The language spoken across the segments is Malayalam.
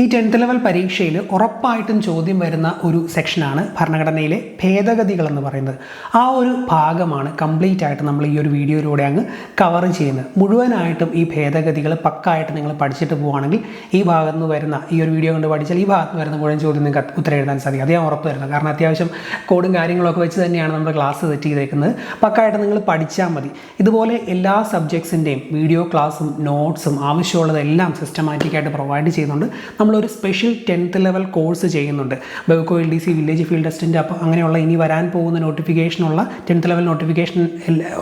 ഈ 10th ലെവൽ പരീക്ഷയിൽ ഉറപ്പായിട്ടും ചോദ്യം വരുന്ന ഒരു സെക്ഷനാണ് ഭരണഘടനയിലെ ഭേദഗതികൾ എന്ന് പറയുന്നത്. ആ ഒരു ഭാഗമാണ് കംപ്ലീറ്റ് ആയിട്ട് നമ്മൾ ഈ ഒരു വീഡിയോയിലൂടെ അങ്ങ് കവർ ചെയ്യുന്നത്. മുഴുവനായിട്ടും ഈ ഭേദഗതികൾ പക്കായിട്ട് നിങ്ങൾ പഠിച്ചിട്ട് പോവുകയാണെങ്കിൽ ഈ ഭാഗത്ത് നിന്ന് വരുന്ന ഈ ഒരു വീഡിയോ കൊണ്ട് പഠിച്ചാൽ ഈ ഭാഗത്ത് നിന്ന് വരുന്ന മുഴുവൻ ചോദ്യം നിങ്ങൾക്ക് ഉത്തരം എഴുതാൻ സാധിക്കും. അത് ഞാൻ ഉറപ്പ് തരുന്നത്. കാരണം അത്യാവശ്യം കോഡും കാര്യങ്ങളൊക്കെ വെച്ച് തന്നെയാണ് നമ്മുടെ ക്ലാസ് സെറ്റ് ചെയ്തേക്കുന്നത്. പക്കായിട്ട് നിങ്ങൾ പഠിച്ചാൽ മതി. ഇതുപോലെ എല്ലാ സബ്ജക്ട്സിൻ്റെയും വീഡിയോ ക്ലാസ്സും നോട്ട്സും ആവശ്യമുള്ളതെല്ലാം സിസ്റ്റമാറ്റിക്കായിട്ട് പ്രൊവൈഡ് ചെയ്യുന്നുണ്ട്. നമ്മളൊരു സ്പെഷ്യൽ 10th ലെവൽ കോഴ്സ് ചെയ്യുന്നുണ്ട്. ബെവ്കോ LDC വില്ലേജ് ഫീൽഡ് ടെസ്റ്റിൻ്റെ അപ്പോൾ അങ്ങനെയുള്ള ഇനി വരാൻ പോകുന്ന നോട്ടിഫിക്കേഷനുള്ള 10th ലെവൽ നോട്ടിഫിക്കേഷൻ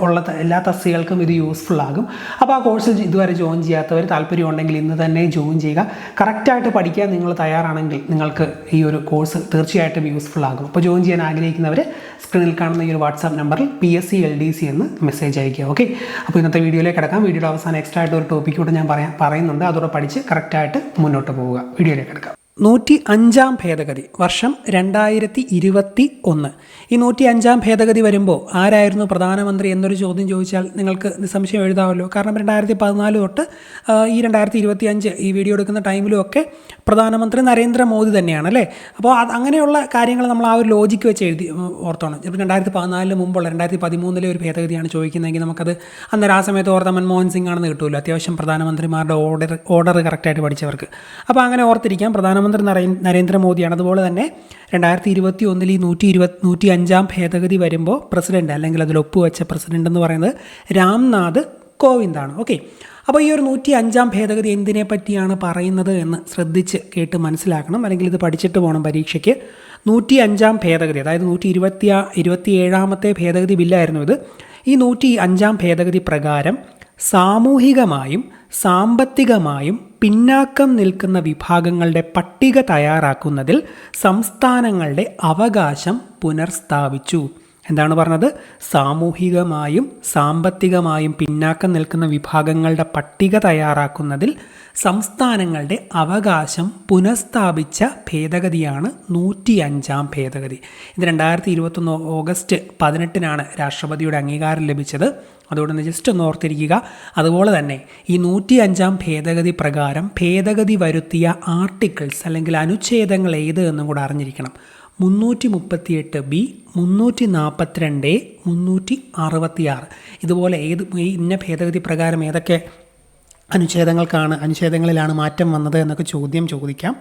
ഉള്ള എല്ലാ തസ്തികൾക്കും ഇത് യൂസ്ഫുൾ ആകും. അപ്പോൾ ആ കോഴ്സിൽ ഇതുവരെ ജോയിൻ ചെയ്യാത്തവർ താല്പര്യമുണ്ടെങ്കിൽ ഇന്ന് തന്നെ ജോയിൻ ചെയ്യുക. കറക്റ്റായിട്ട് പഠിക്കാൻ നിങ്ങൾ തയ്യാറാണെങ്കിൽ നിങ്ങൾക്ക് ഈ ഒരു കോഴ്സ് തീർച്ചയായിട്ടും യൂസ്ഫുൾ ആകും. അപ്പോൾ ജോയിൻ ചെയ്യാൻ ആഗ്രഹിക്കുന്നവർ സ്ക്രീനിൽ കാണുന്ന ഈ ഒരു വാട്സാപ്പ് നമ്പറിൽ PSC LDC എന്ന് മെസ്സേജ് അയക്കുക. ഓക്കെ, അപ്പോൾ ഇന്നത്തെ വീഡിയോയിലേക്ക് കിടക്കാം. വീഡിയോയുടെ അവസാനം എക്സ്ട്രാ ആയിട്ട് ഒരു ടോപ്പിക് കൂടെ ഞാൻ പറയുന്നുണ്ട്. അതോടെ പഠിച്ച് കറക്റ്റായിട്ട് മുന്നോട്ട് പോവുക. വീഡിയോയിലേക്ക് കിടക്കാം. 105 ഭേദഗതി വർഷം 2021. ഈ 105 ഭേദഗതി വരുമ്പോൾ ആരായിരുന്നു പ്രധാനമന്ത്രി എന്നൊരു ചോദ്യം ചോദിച്ചാൽ നിങ്ങൾക്ക് നിസ്സംശയം എഴുതാമല്ലോ. കാരണം 2014 തൊട്ട് ഈ 2025 ഈ വീഡിയോ എടുക്കുന്ന ടൈമിലും ഒക്കെ പ്രധാനമന്ത്രി നരേന്ദ്രമോദി തന്നെയാണ് അല്ലേ. അപ്പോൾ അങ്ങനെയുള്ള കാര്യങ്ങൾ നമ്മൾ ആ ഒരു ലോജിക്ക് വെച്ച് എഴുതി ഓർത്തോണം. ചിലപ്പോൾ 2014 മുമ്പുള്ള 2013 ഒരു ഭേദഗതിയാണ് ചോദിക്കുന്നതെങ്കിൽ നമുക്കത് അന്നേരം ആ സമയത്ത് ഓർത്ത മൻമോഹൻ സിംഗ് ആണെന്ന് കിട്ടുമല്ലോ. അത്യാവശ്യം പ്രധാനമന്ത്രിമാരുടെ ഓർഡർ കറക്റ്റായിട്ട് പഠിച്ചവർക്ക്. അപ്പോൾ അങ്ങനെ ഓർത്തിരിക്കാം പ്രധാനമന്ത്രി നരേന്ദ്രമോദിയാണ്. അതുപോലെ തന്നെ 2021 ഈ 105 ഭേദഗതി വരുമ്പോൾ പ്രസിഡന്റ് അല്ലെങ്കിൽ അതിൽ ഒപ്പുവെച്ച പ്രസിഡന്റ് എന്ന് പറയുന്നത് രാംനാഥ് കോവിന്ദാണ്. ഓക്കെ, അപ്പോൾ ഈ ഒരു 105 ഭേദഗതി എന്തിനെ പറ്റിയാണ് പറയുന്നത് എന്ന് ശ്രദ്ധിച്ച് കേട്ട് മനസ്സിലാക്കണം. അല്ലെങ്കിൽ ഇത് പഠിച്ചിട്ട് പോകണം പരീക്ഷയ്ക്ക്. 105 ഭേദഗതി അതായത് 127ാമത്തെ ഭേദഗതി ബില്ലായിരുന്നു ഇത്. ഈ 105 ഭേദഗതി പ്രകാരം സാമൂഹികമായും സാമ്പത്തികമായും പിന്നാക്കം നിൽക്കുന്ന വിഭാഗങ്ങളുടെ പട്ടിക തയ്യാറാക്കുന്നതിൽ സംസ്ഥാനങ്ങളുടെ അവകാശം പുനഃസ്ഥാപിച്ചു. എന്താണ് പറഞ്ഞത്? സാമൂഹികമായും സാമ്പത്തികമായും പിന്നാക്കം നിൽക്കുന്ന വിഭാഗങ്ങളുടെ പട്ടിക തയ്യാറാക്കുന്നതിൽ സംസ്ഥാനങ്ങളുടെ അവകാശം പുനഃസ്ഥാപിച്ച ഭേദഗതിയാണ് 105 ഭേദഗതി. ഇത് 2021 ഓഗസ്റ്റ് 18 രാഷ്ട്രപതിയുടെ അംഗീകാരം ലഭിച്ചത്. അതുകൊണ്ട് ജസ്റ്റ് ഒന്ന് ഓർത്തിരിക്കുക. അതുപോലെ തന്നെ ഈ 105 ഭേദഗതി പ്രകാരം ഭേദഗതി വരുത്തിയ ആർട്ടിക്കിൾസ് അല്ലെങ്കിൽ അനുച്ഛേദങ്ങൾ ഏത് എന്നും കൂടെ അറിഞ്ഞിരിക്കണം. 338B, 342A, 366. ഇതുപോലെ ഇന്ന ഭേദഗതി പ്രകാരം ഏതൊക്കെ അനുച്ഛേദങ്ങളിലാണ് മാറ്റം വന്നത് എന്നൊക്കെ ചോദിക്കാം.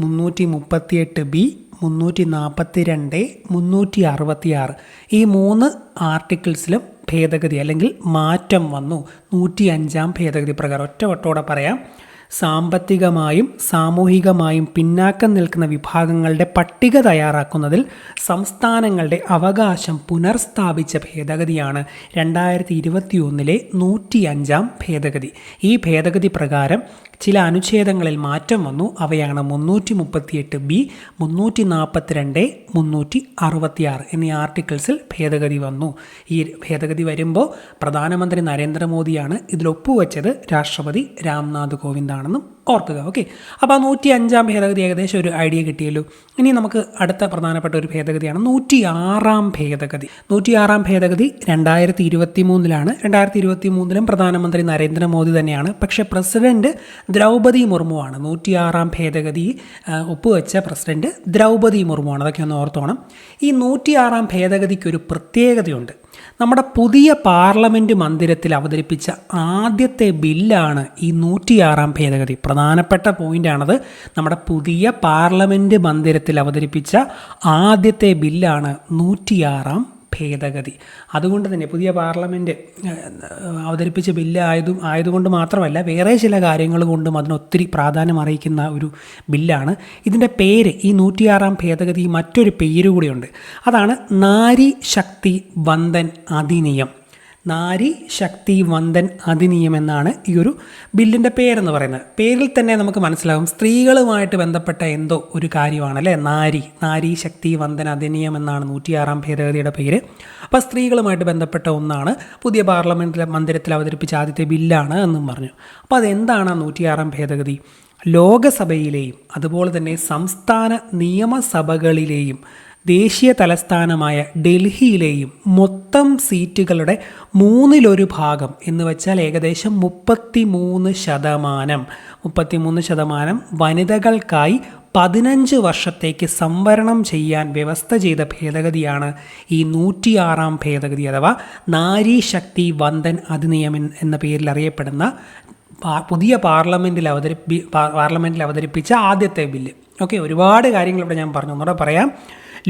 338B, 342A, 366 ഈ 3 ആർട്ടിക്കിൾസിലും ഭേദഗതി അല്ലെങ്കിൽ മാറ്റം വന്നു 105 ഭേദഗതി പ്രകാരം. ഒറ്റവട്ടോടെ പറയാം. സാമ്പത്തികമായും സാമൂഹികമായും പിന്നാക്കം നിൽക്കുന്ന വിഭാഗങ്ങളുടെ പട്ടിക തയ്യാറാക്കുന്നതിൽ സംസ്ഥാനങ്ങളുടെ അവകാശം പുനഃസ്ഥാപിച്ച ഭേദഗതിയാണ് 2021 105 ഭേദഗതി. ഈ ഭേദഗതി പ്രകാരം ചില അനുച്ഛേദങ്ങളിൽ മാറ്റം വന്നു. അവയാണ് 338B, 342A, 366 എന്നീ ആർട്ടിക്കിൾസിൽ ഭേദഗതി വന്നു. ഈ ഭേദഗതി വരുമ്പോൾ പ്രധാനമന്ത്രി നരേന്ദ്രമോദിയാണ്. ഇതിൽ ഒപ്പുവെച്ചത് രാഷ്ട്രപതി രാംനാഥ് കോവിന്ദാണെന്നും ഓർക്കുക. ഓക്കെ, അപ്പോൾ 105 ഭേദഗതി ഏകദേശം ഒരു ഐഡിയ കിട്ടിയല്ലോ. ഇനി നമുക്ക് അടുത്ത പ്രധാനപ്പെട്ട ഒരു ഭേദഗതിയാണ് 106 ഭേദഗതി. 106 ഭേദഗതി 2023 2023 പ്രധാനമന്ത്രി നരേന്ദ്രമോദി തന്നെയാണ്. പക്ഷേ പ്രസിഡന്റ് ദ്രൗപദി മുർമുവാണ്. 106 ഭേദഗതി ഒപ്പുവെച്ച പ്രസിഡന്റ് ദ്രൗപദി മുർമുവാണ്. അതൊക്കെ ഒന്ന് ഓർത്തോണം. ഈ 106 ഭേദഗതിക്ക് ഒരു പ്രത്യേകതയുണ്ട്. നമ്മുടെ പുതിയ പാർലമെൻറ്റ് മന്ദിരത്തിൽ അവതരിപ്പിച്ച ആദ്യത്തെ ബില്ലാണ് ഈ 106 ഭേദഗതി. പ്രധാനപ്പെട്ട പോയിൻ്റാണത്. നമ്മുടെ പുതിയ പാർലമെൻറ്റ് മന്ദിരത്തിൽ അവതരിപ്പിച്ച ആദ്യത്തെ ബില്ലാണ് 106 ഭേദഗതി. അതുകൊണ്ട് തന്നെ പുതിയ പാർലമെൻറ്റ് അവതരിപ്പിച്ച ബില്ല് ആയതുകൊണ്ട് മാത്രമല്ല വേറെ ചില കാര്യങ്ങൾ കൊണ്ടും അതിനൊത്തിരി പ്രാധാന്യം അറിയിക്കുന്ന ഒരു ബില്ലാണ്. ഇതിൻ്റെ പേര് ഈ 106 ഭേദഗതി മറ്റൊരു പേര് കൂടിയുണ്ട്. അതാണ് നാരി ശക്തി വന്ദൻ അധിനിയം. നാരി ശക്തി വന്ദൻ അധിനിയം എന്നാണ് ഈ ഒരു ബില്ലിൻ്റെ പേരെന്ന് പറയുന്നത്. പേരിൽ തന്നെ നമുക്ക് മനസ്സിലാകും സ്ത്രീകളുമായിട്ട് ബന്ധപ്പെട്ട എന്തോ ഒരു കാര്യമാണല്ലേ. നാരി ശക്തി വന്ദൻ അധിനിയം എന്നാണ് 106 ഭേദഗതിയുടെ പേര്. അപ്പോൾ സ്ത്രീകളുമായിട്ട് ബന്ധപ്പെട്ട ഒന്നാണ്. പുതിയ പാർലമെൻറ്റിലെ മന്ദിരത്തിൽ അവതരിപ്പിച്ച ആദ്യത്തെ ബില്ലാണ് എന്നും പറഞ്ഞു. അപ്പോൾ അതെന്താണ് 106 ഭേദഗതി? ലോകസഭയിലെയും അതുപോലെ തന്നെ സംസ്ഥാന നിയമസഭകളിലെയും ദേശീയ തലസ്ഥാനമായ ഡൽഹിയിലെയും മൊത്തം സീറ്റുകളുടെ 1/3 എന്ന് വെച്ചാൽ ഏകദേശം 33% വനിതകൾക്കായി 15 വർഷത്തേക്ക് സംവരണം ചെയ്യാൻ വ്യവസ്ഥ ചെയ്ത ഭേദഗതിയാണ് ഈ 106 ഭേദഗതി അഥവാ നാരി ശക്തി വന്ദൻ അധിനിയമം എന്ന പേരിൽ അറിയപ്പെടുന്ന പുതിയ പാർലമെൻറ്റിൽ അവതരിപ്പിച്ച ആദ്യത്തെ ബില്ല്. ഓക്കെ, ഒരുപാട് കാര്യങ്ങൾ ഇവിടെ ഞാൻ പറഞ്ഞു, ഒന്നുകൂടെ പറയാം.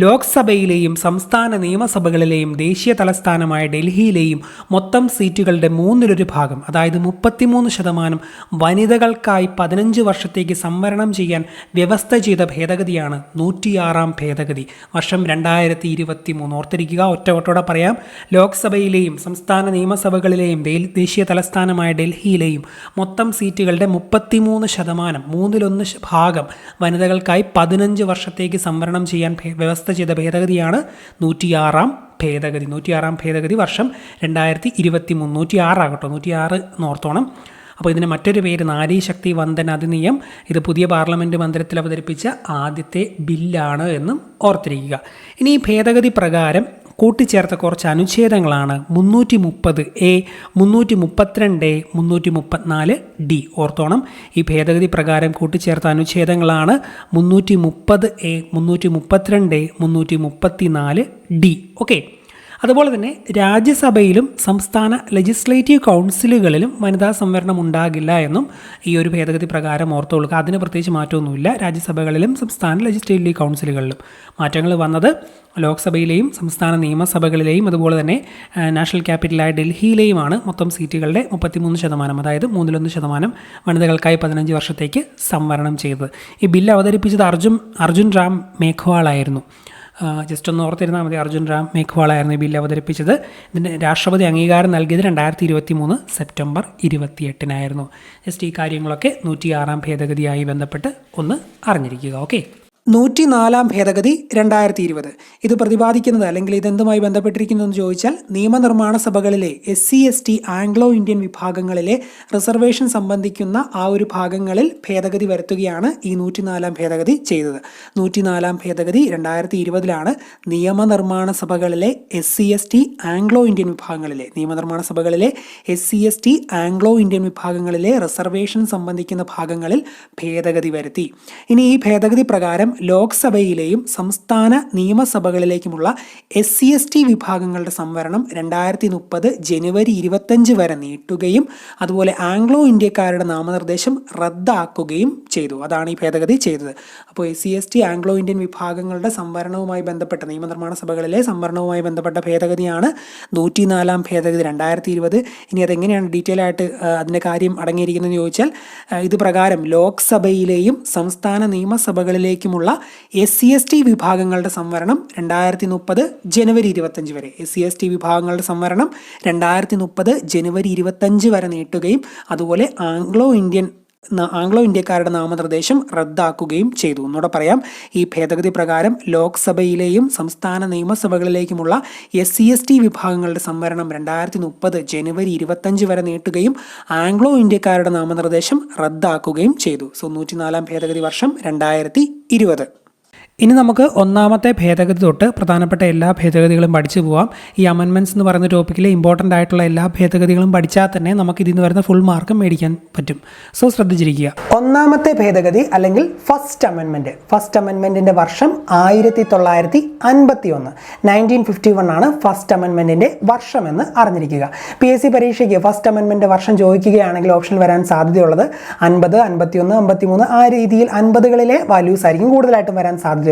ലോക്സഭയിലെയും സംസ്ഥാന നിയമസഭകളിലെയും ദേശീയ തലസ്ഥാനമായ ഡൽഹിയിലെയും മൊത്തം സീറ്റുകളുടെ 1/3 അതായത് 33% വനിതകൾക്കായി 15 വർഷത്തേക്ക് സംവരണം ചെയ്യാൻ വ്യവസ്ഥ ചെയ്ത ഭേദഗതിയാണ് 106 ഭേദഗതി. വർഷം 2023. ഓർത്തിരിക്കുക, ഒറ്റോടെ പറയാം. ലോക്സഭയിലെയും സംസ്ഥാന നിയമസഭകളിലെയും ദേശീയ തലസ്ഥാനമായ ഡൽഹിയിലെയും മൊത്തം സീറ്റുകളുടെ 33% 1/3 വനിതകൾക്കായി 15 വർഷത്തേക്ക് സംവരണം ചെയ്യാൻ വ്യവസ്ഥ ചെയ്ത ഭേദഗതിയാണ് 106 ഭേദഗതി. 106 ഭേദഗതി വർഷം 2023. 106 ആകട്ടോ, 106 ഓർത്തോണം. അപ്പോൾ ഇതിന് മറ്റൊരു പേര് നാരി ശക്തി വന്ദൻ അധിനിയമം. ഇത് പുതിയ പാർലമെൻറ്റ് മന്ദിരത്തിൽ അവതരിപ്പിച്ച ആദ്യത്തെ ബില്ലാണ് എന്നും ഓർത്തിരിക്കുക. ഇനി ഈ ഭേദഗതി പ്രകാരം കൂട്ടിച്ചേർത്ത കുറച്ച് അനുച്ഛേദങ്ങളാണ് 330A, 332A, 334D. ഓർത്തോണം, ഈ ഭേദഗതി പ്രകാരം കൂട്ടിച്ചേർത്ത അനുച്ഛേദങ്ങളാണ് 330A, 332A, 334D. ഓക്കെ, അതുപോലെ തന്നെ രാജ്യസഭയിലും സംസ്ഥാന ലെജിസ്ലേറ്റീവ് കൗൺസിലുകളിലും വനിതാ സംവരണം ഉണ്ടാകില്ല എന്നും ഈ ഒരു ഭേദഗതി പ്രകാരം ഓർത്തുകൊള്ളുക. അതിന് പ്രത്യേകിച്ച് മാറ്റമൊന്നുമില്ല. രാജ്യസഭകളിലും സംസ്ഥാന ലെജിസ്ലേറ്റീവ് കൗൺസിലുകളിലും മാറ്റങ്ങൾ വന്നത് ലോക്സഭയിലെയും സംസ്ഥാന നിയമസഭകളിലെയും അതുപോലെ തന്നെ നാഷണൽ ക്യാപിറ്റലായ ഡൽഹിയിലെയുമാണ് മൊത്തം സീറ്റുകളുടെ 33%, അതായത് 1/3 വനിതകൾക്കായി 15 വർഷത്തേക്ക് സംവരണം ചെയ്തത്. ഈ ബില്ല് അവതരിപ്പിച്ചത് അർജുൻ റാം മേഘ്വാൾ ആയിരുന്നു. ജസ്റ്റ് ഒന്ന് ഓർത്തിരുന്നാൽ മതി, അർജുൻ റാം മേഘ്വാൾ ആയിരുന്നു ഈ ബില്ല് അവതരിപ്പിച്ചത്. ഇതിന് രാഷ്ട്രപതി അംഗീകാരം നൽകിയത് 2023 സെപ്റ്റംബർ 28 ജസ്റ്റ് ഈ കാര്യങ്ങളൊക്കെ 106 ഭേദഗതിയായി ബന്ധപ്പെട്ട് ഒന്ന് അറിഞ്ഞിരിക്കുക. ഓക്കെ, 104 ഭേദഗതി 2020. ഇത് പ്രതിപാദിക്കുന്നത് അല്ലെങ്കിൽ ഇതെന്തുമായി ബന്ധപ്പെട്ടിരിക്കുന്നു എന്ന് ചോദിച്ചാൽ നിയമനിർമ്മാണ സഭകളിലെ SC/ST ആംഗ്ലോ ഇന്ത്യൻ വിഭാഗങ്ങളിലെ റിസർവേഷൻ സംബന്ധിക്കുന്ന ആ ഒരു ഭാഗങ്ങളിൽ ഭേദഗതി വരുത്തുകയാണ് ഈ 104 ഭേദഗതി ചെയ്തത്. 104 ഭേദഗതി 2020 നിയമനിർമ്മാണ സഭകളിലെ SC/ST ആംഗ്ലോ ഇന്ത്യൻ വിഭാഗങ്ങളിലെ SC/ST ആംഗ്ലോ ഇന്ത്യൻ വിഭാഗങ്ങളിലെ റിസർവേഷൻ സംബന്ധിക്കുന്ന ഭാഗങ്ങളിൽ ഭേദഗതി വരുത്തി. ഇനി ഈ ഭേദഗതി പ്രകാരം ലോക്സഭയിലെയും സംസ്ഥാന നിയമസഭകളിലേക്കുമുള്ള SC/ST വിഭാഗങ്ങളുടെ സംവരണം 2030 ജനുവരി 25 വരെ നീട്ടുകയും അതുപോലെ ആംഗ്ലോ ഇന്ത്യക്കാരുടെ നാമനിർദ്ദേശം റദ്ദാക്കുകയും ചെയ്തു. അതാണ് ഈ ഭേദഗതി ചെയ്തത്. അപ്പോൾ SC/ST ആംഗ്ലോ ഇന്ത്യൻ വിഭാഗങ്ങളുടെ സംവരണവുമായി ബന്ധപ്പെട്ട നിയമനിർമ്മാണ സഭകളിലെ സംവരണവുമായി ബന്ധപ്പെട്ട ഭേദഗതിയാണ് 104 ഭേദഗതി 2020. ഇനി അതെങ്ങനെയാണ് ഡീറ്റെയിൽ ആയിട്ട് അതിൻ്റെ കാര്യം അടങ്ങിയിരിക്കുന്നതെന്ന് ചോദിച്ചാൽ ഇത് പ്രകാരം ലോക്സഭയിലെയും സംസ്ഥാന നിയമസഭകളിലേക്കുമുള്ള SC/ST വിഭാഗങ്ങളുടെ സംവരണം 2030 ജനുവരി 25 വരെ SC/ST വിഭാഗങ്ങളുടെ സംവരണം 2030 ജനുവരി 25 വരെ നീട്ടുകയും അതുപോലെ ആംഗ്ലോ ഇന്ത്യക്കാരുടെ നാമനിർദ്ദേശം റദ്ദാക്കുകയും ചെയ്തു. ഒന്നുകൂടെ പറയാം, ഈ ഭേദഗതി പ്രകാരം ലോക്സഭയിലെയും സംസ്ഥാന നിയമസഭകളിലേക്കുമുള്ള SC/ST വിഭാഗങ്ങളുടെ സംവരണം 2030 ജനുവരി 25 വരെ നീട്ടുകയും ആംഗ്ലോ ഇന്ത്യക്കാരുടെ നാമനിർദ്ദേശം റദ്ദാക്കുകയും ചെയ്തു. 104 ഭേദഗതി വർഷം 2020. ഇനി നമുക്ക് ഒന്നാമത്തെ ഭേദഗതി തൊട്ട് പ്രധാനപ്പെട്ട എല്ലാ ഭേദഗതികളും പഠിച്ചു പോവാം. ഈ അമെൻമെൻറ്റ്സ് എന്ന് പറയുന്ന ടോപ്പിക്കിലെ ഇമ്പോർട്ടൻ്റ് ആയിട്ടുള്ള എല്ലാ ഭേദഗതികളും പഠിച്ചാൽ തന്നെ നമുക്ക് ഇതിൽ നിന്ന് വരുന്ന ഫുൾ മാർക്ക് മേടിക്കാൻ പറ്റും. സോ ശ്രദ്ധിച്ചിരിക്കുക. ഒന്നാമത്തെ ഭേദഗതി അല്ലെങ്കിൽ ഫസ്റ്റ് അമെൻമെൻറ്റിൻ്റെ വർഷം 1951. 1951 ആണ് ഫസ്റ്റ് അമെൻമെൻറ്റിൻ്റെ വർഷമെന്ന് അറിഞ്ഞിരിക്കുക. PSC പരീക്ഷയ്ക്ക് ഫസ്റ്റ് അമെൻമെൻറ്റ് വർഷം ചോദിക്കുകയാണെങ്കിൽ ഓപ്ഷൻ വരാൻ സാധ്യതയുള്ളത് 50, 51, 53 ആ രീതിയിൽ 50കളിലെ വാല്യൂസ് ആയിരിക്കും കൂടുതലായിട്ടും വരാൻ സാധ്യത.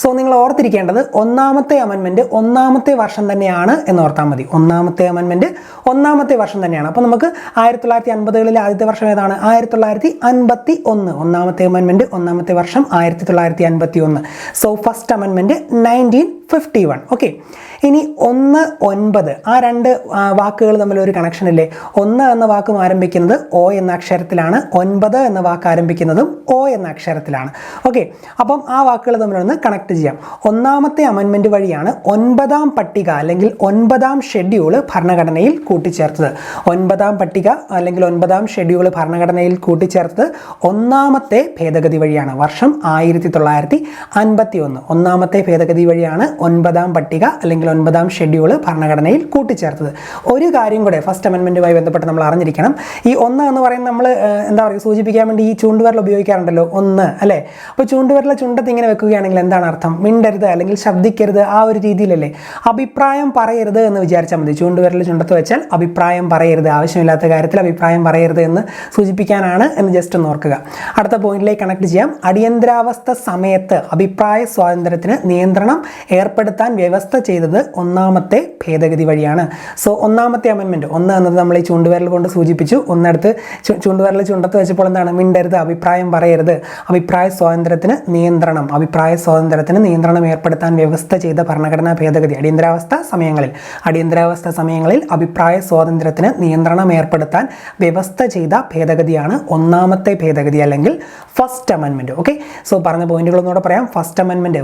സോ നിങ്ങൾ ഓർത്തിരിക്കേണ്ടത് ഒന്നാമത്തെ അമെൻമെന്റ് ഒന്നാമത്തെ വർഷം തന്നെയാണ് എന്ന് ഓർത്താൽ മതി. ഒന്നാമത്തെ അമെൻമെന്റ് ഒന്നാമത്തെ വർഷം തന്നെയാണ്. അപ്പോൾ നമുക്ക് 1950കളിലെ ആദ്യത്തെ വർഷം ഏതാണ്? 1951. ഒന്നാമത്തെ അമെൻമെന്റ് ഒന്നാമത്തെ വർഷം 1951. So first അമെൻമെന്റ് 1951. 1951. ഓക്കെ, ഇനി 1, 9 ആ രണ്ട് വാക്കുകൾ തമ്മിലൊരു കണക്ഷൻ ഇല്ലേ? 1 എന്ന വാക്കും ആരംഭിക്കുന്നത് ഒ എന്ന അക്ഷരത്തിലാണ്, 9 എന്ന വാക്ക് ആരംഭിക്കുന്നതും ഒ എന്ന അക്ഷരത്തിലാണ്. ഓക്കെ, അപ്പം ആ വാക്കുകൾ തമ്മിലൊന്ന് കണക്ട് ചെയ്യാം. ഒന്നാമത്തെ അമെൻമെൻറ്റ് വഴിയാണ് 9ാം പട്ടിക അല്ലെങ്കിൽ 9ാം ഷെഡ്യൂൾ ഭരണഘടനയിൽ കൂട്ടിച്ചേർത്തത്. 9ാം പട്ടിക അല്ലെങ്കിൽ 9ാം ഷെഡ്യൂൾ ഭരണഘടനയിൽ കൂട്ടിച്ചേർത്തത് ഒന്നാമത്തെ ഭേദഗതി വഴിയാണ്. വർഷം 1951. ഒന്നാമത്തെ ഭേദഗതി വഴിയാണ് 9ാം പട്ടിക അല്ലെങ്കിൽ 9ാം ഷെഡ്യൂൾ ഭരണഘടനയിൽ കൂട്ടിച്ചേർത്തത്. ഒരു കാര്യം കൂടെ ഫസ്റ്റ് അമെൻമെൻറ്റുമായി ബന്ധപ്പെട്ട് നമ്മൾ അറിഞ്ഞിരിക്കണം. ഈ 1 എന്ന് പറയുന്നത് നമ്മൾ എന്താ പറയുക, സൂചിപ്പിക്കാൻ വേണ്ടി ഈ ചൂണ്ടുവിരൽ ഉപയോഗിക്കാറുണ്ടല്ലോ, 1 അല്ലേ? അപ്പോൾ ചൂണ്ടുവിരൽ ചുണ്ടത്ത് ഇങ്ങനെ വെക്കുകയാണെങ്കിൽ എന്താണ് അർത്ഥം? മിണ്ടരുത് അല്ലെങ്കിൽ ശബ്ദിക്കരുത്, ആ ഒരു രീതിയിലല്ലേ? അഭിപ്രായം പറയരുത് എന്ന് വിചാരിച്ചാൽ മതി. ചൂണ്ടുവിരൽ ചുണ്ടത്ത് വെച്ചാൽ അഭിപ്രായം പറയരുത്, ആവശ്യമില്ലാത്ത കാര്യത്തിൽ അഭിപ്രായം പറയരുത് എന്ന് സൂചിപ്പിക്കാനാണ് എന്ന് ജസ്റ്റ് ഒന്ന് ഓർക്കുക. അടുത്ത പോയിന്റിലേക്ക് കണക്ട് ചെയ്യാം. അടിയന്തരാവസ്ഥ സമയത്ത് അഭിപ്രായ സ്വാതന്ത്ര്യത്തിന് നിയന്ത്രണം ഏർപ്പെടുത്താൻ വ്യവസ്ഥ ചെയ്തത് ഒന്നാമത്തെ ഭേദഗതി വഴിയാണ്. സോ ഒന്നാമത്തെ അമെൻമെൻറ്റ് 1 എന്നത് നമ്മൾ ഈ ചൂണ്ടുവിരൽ കൊണ്ട് സൂചിപ്പിച്ചു. ഒന്നെടുത്ത് ചൂണ്ടുവിരൽ ചുണ്ടത്ത് വെച്ചപ്പോൾ എന്താണ്? മിണ്ടരുത്, അഭിപ്രായം പറയരുത്, അഭിപ്രായ സ്വാതന്ത്ര്യത്തിന് നിയന്ത്രണം ഏർപ്പെടുത്താൻ വ്യവസ്ഥ ചെയ്ത ഭരണഘടനാ ഭേദഗതി. അടിയന്തരാവസ്ഥ സമയങ്ങളിൽ അഭിപ്രായ സ്വാതന്ത്ര്യത്തിന് നിയന്ത്രണം ഏർപ്പെടുത്താൻ വ്യവസ്ഥ ചെയ്ത ഭേദഗതിയാണ് ഒന്നാമത്തെ ഭേദഗതി അല്ലെങ്കിൽ ഫസ്റ്റ് അമെൻമെൻറ്റ്. ഓക്കെ, സോ പറഞ്ഞ പോയിന്റുകളൊന്നുകൂടെ പറയാം. ഫസ്റ്റ് അമെൻമെൻറ്റ്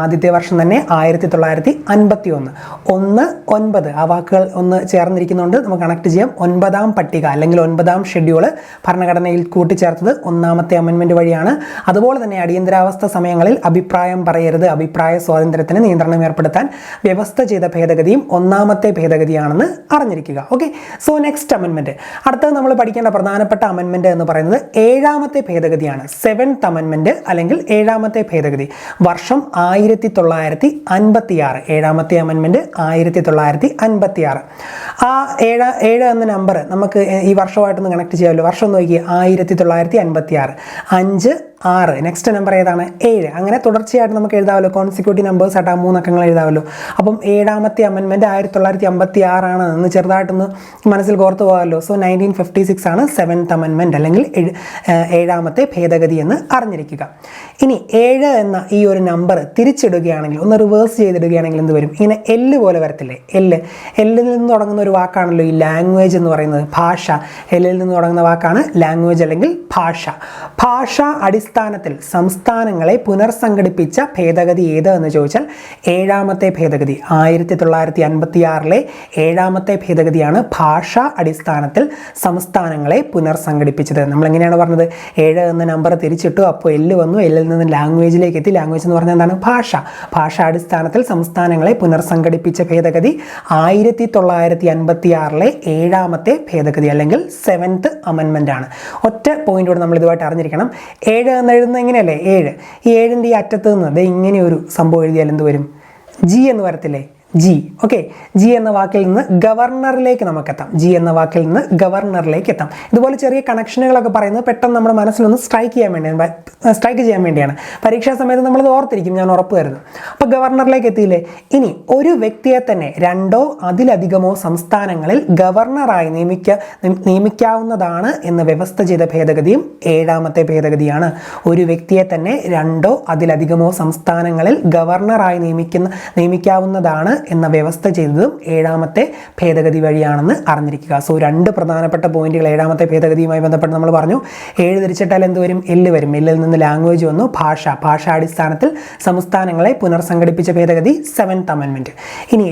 ആദ്യത്തെ വർഷം തന്നെ 1951. 1, 9 ആ വാക്കുകൾ ഒന്ന് ചേർന്നിരിക്കുന്നുണ്ട്, നമുക്ക് കണക്ട് ചെയ്യാം. 9ാം പട്ടിക അല്ലെങ്കിൽ 9ാം ഷെഡ്യൂൾ ഭരണഘടനയിൽ കൂട്ടിച്ചേർത്തത് ഒന്നാമത്തെ അമെൻമെൻറ്റ് വഴിയാണ്. അതുപോലെ തന്നെ അടിയന്തരാവസ്ഥ സമയങ്ങളിൽ അഭിപ്രായം പറയരുത്, അഭിപ്രായ സ്വാതന്ത്ര്യത്തിന് നിയന്ത്രണം ഏർപ്പെടുത്താൻ വ്യവസ്ഥ ചെയ്ത ഭേദഗതിയും ഒന്നാമത്തെ ഭേദഗതിയാണെന്ന് അറിഞ്ഞിരിക്കുക. ഓക്കെ, സോ നെക്സ്റ്റ് അമെൻമെൻറ്റ്, അടുത്തത് നമ്മൾ പഠിക്കേണ്ട പ്രധാനപ്പെട്ട അമെൻമെൻറ്റ് എന്ന് പറയുന്നത് 7ാമത്തെ ഭേദഗതിയാണ്. 7th അമെൻമെൻറ്റ് അല്ലെങ്കിൽ 7ാമത്തെ ഭേദഗതി. വർഷം 1956. 7ാമത്തെ അമെൻമെൻറ്റ് 1956. ആ 7 എന്ന നമ്പർ നമുക്ക് ഈ വർഷമായിട്ടൊന്ന് കണക്ട് ചെയ്യാമല്ലോ. വർഷം നോക്കി 1956. 5, 6. നെക്സ്റ്റ് നമ്പർ ഏതാണ്? 7. അങ്ങനെ തുടർച്ചയായിട്ട് നമുക്ക് എഴുതാമല്ലോ. കോൺസിക്യൂട്ടീവ് നമ്പേഴ്സ് ആയിട്ട് ആ 3 അക്കങ്ങൾ എഴുതാമല്ലോ. അപ്പം 7ാമത്തെ അമെൻമെൻറ്റ് 1956 ആണ് എന്ന് ചെറുതായിട്ടൊന്ന് മനസ്സിൽ കോർത്ത് പോകാമല്ലോ. സോ 1956 ആണ് 7th അമെൻമെൻറ്റ് അല്ലെങ്കിൽ 7ാമത്തെ ഭേദഗതി എന്ന് അറിഞ്ഞിരിക്കുക. ഇനി 7 എന്ന ഈ ഒരു നമ്പർ തിരിച്ചിടുകയാണെങ്കിൽ, ഒന്ന് റിവേഴ്സ് ചെയ്തിടുകയാണെങ്കിൽ എന്ത് വരും? ഇങ്ങനെ എല്ല് പോലെ വരത്തില്ലേ? എല്ലിൽ നിന്ന് തുടങ്ങുന്ന ഒരു വാക്കാണല്ലോ ഈ ലാംഗ്വേജ് എന്ന് പറയുന്നത്, ഭാഷ. എല്ലിൽ നിന്ന് തുടങ്ങുന്ന വാക്കാണ് ലാംഗ്വേജ് അല്ലെങ്കിൽ ഭാഷ. ഭാഷ അടിസ്ഥാനത്തിൽ സംസ്ഥാനങ്ങളെ പുനർസംഘടിപ്പിച്ച ഭേദഗതി ഏത് എന്ന് ചോദിച്ചാൽ 7ാമത്തെ ഭേദഗതി. 1956 7ാമത്തെ ഭേദഗതിയാണ് ഭാഷാ അടിസ്ഥാനത്തിൽ സംസ്ഥാനങ്ങളെ പുനർസംഘടിപ്പിച്ചത്. നമ്മളെങ്ങനെയാണ് പറഞ്ഞത്? 7 എന്ന നമ്പർ തിരിച്ചിട്ടു, അപ്പോൾ എല്ല് വന്നു, എല്ലിൽ നിന്ന് ലാംഗ്വേജിലേക്ക് എത്തി. ലാംഗ്വേജ് എന്ന് പറഞ്ഞാൽ എന്താണ്? ഭാഷ. ഭാഷാ അടിസ്ഥാനത്തിൽ സംസ്ഥാനങ്ങളെ പുനർസംഘടിപ്പിച്ച ഭേദഗതി 1956 7ാമത്തെ ഭേദഗതി അല്ലെങ്കിൽ 7th അമെൻമെൻ്റ് ആണ്. ഒറ്റ പോയിന്റോട് നമ്മൾ ഇതുമായിട്ട് അറിഞ്ഞിരിക്കണം. 7 എന്ന് എഴുതുന്നത് എങ്ങനെയല്ലേ? 7. ഈ 7ൻ്റെ ഈ അറ്റത്ത് നിന്ന് ഇങ്ങനെ ഒരു സംഭവം എഴുതിയാൽ എന്ത് വരും? ജി എന്ന് വരത്തില്ലേ? ജി. ഓക്കെ, ജി എന്ന വാക്കിൽ നിന്ന് ഗവർണറിലേക്ക് നമുക്കെത്താം. ജി എന്ന വാക്കിൽ നിന്ന് ഗവർണറിലേക്ക് എത്താം. ഇതുപോലെ ചെറിയ കണക്ഷനുകളൊക്കെ പറയുന്നത് പെട്ടെന്ന് നമ്മുടെ മനസ്സിലൊന്ന് സ്ട്രൈക്ക് ചെയ്യാൻ വേണ്ടിയാണ്. പരീക്ഷാ സമയത്ത് നമ്മളത് ഓർത്തിരിക്കും, ഞാൻ ഉറപ്പ് തരുന്നു. അപ്പോൾ ഗവർണറിലേക്ക് എത്തിയില്ലേ? ഇനി ഒരു വ്യക്തിയെ തന്നെ 2ഓ അതിലധികമോ സംസ്ഥാനങ്ങളിൽ ഗവർണറായി നിയമിക്കാവുന്നതാണ് എന്ന് വ്യവസ്ഥ ചെയ്ത ഭേദഗതിയും 7ാമത്തെ ഭേദഗതിയാണ്. ഒരു വ്യക്തിയെ തന്നെ 2ഓ അതിലധികമോ സംസ്ഥാനങ്ങളിൽ ഗവർണറായി നിയമിക്കാവുന്നതാണ് എന്ന വ്യവസ്ഥ ചെയ്തതും 7ാമത്തെ ഭേദഗതി വഴിയാണെന്ന് അറിഞ്ഞിരിക്കുക. സോ 2 പ്രധാനപ്പെട്ട പോയിന്റുകൾ 7ാമത്തെ ഭേദഗതിയുമായി ബന്ധപ്പെട്ട് നമ്മൾ പറഞ്ഞു. 7 തിരിച്ചിട്ടാൽ എന്ത് വരും? എല്ല് വരും. എല്ലിൽ നിന്ന് ലാംഗ്വേജ് വന്നു, ഭാഷാടിസ്ഥാനത്തിൽ സംസ്ഥാനങ്ങളെ പുനർസംഘടിപ്പിച്ച ഭേദഗതി 7th അമെൻമെൻറ്റ്. ഇനി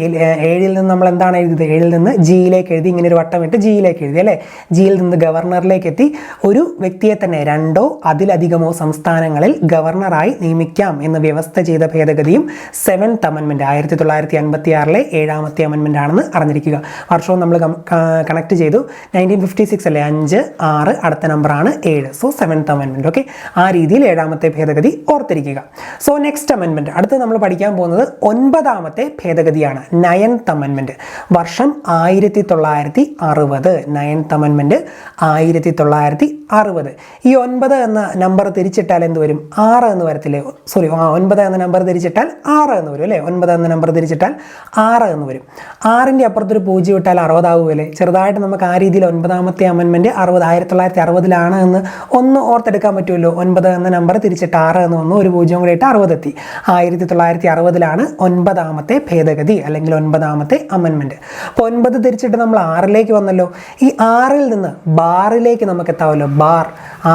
7ൽ നിന്ന് നമ്മൾ എന്താണ് എഴുതിയത്? 7ൽ നിന്ന് ജിയിലേക്ക് എഴുതി, ഇങ്ങനെ ഒരു വട്ടം ഇട്ട് ജിയിലേക്ക് എഴുതി അല്ലേ? ജിയിൽ നിന്ന് ഗവർണറിലേക്ക് എത്തി. ഒരു വ്യക്തിയെ തന്നെ 2ഓ അതിലധികമോ സംസ്ഥാനങ്ങളിൽ ഗവർണറായി നിയമിക്കാം എന്ന് വ്യവസ്ഥ ചെയ്ത ഭേദഗതിയും 7th അമെൻമെൻറ്റ് 1956 7ാമത്തെ അമെൻമെൻ്റ് ആണെന്ന് അറിഞ്ഞിരിക്കുക. വർഷവും നമ്മൾ കണക്ട് ചെയ്തു. 1956 അല്ലേ? 5, 6, അടുത്ത നമ്പറാണ് 7. So 7th amendment. ഓക്കെ, ആ രീതിയിൽ 7ാമത്തെ ഭേദഗതി ഓർത്തിരിക്കുക. സോ നെക്സ്റ്റ് അമെൻമെൻറ്റ്, അടുത്ത് നമ്മൾ പഠിക്കാൻ പോകുന്നത് 9ാമത്തെ ഭേദഗതിയാണ്. 9th amendment. വർഷം 1960. 9th amendment 1960. 60. ഈ 9 എന്ന നമ്പർ തിരിച്ചിട്ടാൽ എന്ത് വരും? 6 എന്ന് വരത്തില്ലേ? സോറി, 9 എന്ന നമ്പർ തിരിച്ചിട്ടാൽ 6 എന്ന് വരും അല്ലേ? 9 എന്ന നമ്പർ തിരിച്ചിട്ടാൽ 6 എന്ന് വരും. 6ൻ്റെ അപ്പുറത്തൊരു 0 ഇട്ടാൽ 60 ആവുമല്ലേ? ചെറുതായിട്ട് നമുക്ക് ആ രീതിയിൽ 9ാമത്തെ അമെൻമെൻറ്റ് 1960 എന്ന് ഒന്ന് ഓർത്തെടുക്കാൻ പറ്റുമല്ലോ. 9 എന്ന നമ്പർ തിരിച്ചിട്ട് 6 എന്ന് വന്നു, ഒരു 0 കൂടെ ഇട്ട് 60 എത്തി. 1960 9ാമത്തെ ഭേദഗതി അല്ലെങ്കിൽ 9ാമത്തെ അമെൻമെൻറ്റ്. അപ്പോൾ 9 തിരിച്ചിട്ട് നമ്മൾ 6ലേക്ക് വന്നല്ലോ. ഈ 6ൽ നിന്ന് ബാറിലേക്ക് നമുക്ക് എത്താമല്ലോ. ബാർ,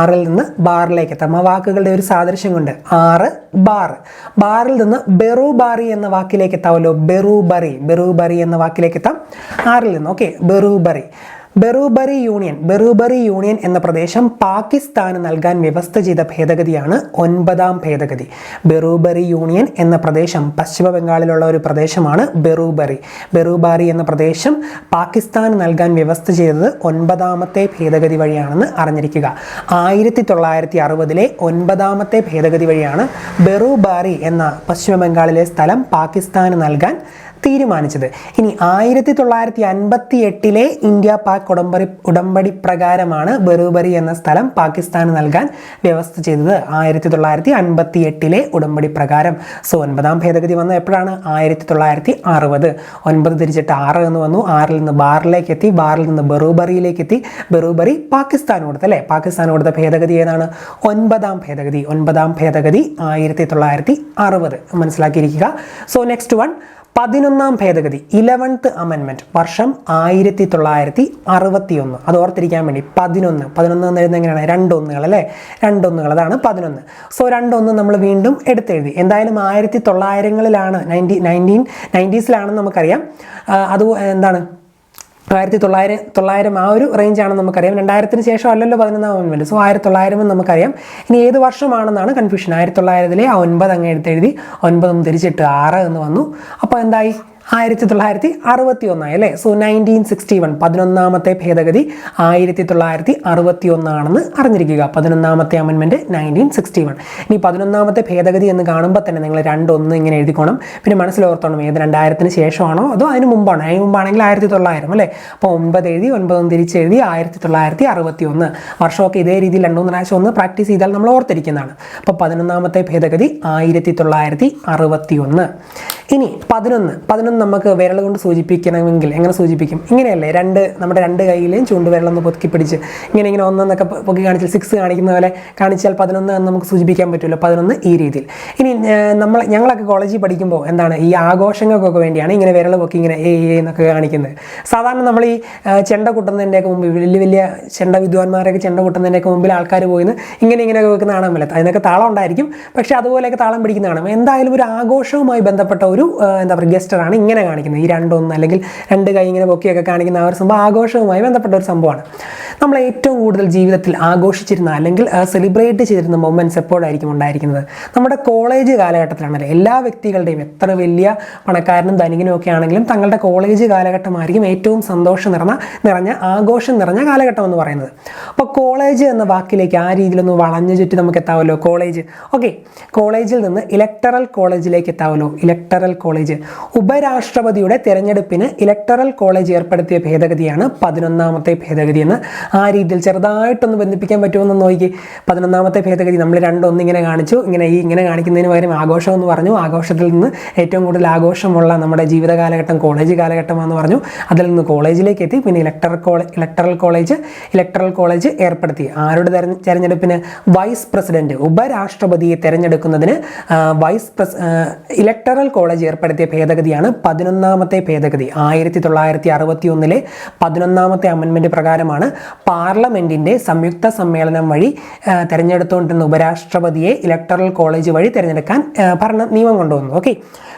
6ൽ നിന്ന് ബാറിലേക്ക് എത്താം. ആ വാക്കുകളുടെ ഒരു സാദൃശ്യം കൊണ്ട് 6 ബാർ. ബാറിൽ നിന്ന് ബെറൂബാറി എന്ന വാക്കിലേക്ക് എത്താമല്ലോ. ബെറൂബറി എന്ന വാക്കിലേക്ക് എത്താം 6ൽ നിന്ന്. ഓക്കെ, ബെറൂബറി യൂണിയൻ എന്ന പ്രദേശം പാകിസ്ഥാന് നൽകാൻ വ്യവസ്ഥ ചെയ്ത ഭേദഗതിയാണ് 9ാം ഭേദഗതി. ബെറൂബറി യൂണിയൻ എന്ന പ്രദേശം പശ്ചിമ ബംഗാളിലുള്ള ഒരു പ്രദേശമാണ് ബെറൂബാറി എന്ന പ്രദേശം പാകിസ്ഥാന് നൽകാൻ വ്യവസ്ഥ ചെയ്തത് 9ാമത്തെ ഭേദഗതി വഴിയാണെന്ന് അറിഞ്ഞിരിക്കുക. 1960 9ാമത്തെ ഭേദഗതി വഴിയാണ് ബെറൂബാറി എന്ന പശ്ചിമ ബംഗാളിലെ സ്ഥലം പാകിസ്ഥാന് നൽകാൻ തീരുമാനിച്ചത്. ഇനി 1958 ഇന്ത്യ പാക് ഉടമ്പടി പ്രകാരമാണ് ബെറൂബറി എന്ന സ്ഥലം പാകിസ്ഥാന് നൽകാൻ വ്യവസ്ഥ ചെയ്തത്. 1958 ഉടമ്പടി പ്രകാരം. സോ 9ാം ഭേദഗതി വന്നത് എപ്പോഴാണ്? 1960. 9 തിരിച്ചിട്ട് 6 എന്ന് വന്നു. 6ൽ നിന്ന് ബാറിലേക്ക് എത്തി. ബാറിൽ നിന്ന് ബെറൂബറിയിലേക്ക് എത്തി. ബെറൂബറി പാകിസ്ഥാൻ കൊടുത്ത അല്ലേ? പാകിസ്ഥാൻ കൊടുത്ത ഭേദഗതി ഏതാണ്? 9ാം ഭേദഗതി. 9ാം ഭേദഗതി 1960. മനസ്സിലാക്കിയിരിക്കുക. സോ നെക്സ്റ്റ് വൺ, 11ാം ഭേദഗതി 11th അമെൻമെൻറ്റ്, വർഷം 1961. അത് ഓർത്തിരിക്കാൻ വേണ്ടി 11 എന്ന് എഴുതുന്നത് എങ്ങനെയാണ്? 2 ഒന്നുകൾ അല്ലേ? 2 ഒന്നുകൾ, അതാണ് 11. സോ 2 ഒന്ന് നമ്മൾ വീണ്ടും എടുത്തെഴുതി. എന്തായാലും 1900-കളിലാണ്, 1990s നമുക്കറിയാം. അത് എന്താണ് 1900 ആ ഒരു റേഞ്ചാണെന്ന് നമുക്കറിയാം. 2000-ന് ശേഷം അല്ലല്ലോ 11ാം അമെൻമെൻറ്റ്. സോ 1900 എന്നറിയാം. ഇനി ഏത് വർഷമാണെന്നാണ് കൺഫ്യൂഷൻ. 1900 ആ 9 അങ്ങ് എടുത്തെഴുതി. 9 തിരിച്ചിട്ട് 6 എന്ന് വന്നു. അപ്പോൾ എന്തായി? 1961 അല്ലേ? സോ 1961 11ാമത്തെ ഭേദഗതി 1961 ആണെന്ന് അറിഞ്ഞിരിക്കുക. 11ാമത്തെ അമെൻമെൻറ്റ് 1961. ഇനി 11ാമത്തെ ഭേദഗതി എന്ന് കാണുമ്പോൾ തന്നെ നിങ്ങൾ 2 ഇങ്ങനെ എഴുതിക്കോണം. പിന്നെ മനസ്സിലോർത്തോണം ഏത് 2000-ന് ശേഷമാണോ അതോ അതിന് മുമ്പാണോ. അതിന് മുമ്പാണെങ്കിൽ 1900 അല്ലേ? അപ്പോൾ 9 എഴുതി, 9 തിരിച്ചെഴുതി 1961. വർഷമൊക്കെ ഇതേ രീതിയിൽ 2-3 പ്രാവശ്യം ഒന്ന് പ്രാക്ടീസ് ചെയ്താൽ നമ്മൾ ഓർത്തിരിക്കുന്നതാണ്. അപ്പോൾ 11ാമത്തെ ഭേദഗതി 1961. ഇനി 11 നമുക്ക് വിരൽ കൊണ്ട് സൂചിപ്പിക്കണമെങ്കിൽ എങ്ങനെ സൂചിപ്പിക്കും? ഇങ്ങനെയല്ലേ? നമ്മുടെ 2 കൈയിലെയും ചൂണ്ടുവിരലൊന്ന് പൊക്കി പിടിച്ച് ഇങ്ങനെ 1 എന്നൊക്കെ പൊക്കി കാണിച്ചാൽ 6 കാണിക്കുന്ന പോലെ കാണിച്ചാൽ 11 എന്ന് നമുക്ക് സൂചിപ്പിക്കാൻ പറ്റുമല്ലോ. 11 ഈ രീതിയിൽ. ഇനി ഞങ്ങളൊക്കെ കോളേജിൽ പഠിക്കുമ്പോൾ എന്താണ്, ഈ ആഘോഷങ്ങൾക്കൊക്കെ വേണ്ടിയാണ് ഇങ്ങനെ വിരൽ പൊക്കി ഇങ്ങനെ എന്നൊക്കെ കാണിക്കുന്നത്. സാധാരണ നമ്മൾ ഈ ചെണ്ട കൊട്ടുന്നതിൻ്റെയൊക്കെ മുമ്പ്, വലിയ ചെണ്ട വിദ്വാൻമാരൊക്കെ ചെണ്ട കൊട്ടുന്നതിൻ്റെയൊക്കെ മുമ്പിൽ ആൾക്കാർ പോയിന്ന് ഇങ്ങനെയൊക്കെ വെക്കുന്ന കാണാൻ പറ്റില്ല. അതിനൊക്കെ താളം ഉണ്ടായിരിക്കും, പക്ഷേ അതുപോലെയൊക്കെ താളം പിടിക്കുന്ന കാണാം. എന്തായാലും ഒരു ആഘോഷവുമായി ബന്ധപ്പെട്ട ഒരു എന്താ പറയുക ഗസ്റ്ററാണ് ഇങ്ങനെ കാണിക്കുന്നത്. ഈ 2 അല്ലെങ്കിൽ 2 കൈ ഇങ്ങനെ പൊക്കിയൊക്കെ കാണിക്കുന്ന ആ ഒരു സംഭവം ആഘോഷവുമായി ബന്ധപ്പെട്ട ഒരു സംഭവമാണ്. നമ്മൾ ഏറ്റവും കൂടുതൽ ജീവിതത്തിൽ ആഘോഷിച്ചിരുന്ന അല്ലെങ്കിൽ സെലിബ്രേറ്റ് ചെയ്തിരുന്ന മൊമെൻറ്റ്സ് എപ്പോഴായിരിക്കും ഉണ്ടായിരിക്കുന്നത്? നമ്മുടെ കോളേജ് കാലഘട്ടത്തിലാണല്ലോ. എല്ലാ വ്യക്തികളുടെയും, എത്ര വലിയ പണക്കാരനും ധനികനും ഒക്കെ ആണെങ്കിലും തങ്ങളുടെ കോളേജ് കാലഘട്ടമായിരിക്കും ഏറ്റവും സന്തോഷം നിറഞ്ഞ ആഘോഷം നിറഞ്ഞ കാലഘട്ടം എന്ന് പറയുന്നത്. അപ്പോൾ കോളേജ് എന്ന വാക്കിലേക്ക് ആ രീതിയിലൊന്ന് വളഞ്ഞു ചുറ്റി നമുക്ക് എത്താമല്ലോ. College, okay. കോളേജിൽ നിന്ന് ഇലക്ടറൽ കോളേജിലേക്ക് എത്താമല്ലോ. ഇലക്ടറൽ കോളേജ്, ഉപരാഷ്ട്രപതിയുടെ തിരഞ്ഞെടുപ്പിന് ഇലക്ടറൽ കോളേജ് ഏർപ്പെടുത്തിയ ഭേദഗതിയാണ് 11ാമത്തെ ഭേദഗതി എന്ന് ആ രീതിയിൽ ചെറുതായിട്ടൊന്ന് ബന്ധിപ്പിക്കാൻ പറ്റുമെന്ന് നോക്കി. 11ാമത്തെ ഭേദഗതി നമ്മൾ 2 ഇങ്ങനെ കാണിച്ചു. ഇങ്ങനെ കാണിക്കുന്നതിന് പകരം ആഘോഷം എന്ന് പറഞ്ഞു. ആഘോഷത്തിൽ നിന്ന് ഏറ്റവും കൂടുതൽ ആഘോഷമുള്ള നമ്മുടെ ജീവിത കാലഘട്ടം കോളേജ് കാലഘട്ടമാണെന്ന് പറഞ്ഞു. അതിൽ നിന്ന് കോളേജിലേക്ക് എത്തി. പിന്നെ ഇലക്ടറൽ കോളേജ് ഏർപ്പെടുത്തി. ആരുടെ തെരഞ്ഞെടുപ്പിന്? വൈസ് പ്രസിഡന്റ്, ഉപരാഷ്ട്രപതിയെ തെരഞ്ഞെടുക്കുന്നതിന് ഇലക്ടറൽ കോളേജ് ഏർപ്പെടുത്തിയ ഭേദഗതിയാണ് 11ാമത്തെ ഭേദഗതി. 1961 11ാമത്തെ അമെൻമെൻറ്റ് പ്രകാരമാണ് പാർലമെൻറ്റിൻ്റെ സംയുക്ത സമ്മേളനം വഴി തിരഞ്ഞെടുത്തുകൊണ്ടിരുന്ന ഉപരാഷ്ട്രപതിയെ ഇലക്ടറൽ കോളേജ് വഴി തിരഞ്ഞെടുക്കാൻ ഭരണ നിയമം കൊണ്ടുവന്നു. ഓക്കെ,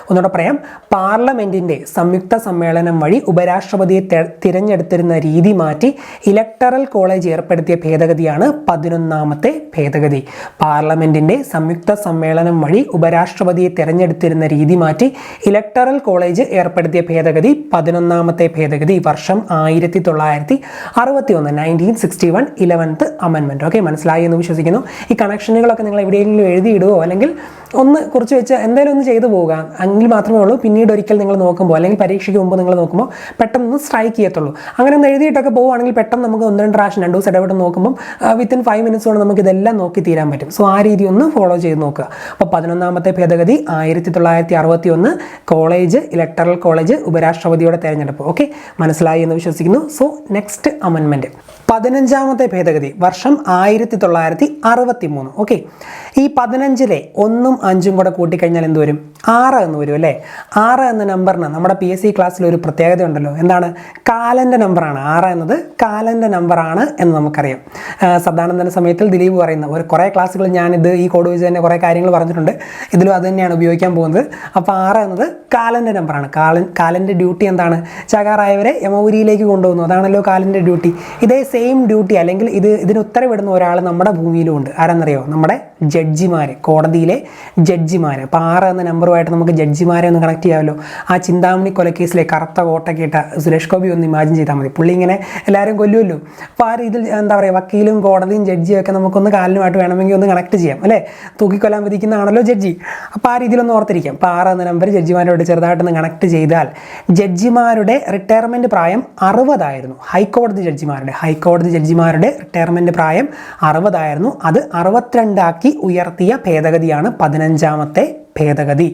ഒന്നുകൂടെ പറയാം. പാർലമെൻറ്റിൻ്റെ സംയുക്ത സമ്മേളനം വഴി ഉപരാഷ്ട്രപതിയെ തിരഞ്ഞെടുത്തിരുന്ന രീതി മാറ്റി ഇലക്ടറൽ കോളേജ് ഏർപ്പെടുത്തിയ ഭേദഗതിയാണ് 11ാമത്തെ ഭേദഗതി. പാർലമെൻറ്റിൻ്റെ സംയുക്ത സമ്മേളനം വഴി ഉപരാഷ്ട്രപതിയെ തിരഞ്ഞെടുത്തിരുന്ന രീതി മാറ്റി ഇലക്ടറൽ കോളേജ് ഏർപ്പെടുത്തിയ ഭേദഗതി 11ാമത്തെ ഭേദഗതി. വർഷം 1961, 1961 11th അമെൻമെൻറ്റ്. ഓക്കെ, മനസ്സിലായി എന്ന് വിശ്വസിക്കുന്നു. ഈ കണക്ഷനുകളൊക്കെ നിങ്ങൾ എവിടെയെങ്കിലും എഴുതിയിടുവോ അല്ലെങ്കിൽ ഒന്ന് കുറിച്ച് വെച്ച് എന്തായാലും ഒന്ന് ചെയ്തു പോകുക എങ്കിൽ മാത്രമേ ഉള്ളൂ പിന്നീട് ഒരിക്കൽ നിങ്ങൾ നോക്കുമ്പോൾ അല്ലെങ്കിൽ പരീക്ഷയ്ക്ക് മുമ്പ് നിങ്ങൾ നോക്കുമ്പോൾ പെട്ടെന്ന് സ്ട്രൈക്ക് ചെയ്യത്തുള്ളൂ. അങ്ങനെ ഒന്ന് എഴുതിയിട്ടൊക്കെ പോകുകയാണെങ്കിൽ പെട്ടെന്ന് നമുക്ക് 1-2 പ്രാവശ്യം 2 ദിവസം ഇടവിട്ട് നോക്കുമ്പോൾ വിത്തിൻ 5 minutes കൊണ്ട് നമുക്ക് ഇതെല്ലാം നോക്കി തീരാൻ പറ്റും. സോ ആ രീതി ഒന്ന് ഫോളോ ചെയ്ത് നോക്കുക. അപ്പോൾ 11ാമത്തെ ഭേദഗതി 1961 കോളേജ് ഇലക്ടറൽ കോളേജ് ഉപരാഷ്ട്രപതിയുടെ തെരഞ്ഞെടുപ്പ്. ഓക്കെ, മനസ്സിലായി എന്ന് വിശ്വസിക്കുന്നു. സോ നെക്സ്റ്റ് അമെൻമെൻറ്റ് 15ാമത്തെ ഭേദഗതി വർഷം 1963. ഓക്കെ, ഈ 15-ലെ 1ഉം 5ഉം കൂടെ കൂട്ടിക്കഴിഞ്ഞാൽ എന്ത് വരും? 6 എന്ന് വരും അല്ലേ? 6 എന്ന നമ്പറിന് നമ്മുടെ PSC ക്ലാസ്സിൽ ഒരു പ്രത്യേകത ഉണ്ടല്ലോ. എന്താണ്? കാലൻ്റെ നമ്പറാണ്. 6 എന്നത് കാലൻ്റെ നമ്പറാണ് എന്ന് നമുക്കറിയാം. സദാനന്ദന സമയത്തിൽ ദിലീപ് പറയുന്ന കുറേ ക്ലാസ്സുകൾ ഞാനിത് ഈ കോഡ് വെച്ച് തന്നെ കുറേ കാര്യങ്ങൾ പറഞ്ഞിട്ടുണ്ട്. ഇതിലും അത് തന്നെയാണ് ഉപയോഗിക്കാൻ പോകുന്നത്. അപ്പോൾ 6 എന്നത് കാലൻ്റെ നമ്പറാണ്. കാലൻ്റെ ഡ്യൂട്ടി എന്താണ്? ചകാറായവരെ യമപുരിയിലേക്ക് കൊണ്ടുപോകുന്നു. അതാണല്ലോ കാലൻ്റെ ഡ്യൂട്ടി. ഇതേ സെയിം ഡ്യൂട്ടി അല്ലെങ്കിൽ ഇതിന് ഉത്തരവിടുന്ന ഒരാൾ നമ്മുടെ ഭൂമിയിലും ഉണ്ട്. ആരെന്നറിയോ? നമ്മുടെ ജഡ്ജിമാർ, കോടതിയിലെ ജഡ്ജിമാർ. അപ്പോൾ 6 എന്ന നമ്പറുമായിട്ട് നമുക്ക് ജഡ്ജിമാരെ ഒന്ന് കണക്ട് ചെയ്യാമല്ലോ. ആ ചിന്താമണി കൊലക്കേസിലെ കറുത്ത കോട്ടൊക്കെ ഇട്ട സുരേഷ് ഗോപി ഒന്ന് ഇമാജിൻ ചെയ്താൽ മതി. പുള്ളി ഇങ്ങനെ എല്ലാവരും കൊല്ലുമല്ലോ. അപ്പോൾ ആ രീതിയിൽ എന്താ പറയുക, വക്കീലും കോടതിയും ജഡ്ജിയും ഒക്കെ നമുക്കൊന്ന് കാലിനുമായിട്ട് വേണമെങ്കിൽ ഒന്ന് കണക്ട് ചെയ്യാം അല്ലേ? തൂക്കിക്കൊല്ലാൻ വിധിക്കുന്നതാണല്ലോ ജഡ്ജി. അപ്പോൾ ആ രീതിയിലൊന്ന് ഓർത്തിരിക്കാം. അപ്പോൾ 6 എന്ന നമ്പർ ജഡ്ജിമാരോട് ചെറുതായിട്ടൊന്ന് കണക്ട് ചെയ്താൽ ജഡ്ജിമാരുടെ റിട്ടയർമെൻറ്റ് പ്രായം 60 ആയിരുന്നു. ഹൈക്കോടതി ജഡ്ജിമാരുടെ റിട്ടയർമെൻറ്റ് പ്രായം 60 ആയിരുന്നു. അത് 62 ആക്കി ഉയർത്തിയ ഭേദഗതിയാണ് 15ാമത്തെ ഭേദഗതി.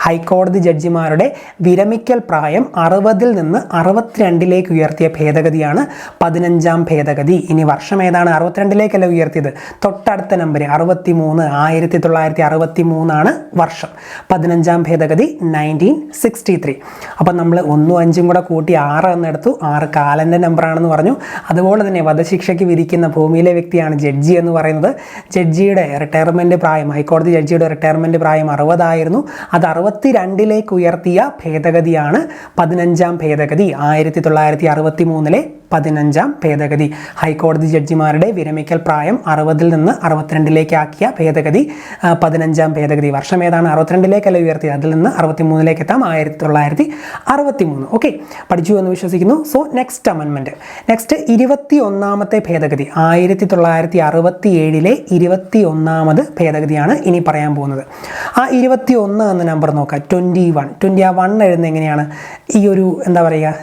ഹൈക്കോടതി ജഡ്ജിമാരുടെ വിരമിക്കൽ പ്രായം 60-ൽ നിന്ന് 62-ലേക്ക് ഉയർത്തിയ ഭേദഗതിയാണ് 15ാം ഭേദഗതി. ഇനി വർഷം ഏതാണ്? 62-ലേക്കല്ല ഉയർത്തിയത്, തൊട്ടടുത്ത നമ്പർ 63. 1963 വർഷം. 15ാം ഭേദഗതി 1963. അപ്പം നമ്മൾ 1ഉം 5ഉം കൂടെ കൂട്ടി 6 എന്നെടുത്തു. 6 കാലൻ്റെ നമ്പറാണെന്ന് പറഞ്ഞു. അതുപോലെ തന്നെ വധശിക്ഷയ്ക്ക് വിധിക്കുന്ന ഭൂമിയിലെ വ്യക്തിയാണ് ജഡ്ജി എന്ന് പറയുന്നത്. ജഡ്ജിയുടെ റിട്ടയർമെൻറ്റ് പ്രായം, ഹൈക്കോടതി ജഡ്ജിയുടെ റിട്ടയർമെൻറ്റ് പ്രായം 60 ആയിരുന്നു. അത് 62-ലേക്ക് ഉയർത്തിയ ഭേദഗതിയാണ് 15ാം ഭേദഗതി. 1963-ലെ 15ാം ഭേദഗതി. ഹൈക്കോടതി ജഡ്ജിമാരുടെ വിരമിക്കൽ പ്രായം 60-ൽ നിന്ന് 62-ലേക്ക് ആക്കിയ ഭേദഗതി 15ാം ഭേദഗതി. വർഷം ഏതാണ്? 62-ലേക്കല്ല ഉയർത്തിയത്, അതിൽ നിന്ന് 63-ലേക്ക് എത്താം. 1963. ഓക്കെ, പഠിച്ചു എന്ന് വിശ്വസിക്കുന്നു. So next amendment. നെക്സ്റ്റ് 21ാമത്തെ ഭേദഗതി 1967-ലെ 21ാമത് ഭേദഗതിയാണ് ഇനി പറയാൻ പോകുന്നത്. ആ 21 എന്ന നമ്പർ നോക്കാം. 21 എഴുതുന്നത് എങ്ങനെയാണ്? ഈ ഒരു എന്താ പറയുക,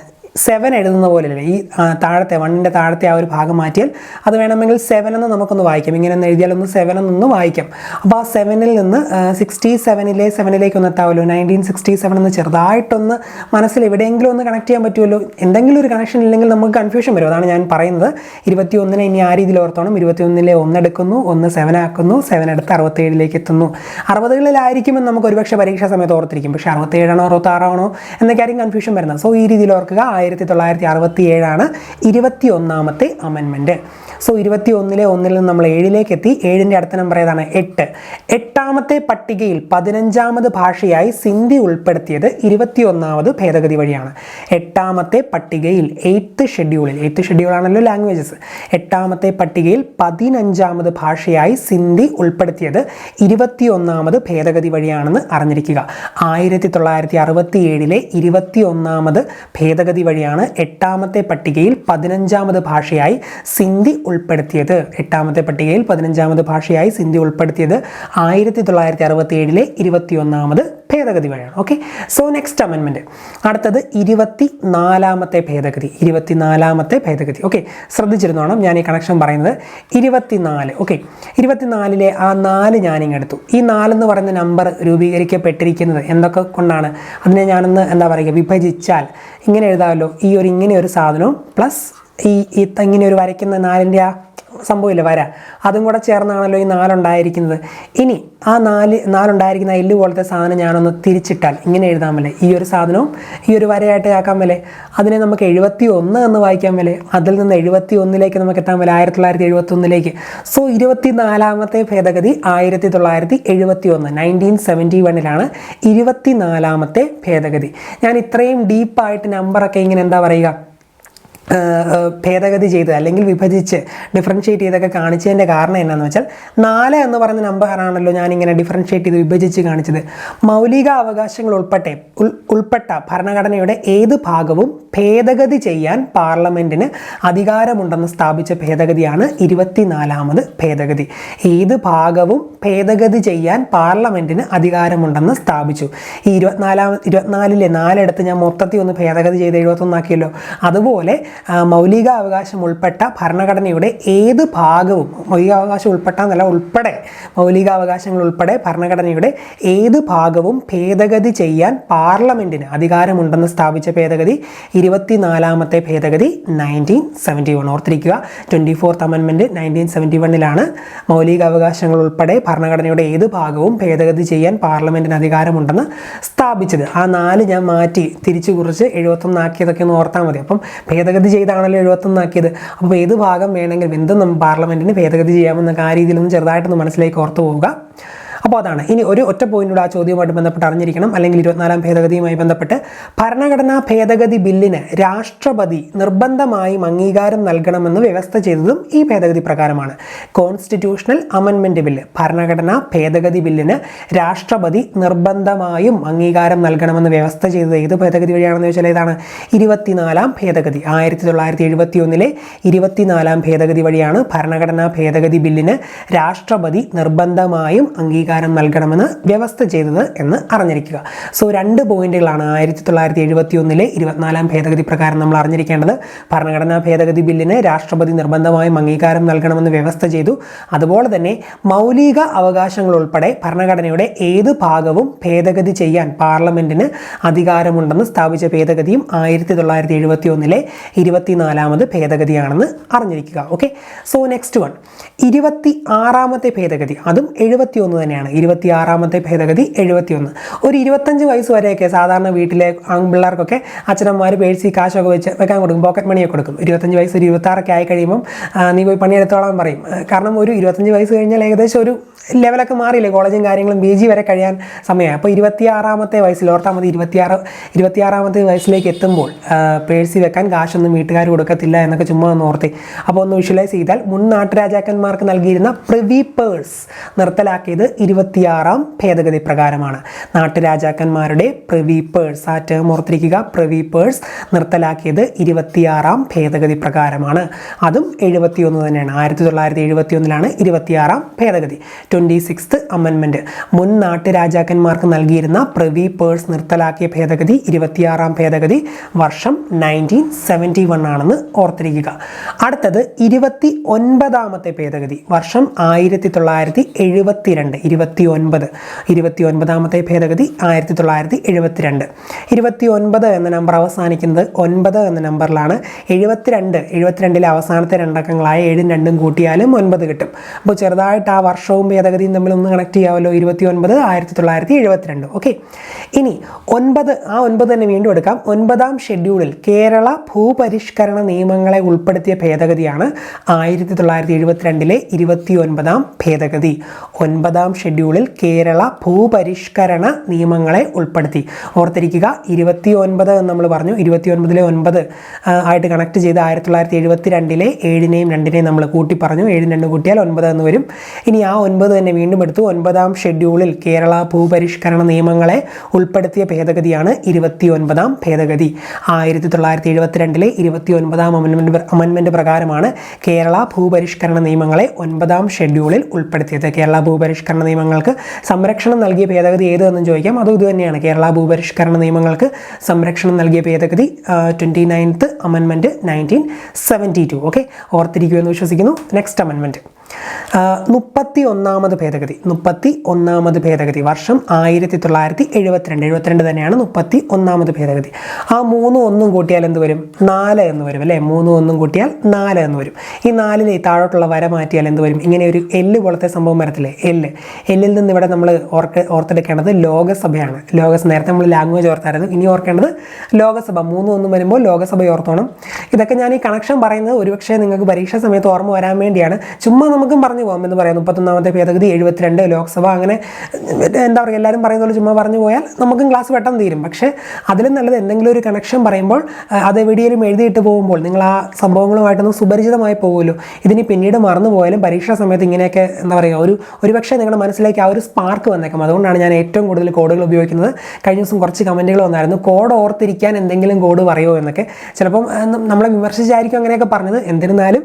7 എഴുതുന്ന പോലെയല്ലേ? ഈ താഴത്തെ 1ൻ്റെ താഴത്തെ ആ ഒരു ഭാഗം മാറ്റിയാൽ അത് വേണമെങ്കിൽ 7 എന്ന് നമുക്കൊന്ന് വായിക്കാം. ഇങ്ങനെ ഒന്ന് എഴുതിയാൽ ഒന്ന് 7 എന്നൊന്ന് വായിക്കാം. അപ്പോൾ ആ 7-ൽ നിന്ന് 67-ലെ 7-ലേക്ക് ഒന്ന് എത്താമല്ലോ. 1967 എന്ന് ചെറുതായിട്ടൊന്ന് മനസ്സിൽ എവിടെയെങ്കിലും ഒന്ന് കണക്ട് ചെയ്യാൻ പറ്റുമല്ലോ. എന്തെങ്കിലും ഒരു കണക്ഷൻ ഇല്ലെങ്കിൽ നമുക്ക് കൺഫ്യൂഷൻ വരും. അതാണ് ഞാൻ പറയുന്നത്. 21-നെ ഇനി ആ രീതിയിൽ ഓർത്തോണം. 21-ലെ 1 എടുക്കുന്നു, 1 7 ആക്കുന്നു, 7 എടുത്ത് 67-ലേക്ക് എത്തുന്നു. 60-കളിലായിരിക്കുമെന്ന് നമുക്ക് ഒരുപക്ഷെ പരീക്ഷാ സമയത്ത് ഓർത്തിരിക്കും. പക്ഷേ 67 ആണോ 66 ആണോ എന്നൊക്കെയായിരിക്കും കൺഫ്യൂഷൻ വരുന്നത്. സോ ഈ രീതിയിൽ ഓർക്കുക. 1967 21ാമത്തെ അമെൻമെൻറ്റ്. സോ 21-ലെ 1-ൽ നിന്ന് നമ്മൾ 7-ലേക്ക് എത്തി. 7-ൻ്റെ അടുത്ത നമ്പർ ഏതാണ്? 8. 8ാമത്തെ പട്ടികയിൽ 15ാമത് ഭാഷയായി സിന്ധി ഉൾപ്പെടുത്തിയത് 21ാമത് ഭേദഗതി വഴിയാണ്. 8ാമത്തെ പട്ടികയിൽ 8th ഷെഡ്യൂളാണല്ലോ ലാംഗ്വേജസ്. 8ാമത്തെ പട്ടികയിൽ 15ാമത് ഭാഷയായി സിന്ധി ഉൾപ്പെടുത്തിയത് 21ാമത് ഭേദഗതി വഴിയാണെന്ന് അറിഞ്ഞിരിക്കുക. 1967-ലെ 21ാമത് ഭേദഗതി വഴിയാണ് 8ാമത്തെ പട്ടികയിൽ 15ാമത് ഭാഷയായി സിന്ധി ഉൾപ്പെടുത്തിയത്. 8ാമത്തെ പട്ടികയിൽ 15ാമത് ഭാഷയായി സിന്ധി ഉൾപ്പെടുത്തിയത് 1967-ലെ 21ാമത് ഭേദഗതി വഴിയാണ്. Okay, so next amendment. അടുത്തത് 24ാമത്തെ ഭേദഗതി. 24ാമത്തെ ഭേദഗതി. ഓക്കെ, ശ്രദ്ധിച്ചിരുന്നോണം ഞാൻ ഈ കണക്ഷൻ പറയുന്നത്. 24. ഓക്കെ, 24-ലെ ആ 4 ഞാനിങ്ങെടുത്തു. ഈ 4 എന്ന് പറയുന്ന നമ്പർ രൂപീകരിക്കപ്പെട്ടിരിക്കുന്നത് എന്തൊക്കെ കൊണ്ടാണ്? അതിനെ ഞാനൊന്ന് എന്താ പറയുക, വിഭജിച്ചാൽ ഇങ്ങനെ എഴുതാമല്ലോ. ഇങ്ങനെ ഒരു സാധനവും പ്ലസ് ഇങ്ങനെ ഒരു വരയ്ക്കുന്ന 4-ൻ്റെ ആ സംഭവമില്ല വര, അതും കൂടെ ചേർന്നാണല്ലോ ഈ 4 ഉണ്ടായിരിക്കുന്നത്. ഇനി ആ 4 ഉണ്ടായിരിക്കുന്ന എല്ല് പോലത്തെ സാധനം ഞാനൊന്ന് തിരിച്ചിട്ടാൽ ഇങ്ങനെ എഴുതാമല്ലേ? ഈ ഒരു സാധനവും ഈ ഒരു വരയായിട്ട് ആക്കാമല്ലേ? അതിനെ നമുക്ക് 71 എന്ന് വായിക്കാൻ മേലെ. അതിൽ നിന്ന് 71-ലേക്ക് നമുക്ക് എത്താൻ മേലെ, 1971-ലേക്ക്. സോ 24ാമത്തെ ഭേദഗതി 1971 1971-ലാണ് 24ാമത്തെ ഭേദഗതി. ഞാൻ ഇത്രയും ഡീപ്പായിട്ട് നമ്പറൊക്കെ ഇങ്ങനെ എന്താ പറയുക ഭേദഗതി ചെയ്ത് അല്ലെങ്കിൽ വിഭജിച്ച് ഡിഫറൻഷ്യേറ്റ് ചെയ്തൊക്കെ കാണിച്ചതിൻ്റെ കാരണം എന്നാന്ന് വെച്ചാൽ 4 എന്ന് പറയുന്ന നമ്പറാണല്ലോ ഞാനിങ്ങനെ ഡിഫറൻഷ്യേറ്റ് ചെയ്ത് വിഭജിച്ച് കാണിച്ചത്. മൗലിക അവകാശങ്ങൾ ഉൾപ്പെട്ട ഭരണഘടനയുടെ ഏത് ഭാഗവും ഭേദഗതി ചെയ്യാൻ പാർലമെൻറ്റിന് അധികാരമുണ്ടെന്ന് സ്ഥാപിച്ച ഭേദഗതിയാണ് 24ാമത് ഭേദഗതി. ഏത് ഭാഗവും ഭേദഗതി ചെയ്യാൻ പാർലമെൻറ്റിന് അധികാരമുണ്ടെന്ന് സ്ഥാപിച്ചു. ഈ 24ലെ 4 ഞാൻ മൊത്തത്തിൽ ഒന്ന് ഭേദഗതി ചെയ്ത് 71 ആക്കിയല്ലോ. അതുപോലെ മൗലികാവകാശം ഉൾപ്പെട്ട ഭരണഘടനയുടെ ഏത് ഭാഗവും, മൗലികാവകാശം ഉൾപ്പെട്ടെന്നല്ല ഉൾപ്പെടെ, മൗലികാവകാശങ്ങൾ ഉൾപ്പെടെ ഭരണഘടനയുടെ ഏത് ഭാഗവും ഭേദഗതി ചെയ്യാൻ പാർലമെൻറ്റിന് അധികാരമുണ്ടെന്ന് സ്ഥാപിച്ച ഭേദഗതി 24ാമത്തെ ഭേദഗതി 1971. ഓർത്തിരിക്കുക, 24th അമെൻമെൻറ്റ് 1971 മൗലികാവകാശങ്ങൾ ഉൾപ്പെടെ ഭരണഘടനയുടെ ഏത് ഭാഗവും ഭേദഗതി ചെയ്യാൻ പാർലമെൻറ്റിന് അധികാരമുണ്ടെന്ന് സ്ഥാപിച്ചത്. ആ 4 ഞാൻ മാറ്റി തിരിച്ചു കുറിച്ച് 71 ആക്കിയതൊക്കെ ഒന്ന് ഓർത്താൽ മതി. അപ്പം ഭേദഗതി ചെയ്താണല്ലോ 71 ആക്കിയത്. അപ്പോൾ ഏത് ഭാഗം വേണമെങ്കിലും എന്തും പാർലമെൻറ്റിന് ഭേദഗതി ചെയ്യാമെന്നൊക്കെ ആ രീതിയിലൊന്ന് ചെറുതായിട്ടൊന്ന് മനസ്സിലേക്ക് ഓർത്തു പോവുക. അപ്പോൾ അതാണ്. ഇനി ഒരു ഒറ്റ പോയിന്റൂടെ ആ ചോദ്യവുമായിട്ട് ബന്ധപ്പെട്ട് അറിഞ്ഞിരിക്കണം. അല്ലെങ്കിൽ 24ാം ഭേദഗതിയുമായി ബന്ധപ്പെട്ട് ഭരണഘടനാ ഭേദഗതി ബില്ലിന് രാഷ്ട്രപതി നിർബന്ധമായും അംഗീകാരം നൽകണമെന്ന് വ്യവസ്ഥ ചെയ്തതും ഈ ഭേദഗതി പ്രകാരമാണ്. കോൺസ്റ്റിറ്റ്യൂഷണൽ അമെൻമെൻറ്റ് ബില്ല്, ഭരണഘടനാ ഭേദഗതി ബില്ലിന് രാഷ്ട്രപതി നിർബന്ധമായും അംഗീകാരം നൽകണമെന്ന് വ്യവസ്ഥ ചെയ്തത് ഏത് ഭേദഗതി വഴിയാണെന്ന് ചോദിച്ചാൽ ഏതാണ്? 24ാം ഭേദഗതി. 1971 24ാം ഭേദഗതി വഴിയാണ് ഭരണഘടനാ ഭേദഗതി ബില്ലിന് രാഷ്ട്രപതി നിർബന്ധമായും അംഗീകാരം നൽകണമെന്ന് വ്യവസ്ഥ ചെയ്തത് എന്ന് അറിഞ്ഞിരിക്കുക. സോ 2 പോയിന്റുകളാണ് 1971 24ാം ഭേദഗതി പ്രകാരം നമ്മൾ അറിഞ്ഞിരിക്കേണ്ടത്. ഭരണഘടനാ ഭേദഗതി ബില്ലിന് രാഷ്ട്രപതി നിർബന്ധമായും അംഗീകാരം നൽകണമെന്ന് വ്യവസ്ഥ ചെയ്തു. അതുപോലെ തന്നെ മൗലിക അവകാശങ്ങൾ ഉൾപ്പെടെ ഭരണഘടനയുടെ ഏത് ഭാഗവും ഭേദഗതി ചെയ്യാൻ പാർലമെന്റിന് അധികാരമുണ്ടെന്ന് സ്ഥാപിച്ച ഭേദഗതിയും 1971 24ാമത് ഭേദഗതിയാണെന്ന് അറിഞ്ഞിരിക്കുക. ഓക്കെ, സോ നെക്സ്റ്റ് വൺ 26ാമത്തെ ഭേദഗതി. അതും 71 തന്നെയാണ്. 26ാമത്തെ ഭേദഗതി 71. ഒരു 25 വയസ്സ് വരെയൊക്കെ സാധാരണ വീട്ടിലെ ആൺപിള്ളേർക്കൊക്കെ അച്ഛനമ്മമാർ പേഴ്സി കാശൊക്കെ വെക്കാൻ കൊടുക്കും, പോക്കറ്റ് മണിയൊക്കെ കൊടുക്കും. 25 വയസ്സ് 26 ആയി കഴിയുമ്പം നീ പോയി പണിയെടുത്തോളാൻ പറയും. കാരണം ഒരു 25 വയസ്സ് കഴിഞ്ഞാൽ ഏകദേശം ഒരു ലെവലൊക്കെ മാറിയില്ലേ, കോളേജും കാര്യങ്ങളും PG വരെ കഴിയാൻ സമയമായി. അപ്പോൾ 26ാമത്തെ വയസ്സിൽ ഓർത്താൽ മതി, 26ാമത്തെ വയസ്സിലേക്ക് എത്തുമ്പോൾ പേഴ്സി വെക്കാൻ കാശൊന്നും വീട്ടുകാർ കൊടുക്കത്തില്ല എന്നൊക്കെ ചുമ്മാ ഒന്ന് ഓർത്തി. അപ്പോൾ ഒന്ന് വിഷ്വലൈസ് ചെയ്താൽ മുൻ നാട്ടുരാജാക്കന്മാർക്ക് നൽകിയിരുന്ന പ്രിവി പേഴ്സ് നിർത്തലാക്കിയത് 26ാം ഭേദഗതി പ്രകാരമാണ്. നാട്ടുരാജാക്കന്മാരുടെ പ്രിവി പേഴ്സ്, ആ ടേം ഓർത്തിരിക്കുക, പ്രിവി പേഴ്സ് നിർത്തലാക്കിയത് 26ാം ഭേദഗതി പ്രകാരമാണ്. അതും 71 തന്നെയാണ്. 1971 26ാം ഭേദഗതി. 26th അമെൻമെൻറ്റ് മുൻ നാട്ടുരാജാക്കന്മാർക്ക് നൽകിയിരുന്ന പ്രിവി പേഴ്സ് നിർത്തലാക്കിയ ഭേദഗതി 26ാം ഭേദഗതി, വർഷം 1971 ആണെന്ന് ഓർത്തിരിക്കുക. അടുത്തത് 29ാമത്തെ ഭേദഗതി, വർഷം 1972. 29ാമത്തെ ഭേദഗതി 1972. 29 എന്ന നമ്പർ അവസാനിക്കുന്നത് 9 എന്ന നമ്പറിലാണ്. 72 അവസാനത്തെ രണ്ടക്കങ്ങളായ 7ഉം 2ഉം കൂട്ടിയാലും 9 കിട്ടും. അപ്പോൾ ചെറുതായിട്ട് ആ വർഷവും ഭേദഗതിയും തമ്മിൽ ഒന്ന് കണക്ട് ചെയ്യാമല്ലോ. 29 1972. ഓക്കെ, ഇനി 9 തന്നെ വീണ്ടും എടുക്കാം. 9ാം ഷെഡ്യൂളിൽ കേരള ഭൂപരിഷ്കരണ നിയമങ്ങളെ ഉൾപ്പെടുത്തിയ ഭേദഗതിയാണ് 1972 29ാം ഭേദഗതി. 9ാം ഷെഡ്യൂളിൽ കേരള ഭൂപരിഷ്കരണ നിയമങ്ങളെ ഉൾപ്പെടുത്തി. ഓർത്തിരിക്കുക, 29 എന്ന് നമ്മൾ പറഞ്ഞു. 29 9 ആയിട്ട് കണക്ട് ചെയ്ത് 1972 7നെയും 2നെയും നമ്മൾ കൂട്ടി പറഞ്ഞു. 7ഉം 2ഉം കൂട്ടിയാൽ 9 എന്ന് വരും. ഇനി ആ 9 തന്നെ വീണ്ടും എടുത്തു. 9ാം ഷെഡ്യൂളിൽ കേരള ഭൂപരിഷ്കരണ നിയമങ്ങളെ ഉൾപ്പെടുത്തിയ ഭേദഗതിയാണ് 29ാം ഭേദഗതി. 1972 29ാം അമെൻമെൻറ്റ് പ്രകാരമാണ് കേരള ഭൂപരിഷ്കരണ നിയമങ്ങളെ 9ാം ഷെഡ്യൂളിൽ ഉൾപ്പെടുത്തിയത്. കേരള ഭൂപരിഷ്കരണ നിയമങ്ങൾക്ക് സംരക്ഷണം നൽകിയ ഭേദഗതി ഏതെന്നും ചോദിക്കാം. അതും ഇത് തന്നെയാണ്. കേരള ഭൂപരിഷ്കരണ നിയമങ്ങൾക്ക് സംരക്ഷണം നൽകിയ ഭേദഗതി 29th അമെൻമെൻറ്റ് 1972. ഓക്കെ, ഓർത്തിരിക്കുമെന്ന് വിശ്വസിക്കുന്നു. നെക്സ്റ്റ് അമെൻമെൻറ്റ് 31ാമത് ഭേദഗതി. 31ാമത് ഭേദഗതി, വർഷം 1972 തന്നെയാണ് 31ാമത് ഭേദഗതി. ആ 3 1 കൂട്ടിയാൽ എന്ത് വരും? 4 എന്ന് വരും അല്ലേ. 3 1 കൂട്ടിയാൽ 4 എന്ന് വരും. ഈ 4നെ താഴോട്ടുള്ള വര മാറ്റിയാൽ എന്ത് വരും? ഇങ്ങനെ ഒരു L പോലത്തെ സംഭവം വരത്തില്ലേ, എന്നിൽ നിന്ന് ഇവിടെ നമ്മൾ ഓർത്തെടുക്കേണ്ടത് ലോകസഭയാണ്. നേരത്തെ നമ്മൾ ലാംഗ്വേജ് ഓർത്തായിരുന്നു, ഇനി ഓർക്കേണ്ടത് ലോകസഭ. 3-1 വരുമ്പോൾ ലോകസഭ ഓർത്തോണം. ഇതൊക്കെ ഞാൻ ഈ കണക്ഷൻ പറയുന്നത് ഒരുപക്ഷെ നിങ്ങൾക്ക് പരീക്ഷാ സമയത്ത് ഓർമ്മ വരാൻ വേണ്ടിയാണ്. ചുമ്മാ നമുക്കും പറഞ്ഞു പോകാം എന്ന് പറയാം. 31ാമത്തെ ഭേദഗതി, 72 ലോക്സഭ, അങ്ങനെ എന്താ പറയുക, എല്ലാവരും പറയുന്ന പോലെ ചുമ്മാ പറഞ്ഞു പോയാൽ നമുക്കും ക്ലാസ് പെട്ടെന്ന് തീരും. പക്ഷേ അതിലും നല്ലത് എന്തെങ്കിലും ഒരു കണക്ഷൻ പറയുമ്പോൾ അത് എവിടെയെങ്കിലും എഴുതിയിട്ട് പോകുമ്പോൾ നിങ്ങൾ ആ സംഭവങ്ങളുമായിട്ടൊന്നും സുപരിചിതമായി പോകുമല്ലോ. ഇതിന് പിന്നീട് മറന്നു പോയാലും പരീക്ഷാ സമയത്ത് ഇങ്ങനെയൊക്കെ എന്താ പറയുക, ഒരുപക്ഷെ നിങ്ങളുടെ മനസ്സിലേക്ക് ആ ഒരു സ്പാർക്ക് വന്നേക്കാം. അതുകൊണ്ടാണ് ഞാൻ ഏറ്റവും കൂടുതൽ കോഡുകൾ ഉപയോഗിക്കുന്നത്. കഴിഞ്ഞ ദിവസം കുറച്ച് കമൻറ്റുകൾ വന്നായിരുന്നു, കോഡ് ഓർത്തിരിക്കാൻ എന്തെങ്കിലും കോഡ് പറയുമോ എന്നൊക്കെ. ചിലപ്പം നമ്മളെ വിമർശിച്ചായിരിക്കും അങ്ങനെയൊക്കെ പറഞ്ഞത്. എന്നിരുന്നാലും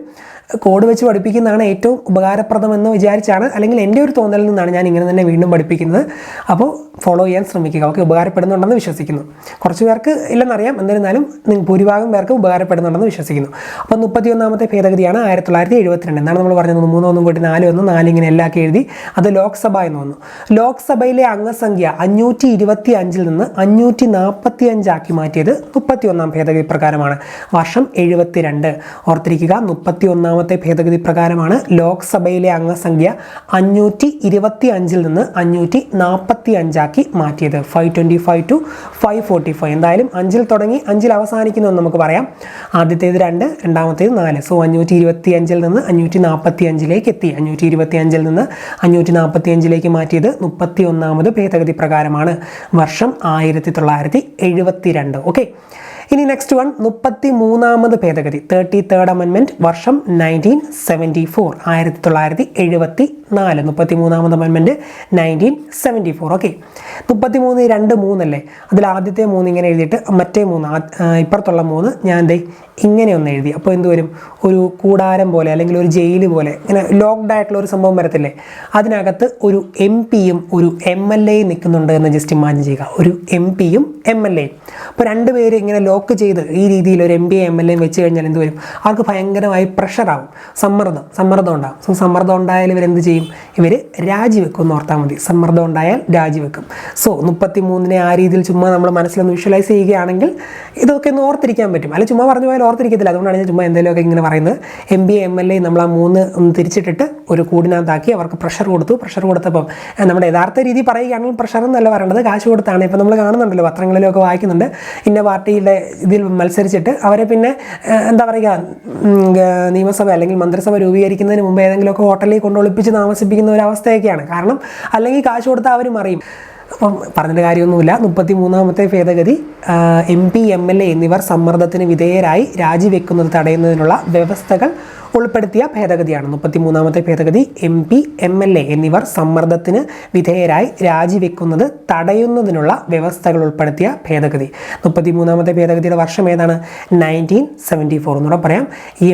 കോഡ് വെച്ച് പഠിപ്പിക്കുന്നതാണ് ഏറ്റവും ഉപകാരപ്രദമെന്ന് വിചാരിച്ചാണ്, അല്ലെങ്കിൽ എൻ്റെ ഒരു തോന്നലിൽ നിന്നാണ് ഞാൻ ഇങ്ങനെ തന്നെ വീണ്ടും പഠിപ്പിക്കുന്നത്. അപ്പോൾ ഫോളോ ചെയ്യാൻ ശ്രമിക്കുക. ഓക്കെ, ഉപകാരപ്പെടുന്നുണ്ടെന്ന് വിശ്വസിക്കുന്നു. കുറച്ച് പേർക്ക് ഇല്ലെന്നറിയാം, എന്നിരുന്നാലും ഭൂരിഭാഗം പേർക്ക് ഉപകാരപ്പെടുന്നുണ്ടെന്ന് വിശ്വസിക്കുന്നു. അപ്പോൾ 31ാമത്തെ ഭേദഗതിയാണ് 1972. എന്താണ് നമ്മൾ പറഞ്ഞത്? 3-1 കൂട്ടി 4 ഇങ്ങനെ എല്ലാക്കി എഴുതി. അത് ലോക്സഭ എന്ന് വന്നു. ലോക്സഭയിലെ അംഗസംഖ്യ 525 നിന്ന് 545 ആക്കി മാറ്റിയത് 31ാം ഭേദഗതി പ്രകാരമാണ്. വർഷം 72. ഓർത്തിരിക്കുക, 31ാമത്തെ ഭേദഗതി പ്രകാരമാണ് ലോക്സഭയിലെ അംഗസംഖ്യ 525 നിന്ന് 545 ആക്കി മാറ്റിയത്. 525 to 545. എന്തായാലും 5-ൽ തുടങ്ങി 5-ൽ അവസാനിക്കുന്നു എന്ന് നമുക്ക് പറയാം. ആദ്യത്തേത് 2, രണ്ടാമത്തേത് 4. സോ 525 നിന്ന് 545 എത്തി. 525 നിന്ന് 545 മാറ്റിയത് 31ാമത് ഭേദഗതി പ്രകാരമാണ്. വർഷം 1972. ഓക്കെ, ഇനി നെക്സ്റ്റ് വൺ 33ാമത് ഭേദഗതി, 33rd അമെൻമെൻറ്റ്. വർഷം 1974. 1974. 33ാമത് അമെൻമെൻറ്റ് 1974. ഓക്കെ, 33 2 3 അല്ലേ? അതിൽ ആദ്യത്തെ 3 ഇങ്ങനെ എഴുതിയിട്ട് മറ്റേ 3 ഇപ്പുറത്തുള്ള 3 ഞാൻ ദേ ഇങ്ങനെ ഒന്ന് എഴുതി. അപ്പോൾ എന്ത് വരും? ഒരു കൂടാരം പോലെ അല്ലെങ്കിൽ ഒരു ജയിൽ പോലെ ഇങ്ങനെ ലോക്ക്ഡ് ആയിട്ടുള്ള ഒരു സംഭവം വരത്തില്ലേ? അതിനകത്ത് ഒരു MP-യും ഒരു MLA-യും നിൽക്കുന്നുണ്ട് എന്ന് ജസ്റ്റ് ഇമാജിൻ ചെയ്യുക. ഒരു MP-യും MLA-യും. അപ്പോൾ രണ്ടുപേര് ഇങ്ങനെ ലോക്ക് ചെയ്ത് ഈ രീതിയിൽ ഒരു MP-യും MLA-യും വെച്ച് കഴിഞ്ഞാൽ എന്ത് വരും? അവർക്ക് ഭയങ്കരമായി പ്രഷറാവും, സമ്മർദ്ദം ഉണ്ടാകും. സോ സമ്മർദ്ദം ഉണ്ടായാൽ ഇവരെന്ത് ചെയ്യും? ഇവർ രാജിവെക്കും എന്ന് ഓർത്താൽ മതി. സമ്മർദ്ദം ഉണ്ടായാൽ രാജിവെക്കും. സോ 33-നെ ആ രീതിയിൽ ചുമ്മാ നമ്മൾ മനസ്സിലൊന്ന് വിഷ്വലൈസ് ചെയ്യുകയാണെങ്കിൽ ഇതൊക്കെ ഒന്ന് ഓർത്തിരിക്കാൻ പറ്റും. അല്ലെങ്കിൽ ചുമ്മാ പറഞ്ഞു പോയാൽ ഓർത്തിരിക്കത്തില്ല. അതുകൊണ്ടാണ് ഞാൻ ചുമ്മാ എന്തെങ്കിലുമൊക്കെ ഇങ്ങനെ പറയുന്നത്. MP, MLA നമ്മൾ ആ 3 ഒന്ന് തിരിച്ചിട്ടിട്ട് ഒരു കൂടിനകത്താക്കി അവർക്ക് പ്രഷർ കൊടുത്തു. പ്രഷർ കൊടുത്തപ്പം നമ്മുടെ യഥാർത്ഥ രീതി പറയുകയാണെങ്കിൽ പ്രഷർ എന്നല്ല പറയേണ്ടത്, കാശ് കൊടുത്താണ്. ഇപ്പം നമ്മൾ കാണുന്നുണ്ടല്ലോ, പത്രങ്ങളിലൊക്കെ വായിക്കുന്നുണ്ട്, ഇന്ന പാർട്ടിയുടെ ഇതിൽ മത്സരിച്ചിട്ട് അവരെ പിന്നെ എന്താ പറയുക, നിയമസഭ അല്ലെങ്കിൽ മന്ത്രിസഭ രൂപീകരിക്കുന്നതിന് മുമ്പ് ഏതെങ്കിലുമൊക്കെ ഹോട്ടലിൽ കൊണ്ട് ഒളിപ്പിച്ച് താമസിപ്പിക്കുന്ന ഒരു അവസ്ഥയൊക്കെയാണ്. കാരണം അല്ലെങ്കിൽ കാശ് കൊടുത്താൽ അവരും അറിയും. അപ്പം പറഞ്ഞിട്ട് കാര്യമൊന്നുമില്ല. 33ാമത്തെ ഭേദഗതി MP, MLA എന്നിവർ സമ്മർദ്ദത്തിന് വിധേയരായി രാജിവെക്കുന്നത് തടയുന്നതിനുള്ള വ്യവസ്ഥകൾ ഉൾപ്പെടുത്തിയ ഭേദഗതിയാണ് 33ാമത്തെ ഭേദഗതി. MP, MLA എന്നിവർ സമ്മർദ്ദത്തിന് വിധേയരായി രാജിവെക്കുന്നത് തടയുന്നതിനുള്ള വ്യവസ്ഥകൾ ഉൾപ്പെടുത്തിയ ഭേദഗതി. 33ാമത്തെ ഭേദഗതിയുടെ വർഷം ഏതാണ്? 1974 എന്നൂടെ പറയാം.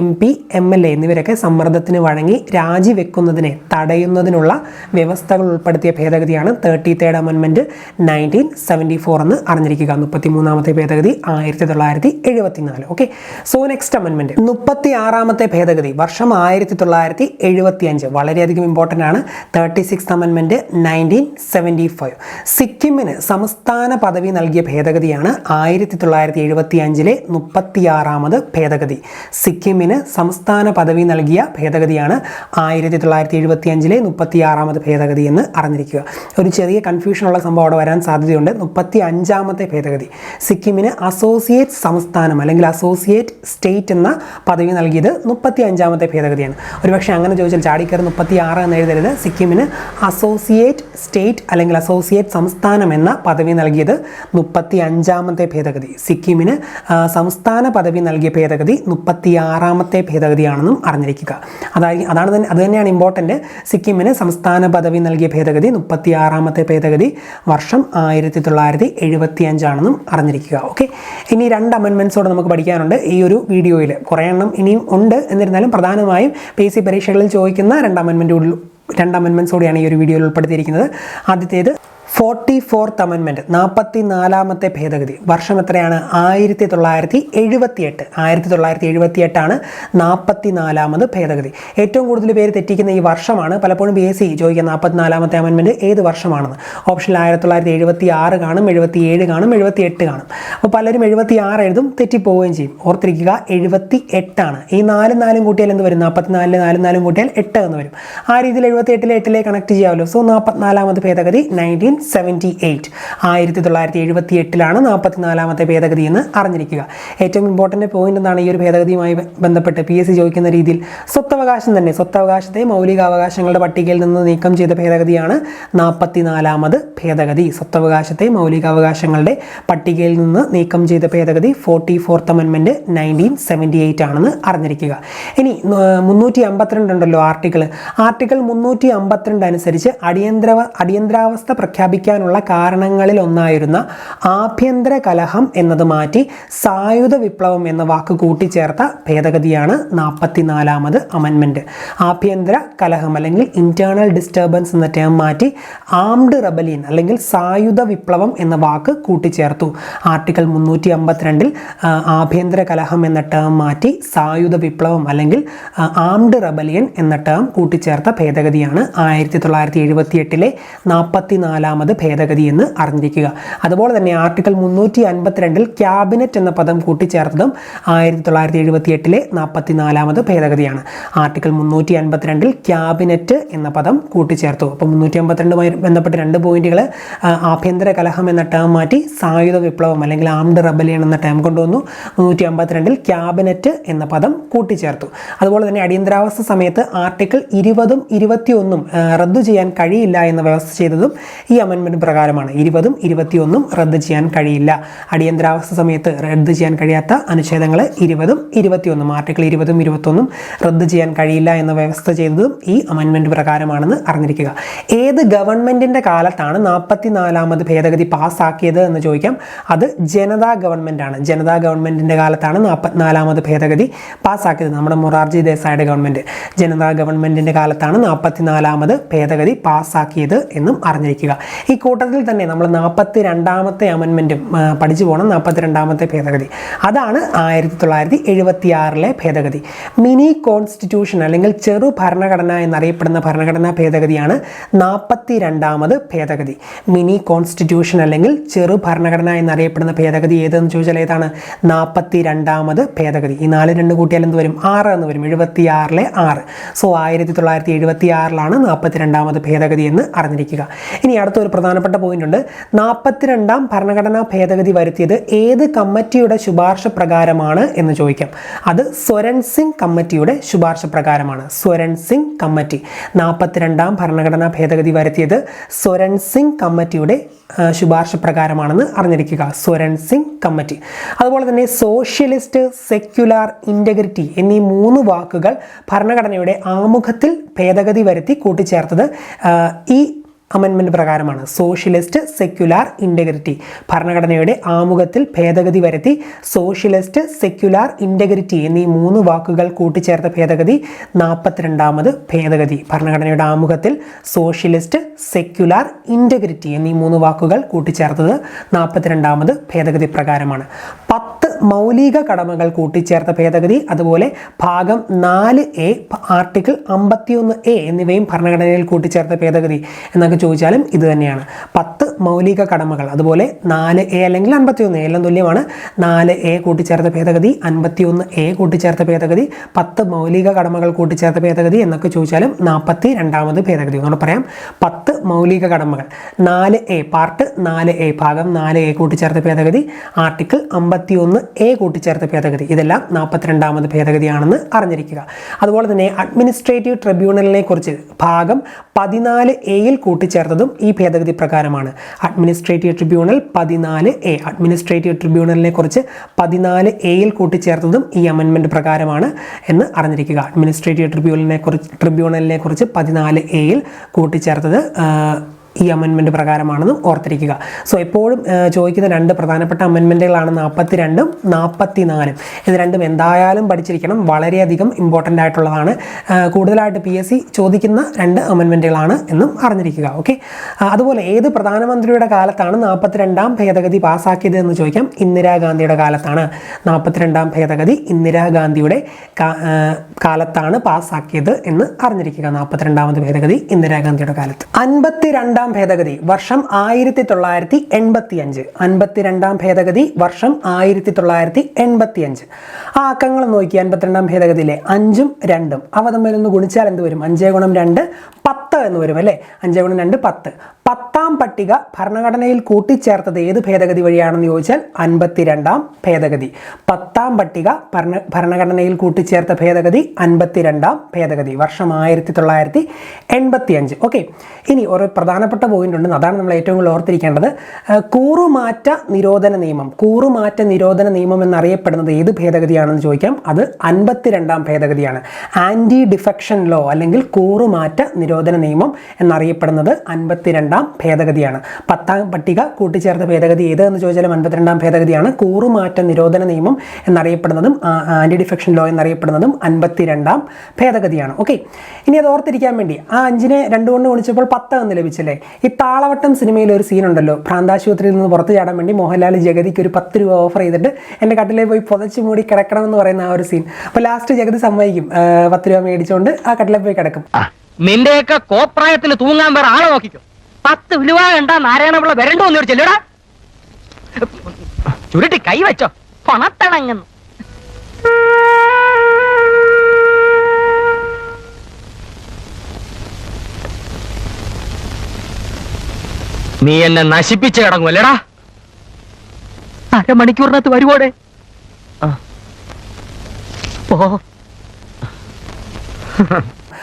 MP, MLA എന്നിവരൊക്കെ സമ്മർദ്ദത്തിന് വഴങ്ങി രാജിവെക്കുന്നതിനെ തടയുന്നതിനുള്ള വ്യവസ്ഥകൾ ഉൾപ്പെടുത്തിയ ഭേദഗതിയാണ് 33rd അമെൻമെൻറ്റ് 1974 എന്ന് അറിഞ്ഞിരിക്കുക. 33ാമത്തെ ഭേദഗതി 1974. ഓക്കെ, സോ നെക്സ്റ്റ് അമെൻമെൻറ്റ് 36ാമത്തെ ഭേദഗതി, വർഷം 1975. വളരെയധികം ഇമ്പോർട്ടൻ്റ് ആണ്. 36th amendment 1975. സിക്കിമിന് സംസ്ഥാന പദവി നൽകിയ ഭേദഗതിയാണ് 1975-ലെ 36ാമത് ഭേദഗതി. സിക്കിമിന് സംസ്ഥാന പദവി നൽകിയ ഭേദഗതിയാണ് 1975-ലെ 36ാമത് ഭേദഗതി എന്ന് അറിഞ്ഞിരിക്കുക. ഒരു ചെറിയ കൺഫ്യൂഷനുള്ള സംഭവം അവിടെ വരാൻ സാധ്യതയുണ്ട്. 35ാമത്തെ ഭേദഗതി, സിക്കിമിന് അസോസിയേറ്റ് സംസ്ഥാനം അല്ലെങ്കിൽ അസോസിയേറ്റ് സ്റ്റേറ്റ് എന്ന പദവി നൽകിയത് 35ാമത്തെ ഭേദഗതിയാണ്. ഒരുപക്ഷെ അങ്ങനെ ചോദിച്ചാൽ ചാടിക്കയറി 36 എന്ന് എഴുതരുത്. സിക്കിമിന് അസോസിയേറ്റ് സ്റ്റേറ്റ് അല്ലെങ്കിൽ അസോസിയേറ്റ് സംസ്ഥാനം എന്ന പദവി നൽകിയത് 35ാമത്തെ ഭേദഗതി. സിക്കിമിന് സംസ്ഥാന പദവി നൽകിയ ഭേദഗതി 36ാമത്തെ ഭേദഗതിയാണെന്നും അറിഞ്ഞിരിക്കുക. അത് തന്നെയാണ് ഇമ്പോർട്ടൻ്റ്. സിക്കിമിന് സംസ്ഥാന പദവി നൽകിയ ഭേദഗതി 36ാമത്തെ ഭേദഗതി, വർഷം 1975 ആണെന്നും അറിഞ്ഞിരിക്കുക. ഓക്കെ, ഇനി 2 അമെൻമെൻറ്റ്സോടെ നമുക്ക് പഠിക്കാനുണ്ട് ഈ ഒരു വീഡിയോയിൽ. കുറേ എണ്ണം ഇനിയും ഉണ്ട്, എന്നിരുന്നാലും പ്രധാനമായും PC പരീക്ഷകളിൽ ചോദിക്കുന്ന 2 അമെൻമെൻറ്റ്സോടെയാണ് ഈ ഒരു വീഡിയോയിൽ ഉൾപ്പെടുത്തിയിരിക്കുന്നത്. ആദ്യത്തേത് 44th അമെൻമെൻറ്റ് 44ാമത്തെ ഭേദഗതി വർഷം എത്രയാണ്? 1978. 1978 44ാമത് ഭേദഗതി. ഏറ്റവും കൂടുതൽ പേര് തെറ്റിക്കുന്ന ഈ വർഷമാണ്. പലപ്പോഴും PSC ചോദിക്കുക 44ാമത്തെ അമെൻമെൻറ്റ് ഏത് വർഷമാണെന്ന്. ഓപ്ഷനിൽ 1976 കാണും, 77 കാണും, 78 കാണും. അപ്പോൾ പലരും 76 എഴുതും, തെറ്റിപ്പോവുകയും ചെയ്യും. ഓർത്തിരിക്കുക 78 ഈ 4 കൂട്ടിയാൽ എന്ത് വരും? 44 4 കൂട്ടിയാൽ 8 എന്ന് വരും. ആ രീതിയിൽ 78 8 കണക്ട് ചെയ്യാമല്ലോ. സോ 44ാമത് ഭേദഗതി 1978. 1978 44ാമത്തെ ഭേദഗതി എന്ന് അറിഞ്ഞിരിക്കുക. ഏറ്റവും ഇമ്പോർട്ടൻ്റ് പോയിന്റ് എന്താണ്? ഈ ഒരു ഭേദഗതിയുമായി ബന്ധപ്പെട്ട് PSC ചോദിക്കുന്ന രീതിയിൽ സ്വത്തവകാശം തന്നെ, സ്വത്തവകാശത്തെ മൗലികാവകാശങ്ങളുടെ പട്ടികയിൽ നിന്ന് നീക്കം ചെയ്ത ഭേദഗതിയാണ് 44ാമത് ഭേദഗതി. സ്വത്തവകാശത്തെ മൗലികാവകാശങ്ങളുടെ പട്ടികയിൽ നിന്ന് നീക്കം ചെയ്ത ഭേദഗതി 44th അമെൻമെൻറ്റ് 1978 ആണെന്ന് അറിഞ്ഞിരിക്കുക. ഇനി 352 ഉണ്ടല്ലോ ആർട്ടിക്കിൾ 352 അനുസരിച്ച് അടിയന്തരാവസ്ഥ പ്രഖ്യാപിക്കാനുള്ള കാരണങ്ങളിൽ ഒന്നായിരുന്ന ആഭ്യന്തര കലഹം എന്നത് മാറ്റി സായുധ വിപ്ലവം എന്ന വാക്ക് കൂട്ടിച്ചേർത്ത ഭേദഗതിയാണ് 44ാമത് അമെൻമെൻറ്റ്. ആഭ്യന്തര കലഹം അല്ലെങ്കിൽ ഇന്റേണൽ ഡിസ്റ്റർബൻസ് എന്ന ടേം മാറ്റി ആംഡ് റെബലിയൻ അല്ലെങ്കിൽ സായുധ വിപ്ലവം എന്ന വാക്ക് കൂട്ടിച്ചേർത്തു. ആർട്ടിക്കിൾ 352 ആഭ്യന്തര കലഹം എന്ന ടേം മാറ്റി സായുധ വിപ്ലവം അല്ലെങ്കിൽ ആംഡ് റെബലിയൻ എന്ന ടേം കൂട്ടിച്ചേർത്ത ഭേദഗതിയാണ് 1978 44ാമത് ഭേദഗതി എന്ന് അറിഞ്ഞിരിക്കുക. അതുപോലെ തന്നെ ആർട്ടിക്കിൾ 352 ക്യാബിനറ്റ് എന്ന പദം കൂട്ടിച്ചേർത്തതും 1978 44ാമത് ഭേദഗതിയാണ്. ആർട്ടിക്കിൾ 352 ക്യാബിനറ്റ് എന്ന പദം കൂട്ടിച്ചേർത്തു. അപ്പോൾ 352മായി ബന്ധപ്പെട്ട് 2 പോയിന്റുകൾ, ആഭ്യന്തര കലഹം എന്ന ടേം മാറ്റി സായുധ വിപ്ലവം അല്ലെങ്കിൽ ആംഡ് റെബലിയൻ എന്ന ടേം കൊണ്ടുവന്നു. 352 ക്യാബിനറ്റ് എന്ന പദം കൂട്ടിച്ചേർത്തു. അതുപോലെ തന്നെ അടിയന്തരാവസ്ഥ സമയത്ത് ആർട്ടിക്കിൾ 20ഉം 21ഉം റദ്ദു ചെയ്യാൻ കഴിയില്ല എന്ന വ്യവസ്ഥ ചെയ്തതും ഈ അമെൻമെൻറ്റ് പ്രകാരമാണ്. 20ഉം 21ഉം റദ്ദു ചെയ്യാൻ കഴിയില്ല. അടിയന്തരാവസ്ഥ സമയത്ത് റദ്ദു ചെയ്യാൻ കഴിയാത്ത അനുച്ഛേദങ്ങൾ 20ഉം 21ഉം ആർട്ടിക്കിൾ 20ഉം 21ഉം റദ്ദു ചെയ്യാൻ കഴിയില്ല എന്ന വ്യവസ്ഥ ചെയ്തതും ഈ അമെൻമെൻറ്റ് പ്രകാരമാണെന്ന് അറിഞ്ഞിരിക്കുക. ഏത് ഗവൺമെൻറ്റിൻ്റെ കാലത്താണ് 44ാമത് ഭേദഗതി പാസ്സാക്കിയത് എന്ന് ചോദിക്കാം. അത് ജനതാ ഗവൺമെൻറ് ആണ്. ജനതാ ഗവൺമെൻറ്റിൻ്റെ കാലത്താണ് 44ാമത് ഭേദഗതി പാസ്സാക്കിയത്. നമ്മുടെ മൊറാർജി ദേശായിയുടെ ഗവൺമെൻറ്, ജനതാ ഗവൺമെൻറ്റിൻ്റെ കാലത്താണ് 44ാമത് ഭേദഗതി പാസ്സാക്കിയത് എന്നും അറിഞ്ഞിരിക്കുക. ഈ കൂട്ടത്തിൽ തന്നെ നമ്മൾ 42ാമത്തെ അമെൻമെൻറ്റും പഠിച്ചു പോകണം. 42ാമത്തെ ഭേദഗതി അതാണ് 1976 ഭേദഗതി. മിനി കോൺസ്റ്റിറ്റ്യൂഷൻ അല്ലെങ്കിൽ ചെറു ഭരണഘടന എന്നറിയപ്പെടുന്ന ഭരണഘടനാ ഭേദഗതിയാണ് 42ാമത് ഭേദഗതി. മിനി കോൺസ്റ്റിറ്റ്യൂഷൻ അല്ലെങ്കിൽ ചെറു ഭരണഘടന എന്നറിയപ്പെടുന്ന ഭേദഗതി ഏതെന്ന് ചോദിച്ചാൽ ഏതാണ്? 42ാമത് ഭേദഗതി. ഈ 4 2 കൂട്ടിയാൽ എന്ത് വരും? 6 എന്ന് വരും. 76 6. സോ 1976 42ാമത് ഭേദഗതി എന്ന് അറിഞ്ഞിരിക്കുക. ഇനി അടുത്തൊരു പ്രധാനപ്പെട്ട പോയിന്റ് ഉണ്ട്. 42ാം ഭരണഘടനാ ഭേദഗതി വരുത്തിയത് ഏത് കമ്മിറ്റിയുടെ ശുപാർശ പ്രകാരമാണ് എന്ന് ചോദിക്കാം. അത് സ്വരൺ സിംഗ് കമ്മിറ്റിയുടെ ശുപാർശ പ്രകാരമാണ്. സ്വരൺ സിംഗ് കമ്മിറ്റി 42ാം ഭരണഘടനാ ഭേദഗതി വരുത്തിയത് സ്വരൺ സിംഗ് കമ്മിറ്റിയുടെ ശുപാർശ പ്രകാരമാണെന്ന് അറിഞ്ഞിരിക്കുക. സ്വരൺ സിംഗ് കമ്മിറ്റി. അതുപോലെ തന്നെ സോഷ്യലിസ്റ്റ്, സെക്യുലാർ, ഇൻ്റഗ്രിറ്റി എന്നീ 3 വാക്കുകൾ ഭരണഘടനയുടെ ആമുഖത്തിൽ ഭേദഗതി വരുത്തി കൂട്ടിച്ചേർത്തത് ഈ അമെൻമെൻറ്റ് പ്രകാരമാണ്. സോഷ്യലിസ്റ്റ്, സെക്യുലാർ, ഇൻ്റഗ്രിറ്റി ഭരണഘടനയുടെ ആമുഖത്തിൽ ഭേദഗതി വരുത്തി സോഷ്യലിസ്റ്റ്, സെക്യുലാർ, ഇൻ്റഗ്രിറ്റി എന്നീ 3 വാക്കുകൾ കൂട്ടിച്ചേർത്ത ഭേദഗതി 42ാമത് ഭേദഗതി. ഭരണഘടനയുടെ ആമുഖത്തിൽ സോഷ്യലിസ്റ്റ്, സെക്യുലാർ, ഇൻ്റഗ്രിറ്റി എന്നീ 3 വാക്കുകൾ കൂട്ടിച്ചേർത്തത് 42ാമത് ഭേദഗതി പ്രകാരമാണ്. 10 മൗലിക കടമകൾ കൂട്ടിച്ചേർത്ത ഭേദഗതി, അതുപോലെ ഭാഗം 4A ആർട്ടിക്കിൾ 51A എന്നിവയും ഭരണഘടനയിൽ കൂട്ടിച്ചേർത്ത ഭേദഗതി എന്നൊക്കെ ചോദിച്ചാലും ഇത് തന്നെയാണ്. 10 മൗലിക കടമകൾ, അതുപോലെ 4A അല്ലെങ്കിൽ 51A എല്ലാം തുല്യമാണ്. 4A കൂട്ടിച്ചേർത്ത ഭേദഗതി, 51A കൂട്ടിച്ചേർത്ത ഭേദഗതി, 10 മൗലിക കടമകൾ കൂട്ടിച്ചേർത്ത ഭേദഗതി എന്നൊക്കെ ചോദിച്ചാലും 42ാമത് ഭേദഗതി. ഒന്നുകൂടെ പറയാം. 10 മൗലിക കടമകൾ, 4A പാർട്ട് 4A ഭാഗം 4A കൂട്ടിച്ചേർത്ത ഭേദഗതി, ആർട്ടിക്കിൾ 51A കൂട്ടിച്ചേർത്ത ഭേദഗതി, ഇതെല്ലാം 42ാമത് ഭേദഗതിയാണെന്ന് അറിഞ്ഞിരിക്കുക. അതുപോലെ തന്നെ അഡ്മിനിസ്ട്രേറ്റീവ് ട്രിബ്യൂണലിനെ കുറിച്ച് ഭാഗം 14A കൂട്ടിച്ചേർത്തതും ഈ ഭേദഗതി പ്രകാരമാണ്. അഡ്മിനിസ്ട്രേറ്റീവ് ട്രിബ്യൂണൽ 14A, അഡ്മിനിസ്ട്രേറ്റീവ് ട്രിബ്യൂണലിനെ കുറിച്ച് 14A കൂട്ടിച്ചേർത്തതും ഈ അമെൻമെൻറ്റ് പ്രകാരമാണ് എന്ന് അറിഞ്ഞിരിക്കുക. അഡ്മിനിസ്ട്രേറ്റീവ് ട്രിബ്യൂണലിനെ കുറിച്ച് 14A കൂട്ടിച്ചേർത്തത് ഈ അമെൻമെൻറ്റ് പ്രകാരമാണെന്നും ഓർത്തിരിക്കുക. സോ എപ്പോഴും ചോദിക്കുന്ന രണ്ട് പ്രധാനപ്പെട്ട അമെൻമെൻറ്റുകളാണ് 42ഉം 44ഉം. ഇത് രണ്ടും എന്തായാലും പഠിച്ചിരിക്കണം, വളരെയധികം ഇമ്പോർട്ടൻ്റ് ആയിട്ടുള്ളതാണ്. കൂടുതലായിട്ട് PSC ചോദിക്കുന്ന രണ്ട് അമെൻമെൻറ്റുകളാണ് എന്നും അറിഞ്ഞിരിക്കുക. ഓക്കെ, അതുപോലെ ഏത് പ്രധാനമന്ത്രിയുടെ കാലത്താണ് 42ാം ഭേദഗതി പാസ്സാക്കിയത് എന്ന് ചോദിക്കാം. ഇന്ദിരാഗാന്ധിയുടെ കാലത്താണ്. 42ാം ഭേദഗതി ഇന്ദിരാഗാന്ധിയുടെ കാലത്താണ് പാസ്സാക്കിയത് എന്ന് അറിഞ്ഞിരിക്കുക. 42ാമത് ഭേദഗതി ഇന്ദിരാഗാന്ധിയുടെ കാലത്ത്. 52ാം ഭേദഗതി വർഷം 1985. 52ാം ഭേദഗതി വർഷം 1985. ആ അക്കങ്ങൾ നോക്കി. 52ാം ഭേദഗതിയിലെ 5ഉം 2ഉം അവ തമ്മിലൊന്ന് ഗുണിച്ചാൽ എന്ത് വരും? 5 ഗുണം 2 10 എന്ന് വരും അല്ലേ? 5 ഗുണം 2 10. 10ാം പട്ടിക ഭരണഘടനയിൽ കൂട്ടിച്ചേർത്തത് ഏത് ഭേദഗതി വഴിയാണെന്ന് ചോദിച്ചാൽ 52ാം ഭേദഗതി. 10ാം പട്ടിക ഭരണഘടനയിൽ കൂട്ടിച്ചേർത്ത ഭേദഗതി 52ാം ഭേദഗതി വർഷം 1985. ഓക്കെ, ഇനി ഒരു പ്രധാനപ്പെട്ട പോയിന്റ് ഉണ്ട്, അതാണ് നമ്മൾ ഏറ്റവും കൂടുതൽ ഓർത്തിരിക്കേണ്ടത്. കൂറുമാറ്റ നിരോധന നിയമം. കൂറുമാറ്റ നിരോധന നിയമം എന്നറിയപ്പെടുന്നത് ഏത് ഭേദഗതിയാണെന്ന് ചോദിക്കാം. അത് 52ാം ഭേദഗതിയാണ്. ആൻറ്റി ഡിഫെക്ഷൻ ലോ അല്ലെങ്കിൽ കൂറുമാറ്റ നിരോധന നിയമം എന്നറിയപ്പെടുന്നത് 52ാം ഭേദഗതിയാണ്. 10ാം പട്ടിക കൂട്ടിച്ചേർത്ത ഭേദഗതി ഏത് എന്ന് ചോദിച്ചാലും 52ാം ഭേദഗതിയാണ്. കൂറുമാറ്റ നിരോധന നിയമം എന്നറിയപ്പെടുന്നതും ആൻറ്റി ഡിഫെക്ഷൻ ലോ എന്നറിയപ്പെടുന്നതും 52ാം ഭേദഗതിയാണ്. ഓക്കെ, ഇനി അത് ഓർത്തിരിക്കാൻ വേണ്ടി ആ 5നെ 2 കൊണ്ട് ഗുണിച്ചപ്പോൾ 10 എന്ന് ലഭിച്ചില്ലേ? ഈ താളവട്ടം സിനിമയിൽ ഒരു സീൻ ഉണ്ടല്ലോ, ഭ്രാന്താശുപത്രിയിൽ നിന്ന് പുറത്ത് ചാടാൻ വേണ്ടി മോഹൻലാൽ ജഗതിക്ക് ഒരു 10 രൂപ ഓഫർ ചെയ്തിട്ട് എൻ്റെ കട്ടിലേ പോയി പുതച്ച് മൂടി കിടക്കണമെന്ന് പറയുന്ന ആ ഒരു സീൻ. അപ്പോൾ ലാസ്റ്റ് ജഗതി സമ്മതിക്കും, 10 രൂപ മേടിച്ചുകൊണ്ട് ആ കട്ടിലേ പോയി കിടക്കും. നിന്റെയൊക്കെ കോപ്രായത്തിന് തൂങ്ങാൻ വേറെ ആളെ നോക്കിക്കും. 10 രൂപ കണ്ടാ നാരായണപിള്ള വരണ്ടോ എന്ന് ചോദിച്ചല്ലോടാ. ചുരുട്ടി കൈ വെച്ചോ, പണത്തിണങ്ങുന്നു. നീ എന്നെ നശിപ്പിച്ച് കിടങ്ങുമല്ലേടാ. അരമണിക്കൂറിനകത്ത് വരുവോടെ.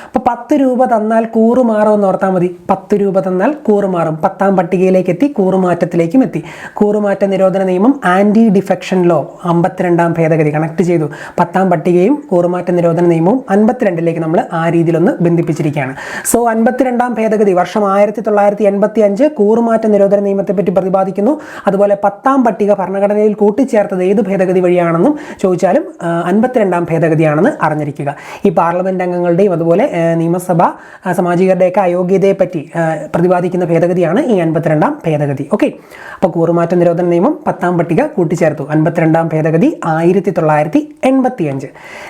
അപ്പോൾ 10 രൂപ തന്നാൽ കൂറ് മാറുമെന്ന് ഓർത്താൽ മതി. 10 രൂപ തന്നാൽ കൂറ് മാറും. 10ാം പട്ടികയിലേക്ക് എത്തി, കൂറുമാറ്റത്തിലേക്കും എത്തി. കൂറുമാറ്റ നിരോധന നിയമം ആൻറ്റി ഡിഫെക്ഷൻ ലോ 52ാം ഭേദഗതി കണക്ട് ചെയ്തു. 10ാം പട്ടികയും കൂറുമാറ്റ നിരോധന നിയമവും 52ലേക്ക് നമ്മൾ ആ രീതിയിലൊന്ന് ബന്ധിപ്പിച്ചിരിക്കുകയാണ്. സോ 52ാം ഭേദഗതി വർഷം 1985 കൂറുമാറ്റ നിരോധന നിയമത്തെ പറ്റി പ്രതിപാദിക്കുന്നു. അതുപോലെ 10ാം പട്ടിക ഭരണഘടനയിൽ കൂട്ടിച്ചേർത്തത് ഏത് ഭേദഗതി വഴിയാണെന്നും ചോദിച്ചാലും 52ാം ഭേദഗതിയാണെന്ന് അറിഞ്ഞിരിക്കുക. ഈ പാർലമെന്റ് അംഗങ്ങളുടെയും അതുപോലെ നിയമസഭ സാമാജികരുടെയൊക്കെ അയോഗ്യതയെ പറ്റി പ്രതിപാദിക്കുന്ന ഭേദഗതിയാണ് ഈ 52ാം ഭേദഗതി. ഓക്കെ, അപ്പോൾ കൂറുമാറ്റ നിരോധന നിയമം 10ാം പട്ടിക കൂട്ടിച്ചേർത്തു. 52ാം ഭേദഗതി 1985.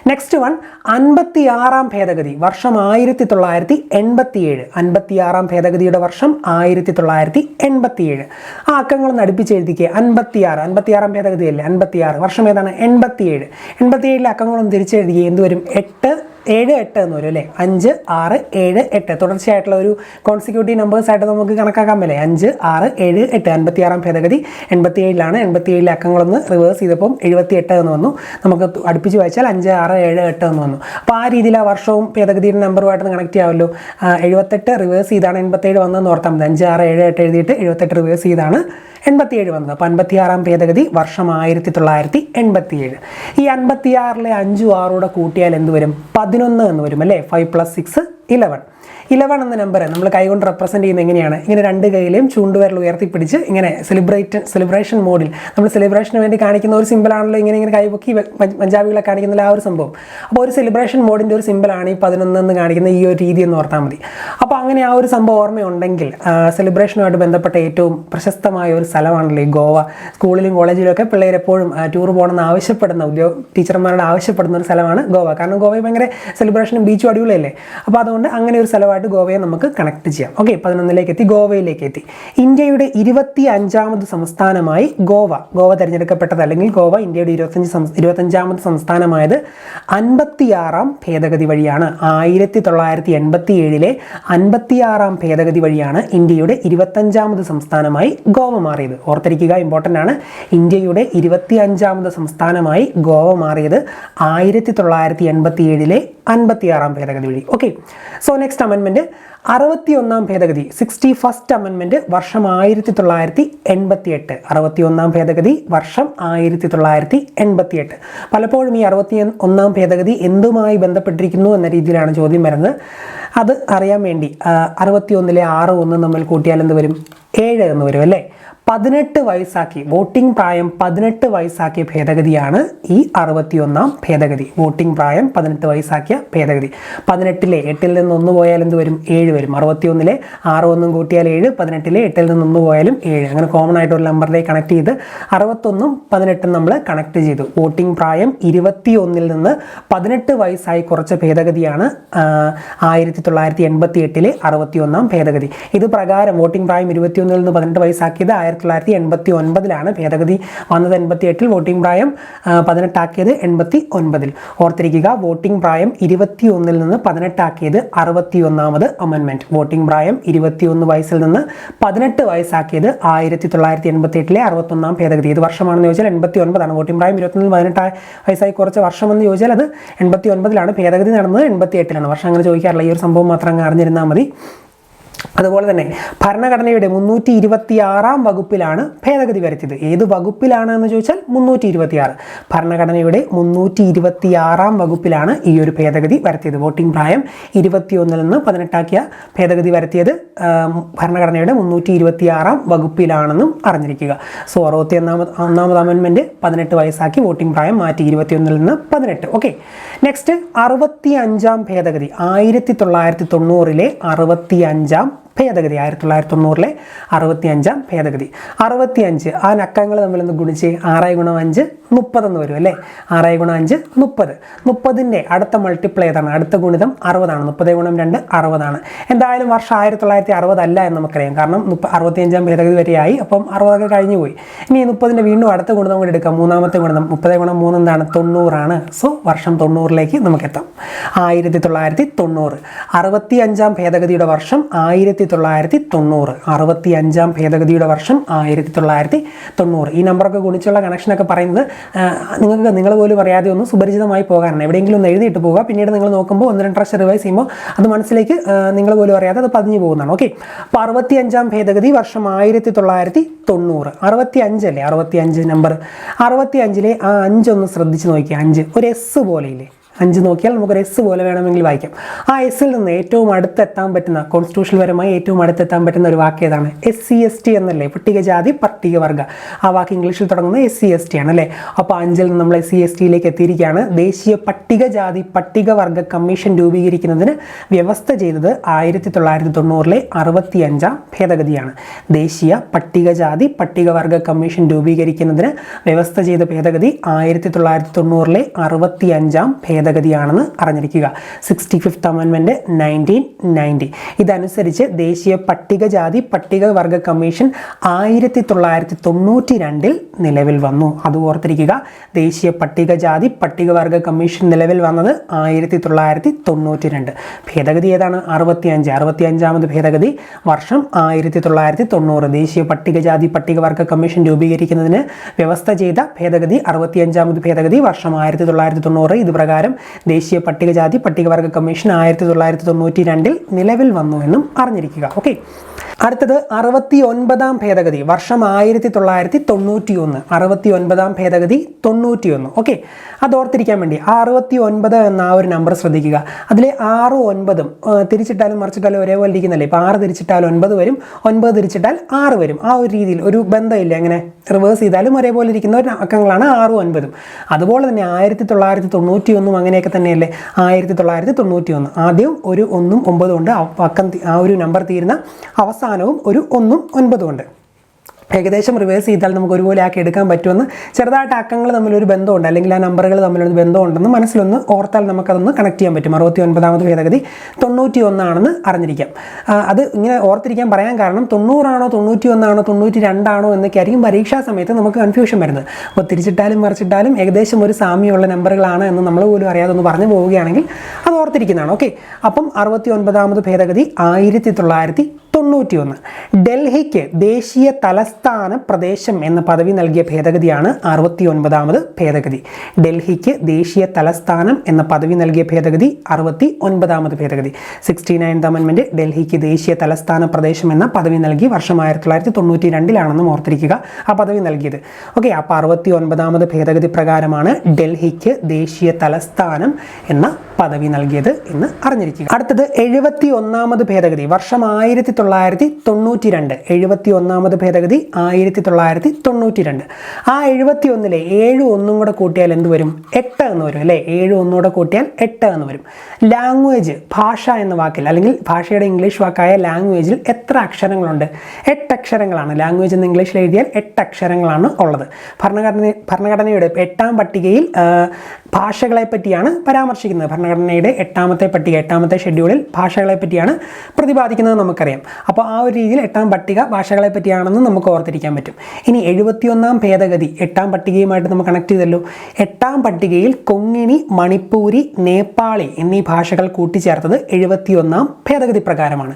നെക്സ്റ്റ് വൺ 56ാം ഭേദഗതി വർഷം 1987. 56ാം ഭേദഗതിയുടെ വർഷം 1987. ആ അക്കങ്ങളൊന്ന് അടുപ്പിച്ച് എഴുതിക്കുക. 56ാം ഭേദഗതി അല്ലേ? 56 വർഷം ഏതാണ്? 87. 87ലെ അക്കങ്ങളൊന്ന് തിരിച്ചെഴുതിക്കുക. എന്ത് വരും? 8 7 8 എന്ന് വരും അല്ലേ? 5 6 7 8 തുടർച്ചയായിട്ടുള്ള ഒരു കോൺസിക്യൂട്ടീവ് നമ്പേഴ്സ് ആയിട്ട് നമുക്ക് കണക്കാക്കാൻ പറ്റില്ലേ? 5 6 7 8. 56ാം ഭേദഗതി 87ലാണ്. 87ലെ അക്കങ്ങളൊന്ന് റിവേഴ്സ് ചെയ്തപ്പോൾ 78 എന്ന് വന്നു. നമുക്ക് അടുപ്പിച്ച് വായിച്ചാൽ 5 6 7 8 എന്ന് വന്നു. അപ്പോൾ ആ രീതിയിൽ ആ വർഷവും ഭേദഗതിയുടെ നമ്പറുമായിട്ട് കണക്ട് ചെയ്യാമല്ലോ. 78 റിവേഴ്സ് ചെയ്താണ് 87 വന്നതെന്ന് ഓർത്താൽ മതി. 5 6 7 8 എഴുതിയിട്ട് 78 റിവേഴ്സ് ചെയ്താണ് 87 വന്നത്. അപ്പോൾ 56ാം ഭേദഗതി വർഷം 1987. ഈ 56ലെ 5ഉം 6 കൂട്ടിയാൽ എന്ത് വരും? 11 എന്ന് വരും അല്ലേ? 5 + 6 11. 11 എന്ന നമ്പർ നമ്മൾ കൈകൊണ്ട് റെപ്രസെൻറ്റ് ചെയ്യുന്നത് എങ്ങനെയാണ്? ഇങ്ങനെ രണ്ട് കൈയിലെയും ചൂണ്ടുവിരൽ ഉയർത്തിപ്പിടിച്ച് ഇങ്ങനെ സെലിബ്രേഷൻ മോഡിൽ നമ്മൾ സെലിബ്രേഷന് വേണ്ടി കാണിക്കുന്ന ഒരു സിമ്പിളാണല്ലോ. ഇങ്ങനെ കൈപൊക്കി പഞ്ചാബികളെ കാണിക്കുന്ന ആ ഒരു സംഭവം. അപ്പോൾ ഒരു സെലിബ്രേഷൻ മോഡിൻ്റെ ഒരു സിമ്പിളാണ് ഈ 11 എന്ന് കാണിക്കുന്ന ഈ ഒരു രീതി എന്ന് ഓർത്താൽ മതി. അപ്പോൾ അങ്ങനെ ആ ഒരു സംഭവം ഓർമ്മയുണ്ടെങ്കിൽ സെലിബ്രേഷനുമായിട്ട് ബന്ധപ്പെട്ട ഏറ്റവും പ്രശസ്തമായ ഒരു സ്ഥലമാണല്ലോ ഈ ഗോവ. സ്കൂളിലും കോളേജിലും ഒക്കെ പിള്ളേർ എപ്പോഴും ടൂർ പോകണമെന്ന് ആവശ്യപ്പെടുന്ന ടീച്ചർമാരോട് ആവശ്യപ്പെടുന്ന ഒരു സ്ഥലമാണ് ഗോവ. കാരണം ഗോവയിൽ ഭയങ്കര സെലിബ്രേഷനും ബീച്ചും അടിപൊളിയല്ലേ. അപ്പോൾ അതുകൊണ്ട് അങ്ങനെ ഒരു സ്ഥലമായിട്ട് ഗോവയെ നമുക്ക് കണക്ട് ചെയ്യാം. ഓക്കെ, 11ലേക്ക് എത്തി, ഗോവയിലേക്ക് എത്തി. ഇന്ത്യയുടെ 25ാമത് സംസ്ഥാനമായി ഗോവ തിരഞ്ഞെടുക്കപ്പെട്ടത്, അല്ലെങ്കിൽ ഗോവ ഇന്ത്യയുടെ 25ാമത് സംസ്ഥാനമായത് 56ാം ഭേദഗതി വഴിയാണ്. 1987ലെ 56ാം ഭേദഗതി വഴിയാണ് ഇന്ത്യയുടെ 25ാമത് സംസ്ഥാനമായി ഗോവ മാറിയത്. ഓർത്തിരിക്കുക, ഇമ്പോർട്ടൻ്റ് ആണ്. ഇന്ത്യയുടെ 25ാമത് സംസ്ഥാനമായി ഗോവ മാറിയത് 1987ലെ 56ാം ഭേദഗതി വഴി. ഓക്കെ, സോ നെക്സ്റ്റ് അമെൻമെൻറ്റ് 61ാം ഭേദഗതി 61st അമെൻമെൻറ്റ് വർഷം 1988. 61ാം ഭേദഗതി വർഷം 1988. പലപ്പോഴും ഈ 61ാം ഭേദഗതി എന്തുമായി ബന്ധപ്പെട്ടിരിക്കുന്നു എന്ന രീതിയിലാണ് ചോദ്യം വരുന്നത്. അത് അറിയാൻ വേണ്ടി 61-ലെ 6 നമ്മൾ കൂട്ടിയാൽ എന്ത് വരും? 7 എന്ന് വരും അല്ലേ? 18 വയസ്സാക്കി, വോട്ടിംഗ് പ്രായം 18 വയസ്സാക്കിയ ഭേദഗതിയാണ് ഈ 61-ാം ഭേദഗതി. വോട്ടിംഗ് പ്രായം 18 വയസ്സാക്കിയ ഭേദഗതി. 18-ലെ 8-ൽ നിന്ന് 1 പോയാൽ എന്ത് വരും? 7 വരും. 61-ലെ 6 കൂട്ടിയാൽ 7, 18-ലെ 8-ൽ നിന്ന് 1 പോയാലും 7. അങ്ങനെ കോമൺ ആയിട്ട് ഒരു നമ്പറിലേക്ക് കണക്ട് ചെയ്ത് 61-ഉം 18-ഉം നമ്മൾ കണക്ട് ചെയ്തു. വോട്ടിംഗ് പ്രായം 21-ൽ നിന്ന് 18 വയസ്സായി കുറച്ച ഭേദഗതിയാണ് 1988-ലെ 61-ാം ഭേദഗതി. ഇത് പ്രകാരം വോട്ടിംഗ് പ്രായം 21-ൽ നിന്ന് 18 വയസ്സാക്കിയത് 1989-ലാണ്. ഭേദഗതി വന്നത് 88-ൽ, വോട്ടിംഗ് പ്രായം 18 ആക്കിയത് 89-ൽ. ഓർത്തിരിക്കുക, വോട്ടിംഗ് പ്രായം 21-ൽ നിന്ന് 18 ആക്കിയത് 61-ാമത് അമെൻമെന്റ്. വോട്ടിംഗ് പ്രായം 21 വയസ്സിൽ നിന്ന് 18 വയസ്സാക്കിയത് 1988-ലെ 61-ാം ഭേദഗതി. ഇത് വർഷമാണെന്ന് ചോദിച്ചാൽ 89-ആണ്. വോട്ടിംഗ് പ്രായം 21-ൽ 18 വയസ്സായി കുറച്ച് വർഷമെന്ന് ചോദിച്ചാൽ അത് 89-ലാണ്. ഭേദഗതി നടന്നത് 88-ലാണ്. വർഷം അങ്ങനെ ചോദിക്കാറില്ല. ഈ ഒരു സംഭവം മാത്രം അങ്ങ് അറിഞ്ഞിരുന്നാൽ മതി. അതുപോലെ തന്നെ ഭരണഘടനയുടെ 326-ാം വകുപ്പിലാണ് ഭേദഗതി വരുത്തിയത്. ഏത് വകുപ്പിലാണ് എന്ന് ചോദിച്ചാൽ 326. ഭരണഘടനയുടെ 326-ാം വകുപ്പിലാണ് ഈ ഒരു ഭേദഗതി വരുത്തിയത്. വോട്ടിംഗ് പ്രായം 21-ൽ നിന്ന് 18 ആക്കിയ ഭേദഗതി വരുത്തിയത് ഭരണഘടനയുടെ 326-ാം വകുപ്പിലാണെന്നും അറിഞ്ഞിരിക്കുക. സോ 61-ാമത് അമെൻമെന്റ് 18 വയസ്സാക്കി വോട്ടിംഗ് പ്രായം മാറ്റി 21-ൽ നിന്ന് 18. ഓക്കെ, നെക്സ്റ്റ് 65-ാം ഭേദഗതി. 1990-ലെ 65-ാം ഭേദഗതി. 1990-ലെ 65-ാം ഭേദഗതി. 65 ആ അക്കങ്ങൾ തമ്മിലൊന്ന് ഗുണിച്ച് 6 × 5 30 എന്ന് വരും അല്ലേ? 6 × 5 30. 30-ന്റെ അടുത്ത മൾട്ടിപ്ലൈ ഏതാണ്? അടുത്ത ഗുണിതം 60 ആണ്. 30 × 2 60 ആണ്. എന്തായാലും വർഷം 1960 അല്ല എന്ന് നമുക്കറിയാം. കാരണം 65-ാം ഭേദഗതി വരെയായി. അപ്പം 60 കഴിഞ്ഞു പോയി. ഇനി 30-ന്റെ വീണ്ടും അടുത്ത ഗുണിതം കൂടി എടുക്കാം. മൂന്നാമത്തെ ഗുണിതം 30 × 3 എന്താണ്? 90 ആണ്. സോ വർഷം 90-ലേക്ക് നമുക്ക് എത്താം. 1990. 65-ാം ഭേദഗതിയുടെ വർഷം 1990. 65-ാം ഭേദഗതിയുടെ വർഷം 1990. ഈ നമ്പറൊക്കെ ഗുണിച്ചുള്ള കണക്ഷനൊക്കെ പറയുന്നത് നിങ്ങൾ പോലും അറിയാതെ ഒന്ന് സുപരിചിതമായി പോകാനാണ്. എവിടെയെങ്കിലും ഒന്ന് എഴുതിയിട്ട് പോവുക. പിന്നീട് നിങ്ങൾ നോക്കുമ്പോൾ 1-2 പ്രാവശ്യം റിവൈസ് ചെയ്യുമ്പോൾ അത് മനസ്സിലേക്ക് നിങ്ങൾ പോലും അറിയാതെ അത് പതിഞ്ഞു പോകുന്നതാണ്. ഓക്കെ, അപ്പോൾ 65-ാം ഭേദഗതി വർഷം 1990. 65 അല്ലേ? 65 നമ്പർ. 65-ലെ ആ 5 ഒന്ന് ശ്രദ്ധിച്ച് നോക്കിയാൽ 5 ഒരു എസ് പോലെയില്ലേ? 5 നോക്കിയാൽ നമുക്കൊരു എസ് പോലെ വേണമെങ്കിൽ വായിക്കാം. ആ എസ്സിൽ നിന്ന് ഏറ്റവും അടുത്തെത്താൻ പറ്റുന്ന, കോൺസ്റ്റിറ്റ്യൂഷണൽപരമായി ഏറ്റവും അടുത്തെത്താൻ പറ്റുന്ന ഒരു വാക്ക് ഏതാണ്? SC/ST എന്നല്ലേ? പട്ടികജാതി പട്ടികവർഗ. ആ വാക്ക് ഇംഗ്ലീഷിൽ തുടങ്ങുന്നത് SC/ST ആണ് അല്ലേ? അപ്പോൾ 5-ൽ നിന്ന് നമ്മൾ SC/STയിലേക്ക് എത്തിയിരിക്കുകയാണ്. ദേശീയ പട്ടികജാതി പട്ടികവർഗ കമ്മീഷൻ രൂപീകരിക്കുന്നതിന് വ്യവസ്ഥ ചെയ്തത് 1990-ലെ 65-ാം ഭേദഗതിയാണ്. ദേശീയ പട്ടികജാതി പട്ടികവർഗ കമ്മീഷൻ രൂപീകരിക്കുന്നതിന് വ്യവസ്ഥ ചെയ്ത ഭേദഗതി 1990-ലെ 65-ാം ഭേദഗതിയാണെന്ന് അറിഞ്ഞിരിക്കുക. 65th അമെൻമെന്റ് 1990. ഇതനുസരിച്ച് ദേശീയ പട്ടികജാതി പട്ടികവർഗ കമ്മീഷൻ 1992-ൽ നിലവിൽ വന്നു. അത് ഓർത്തിരിക്കുക. ദേശീയ പട്ടികജാതി പട്ടികവർഗ കമ്മീഷൻ നിലവിൽ വന്നത് 1992. ഭേദഗതി ഏതാണ്? 65-ാമത് ഭേദഗതി വർഷം 1990. ദേശീയ പട്ടികജാതി പട്ടികവർഗ കമ്മീഷൻ രൂപീകരിക്കുന്നതിന് വ്യവസ്ഥ ചെയ്ത ഭേദഗതി 65-ാമത് ഭേദഗതി വർഷം 1990. ഇത് പ്രകാരം ദേശീയ പട്ടികജാതി പട്ടികവർഗ കമ്മീഷൻ 1992-ൽ നിലവിൽ വന്നു എന്നും അറിഞ്ഞിരിക്കുക. ഓക്കെ, അടുത്തത് 69-ാം ഭേദഗതി വർഷം 1991. 69-ാം ഭേദഗതി 91. ഓക്കെ, അത് ഓർത്തിരിക്കാൻ വേണ്ടി 69 എന്ന ആ ഒരു നമ്പർ ശ്രദ്ധിക്കുക. അതിലെ 6ഉം 9ഉം തിരിച്ചിട്ടാലും മറിച്ചിട്ടാലും ഒരേപോലെ ഇരിക്കുന്നല്ലേ? ഇപ്പോൾ 6 തിരിച്ചിട്ടാൽ 9 വരും, 9 തിരിച്ചിട്ടാൽ 6 വരും. ആ ഒരു രീതിയിൽ ഒരു ബന്ധമില്ല. അങ്ങനെ റിവേഴ്സ് ചെയ്താലും ഒരേപോലെ ഇരിക്കുന്ന ഒരു അക്കങ്ങളാണ് 6ഉം 9ഉം. അതുപോലെ തന്നെ 1991 അങ്ങനെയൊക്കെ തന്നെയല്ലേ? 1991 ആദ്യം ഒരു 1ഉം 9ഉം ഉണ്ട്. ആ ഒരു നമ്പർ തീരുന്ന അവസാനവും ഒരു 1ഉം 9ഉം ഉണ്ട്. ഏകദേശം റിവേഴ്സ് ചെയ്താൽ നമുക്ക് ഒരുപോലെ ആക്കി എടുക്കാൻ പറ്റുമെന്ന്, ചെറുതായിട്ട് അക്കങ്ങൾ തമ്മിലൊരു ബന്ധമുണ്ട്, അല്ലെങ്കിൽ ആ നമ്പറുകൾ തമ്മിലൊരു ബന്ധമുണ്ടെന്ന് മനസ്സിലൊന്ന് ഓർത്താൽ നമുക്കതൊന്ന് കണക്ട് ചെയ്യാൻ പറ്റും. 69-ാമത് ഭേദഗതി 91 ആണെന്ന് അറിഞ്ഞിരിക്കാം. അത് ഇങ്ങനെ ഓർത്തിരിക്കാൻ പറയാൻ കാരണം 90 ആണോ 91 ആണോ 92 ആണോ എന്നൊക്കെ ആയിരിക്കും പരീക്ഷാ സമയത്ത് നമുക്ക് കൺഫ്യൂഷൻ വരുന്നത്. അപ്പോൾ തിരിച്ചിട്ടാലും മറിച്ചിട്ടാലും ഏകദേശം ഒരു സാമ്യമുള്ള നമ്പറുകളാണ് എന്ന് നമ്മൾ പോലും അറിയാതെ ഒന്ന് പറഞ്ഞു പോവുകയാണെങ്കിൽ അത് ഓർത്തിരിക്കുന്നതാണ്. ഓക്കെ, അപ്പം 69-ാമത് ഭേദഗതി 1991. ഡൽഹിക്ക് ദേശീയ തലസ്ഥാന പ്രദേശം എന്ന പദവി നൽകിയ ഭേദഗതിയാണ് 69-ാമത് ഭേദഗതി. ഡൽഹിക്ക് ദേശീയ തലസ്ഥാനം എന്ന പദവി നൽകിയ ഭേദഗതി 69-ാമത് ഭേദഗതി. 69th അമെൻമെന്റ് ഡൽഹിക്ക് ദേശീയ തലസ്ഥാന പ്രദേശം എന്ന പദവി നൽകി വർഷം 1992-ലാണെന്നും ഓർത്തിരിക്കുക ആ പദവി നൽകിയത്. ഓക്കെ, അപ്പോൾ 69-ാമത് ഭേദഗതി പ്രകാരമാണ് ഡൽഹിക്ക് ദേശീയ തലസ്ഥാനം എന്ന പദവി നൽകിയത് എന്ന് അറിഞ്ഞിരിക്കുക. അടുത്തത് 71ാമത് ഭേദഗതി, വർഷം 1992. 71ാമത് ഭേദഗതി 1992. ആ 71-ലെ 7 1 കൂടെ കൂട്ടിയാൽ എന്ത് വരും? 8 എന്ന് വരും അല്ലേ? 7 1 കൂടെ കൂട്ടിയാൽ 8 എന്ന് വരും. ലാംഗ്വേജ്, ഭാഷ എന്ന വാക്കിൽ അല്ലെങ്കിൽ ഭാഷയുടെ ഇംഗ്ലീഷ് വാക്കായ ലാംഗ്വേജിൽ എത്ര അക്ഷരങ്ങളുണ്ട്? 8 അക്ഷരങ്ങളാണ്. ലാംഗ്വേജ് എന്ന് ഇംഗ്ലീഷിൽ എഴുതിയാൽ 8 അക്ഷരങ്ങളാണ് ഉള്ളത്. ഭരണഘടനയുടെ 8ാം പട്ടികയിൽ ഭാഷകളെ പറ്റിയാണ് പരാമർശിക്കുന്നത്. ഭരണഘടനയുടെ 8ാമത്തെ പട്ടിക, 8ാമത്തെ ഷെഡ്യൂളിൽ ഭാഷകളെ പറ്റിയാണ് പ്രതിപാദിക്കുന്നത് നമുക്കറിയാം. അപ്പോൾ ആ ഒരു രീതിയിൽ 8ാം പട്ടിക ഭാഷകളെ പറ്റിയാണെന്ന് നമുക്ക് ഓർത്തിരിക്കാൻ പറ്റും. ഇനി 71ാം ഭേദഗതി 8ാം പട്ടികയുമായിട്ട് നമുക്ക് കണക്ട് ചെയ്തല്ലോ. 8ാം പട്ടികയിൽ കൊങ്ങിണി, മണിപ്പൂരി, നേപ്പാളി എന്നീ ഭാഷകൾ കൂട്ടിച്ചേർത്തത് 71ാം ഭേദഗതി പ്രകാരമാണ്.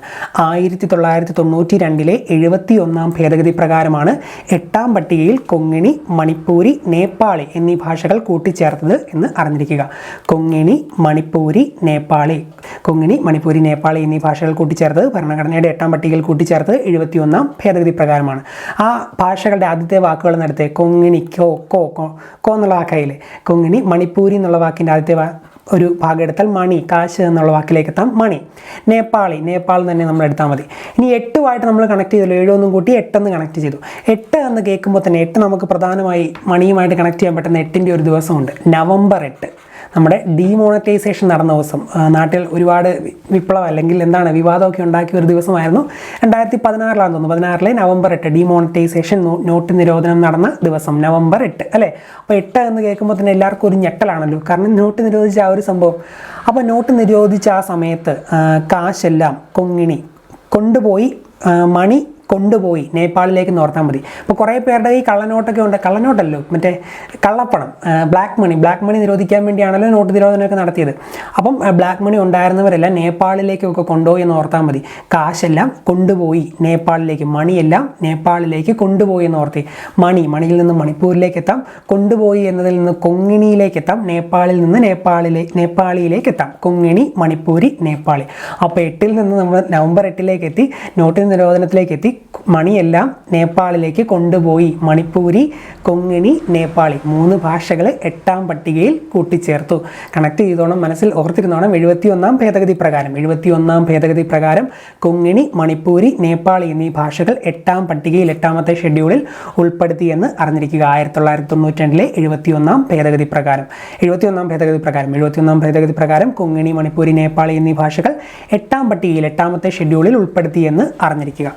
1992-ലെ 71ാം ഭേദഗതി പ്രകാരമാണ് 8ാം പട്ടികയിൽ കൊങ്ങിണി, മണിപ്പൂരി, നേപ്പാളി എന്നീ ഭാഷകൾ കൂട്ടിച്ചേർത്തത് എന്ന് അറിഞ്ഞിരിക്കുക. കൊങ്ങിണി, മണിപ്പൂരി, നേപ്പാളി എന്നീ ഭാഷകൾ കൂട്ടിച്ചേർത്തത് ഭരണഘടനയുടെ 8ാം പട്ടികയിൽ കൂട്ടിച്ചേർത്തത് 71ാം ഭേദഗതി പ്രകാരമാണ്. ആ ഭാഷകളുടെ ആദ്യത്തെ വാക്കുകൾ നടത്തിയ കൊങ്ങിണി, കോ എന്നുള്ള വാക്കായില്ലേ? കൊങ്ങിണി, മണിപ്പൂരി എന്നുള്ള വാക്കിൻ്റെ ആദ്യത്തെ ഒരു ഭാഗം എടുത്താൽ മണി, കാശ് എന്നുള്ള വാക്കിലേക്ക് എത്താം മണി. നേപ്പാൾ തന്നെ നമ്മൾ എടുത്താൽ മതി. ഇനി 8 നമ്മൾ കണക്ട് ചെയ്തല്ലോ. 7 1 കൂട്ടി 8 എന്ന് കണക്ട് ചെയ്തു. 8 എന്ന് കേൾക്കുമ്പോൾ തന്നെ 8 നമുക്ക് പ്രധാനമായി മണിയുമായിട്ട് കണക്ട് ചെയ്യാൻ പറ്റുന്ന 8ൻ്റെ ഒരു ദിവസമുണ്ട്, നവംബർ 8. നമ്മുടെ ഡീമോണറ്റൈസേഷൻ നടന്ന ദിവസം. നാട്ടിൽ ഒരുപാട് വിപ്ലവം അല്ലെങ്കിൽ വിവാദമൊക്കെ ഉണ്ടാക്കിയ ഒരു ദിവസമായിരുന്നു. 2016 തോന്നുന്നു. 16 നവംബർ 8 ഡീമോണറ്റൈസേഷൻ, നോട്ട് നിരോധനം നടന്ന ദിവസം നവംബർ 8 അല്ലേ? അപ്പോൾ 8 എന്ന് കേൾക്കുമ്പോൾ തന്നെ എല്ലാവർക്കും ഒരു ഞെട്ടലാണല്ലോ. കാരണം നോട്ട് നിരോധിച്ച ആ ഒരു സംഭവം. അപ്പോൾ നോട്ട് നിരോധിച്ച ആ സമയത്ത് കാശെല്ലാം കൊങ്ങിണി കൊണ്ടുപോയി, മണി കൊണ്ടുപോയി നേപ്പാളിലേക്ക് ഓർത്താൽ മതി. അപ്പോൾ കുറേ പേരുടെ ഈ കള്ളനോട്ടൊക്കെ ഉണ്ട്. കള്ളനോട്ടല്ലോ, മറ്റേ കള്ളപ്പണം, ബ്ലാക്ക് മണി നിരോധിക്കാൻ വേണ്ടിയാണല്ലോ നോട്ട് നിരോധനമൊക്കെ നടത്തിയത്. അപ്പം ബ്ലാക്ക് മണി ഉണ്ടായിരുന്നവരെല്ലാം നേപ്പാളിലേക്കൊക്കെ കൊണ്ടുപോയി എന്ന് ഓർത്താൽ മതി. കാശെല്ലാം കൊണ്ടുപോയി നേപ്പാളിലേക്ക്, മണിയെല്ലാം നേപ്പാളിലേക്ക് കൊണ്ടുപോയി എന്ന് ഓർത്തി. മണിയിൽ നിന്ന് മണിപ്പൂരിലേക്ക് എത്താം, കൊണ്ടുപോയി എന്നതിൽ നിന്ന് കൊങ്ങിണിയിലേക്ക് എത്താം, നേപ്പാളിൽ നിന്ന് നേപ്പാളിയിലേക്ക് എത്താം. കൊങ്ങിണി, മണിപ്പൂരി, നേപ്പാളി. അപ്പോൾ 8-ൽ നിന്ന് നമ്മൾ നവംബർ 8-ലേക്ക് എത്തി, നോട്ട് നിരോധനത്തിലേക്ക് എത്തി. മണിയെല്ലാം നേപ്പാളിലേക്ക് കൊണ്ടുപോയി. മണിപ്പൂരി, കൊങ്ങിണി, നേപ്പാളി 3 ഭാഷകൾ 8ാം പട്ടികയിൽ കൂട്ടിച്ചേർത്തു. കണക്ട് ചെയ്തോണം, മനസ്സിൽ ഓർത്തിരുന്നോണം. 71ാം ഭേദഗതി പ്രകാരം കൊങ്ങിണി, മണിപ്പൂരി, നേപ്പാളി എന്നീ ഭാഷകൾ 8ാം പട്ടികയിൽ 8ാമത്തെ ഷെഡ്യൂളിൽ ഉൾപ്പെടുത്തിയെന്ന് അറിഞ്ഞിരിക്കുക. 1992-ലെ 71ാം ഭേദഗതി പ്രകാരം കൊങ്ങിണി, മണിപ്പൂരി, നേപ്പാളി എന്നീ ഭാഷകൾ 8ാം പട്ടികയിൽ 8ാമത്തെ ഷെഡ്യൂളിൽ ഉൾപ്പെടുത്തിയെന്ന് അറിഞ്ഞിരിക്കുക.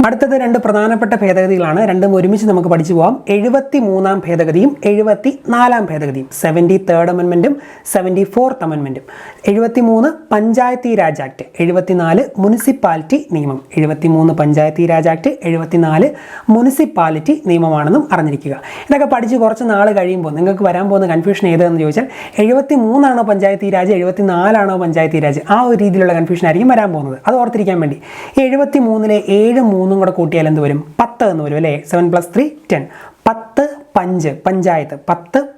അടുത്തത് 2 പ്രധാനപ്പെട്ട ഭേദഗതികളാണ്. രണ്ടും ഒരുമിച്ച് നമുക്ക് പഠിച്ചു പോകാം. 73ാം ഭേദഗതിയും 74ാം ഭേദഗതിയും, 73rd അമെൻമെൻറ്റും 74th അമെൻമെൻറ്റും. 73 Panchayati Raj act, 74 municipality നിയമം. 73 പഞ്ചായത്തി രാജ് ആക്ട്, 74 മുനിസിപ്പാലിറ്റി നിയമമാണെന്നും അറിഞ്ഞിരിക്കുക. ഇതൊക്കെ പഠിച്ച് കുറച്ച് നാൾ കഴിയുമ്പോൾ നിങ്ങൾക്ക് വരാൻ പോകുന്ന കൺഫ്യൂഷൻ ഏതെന്ന് ചോദിച്ചാൽ 73 പഞ്ചായത്തി രാജ്, 74 പഞ്ചായത്തി രാജ്, ആ ഒരു രീതിയിലുള്ള കൺഫ്യൂഷൻ ആയിരിക്കും വരാൻ പോകുന്നത്. അത് ഓർത്തിരിക്കാൻ വേണ്ടി 73-ലെ 7 3 കൂടെ കൂട്ടിയാൽ എന്ത് വരും? 10 എന്ന് വരും അല്ലേ? 7 + 3 10. 10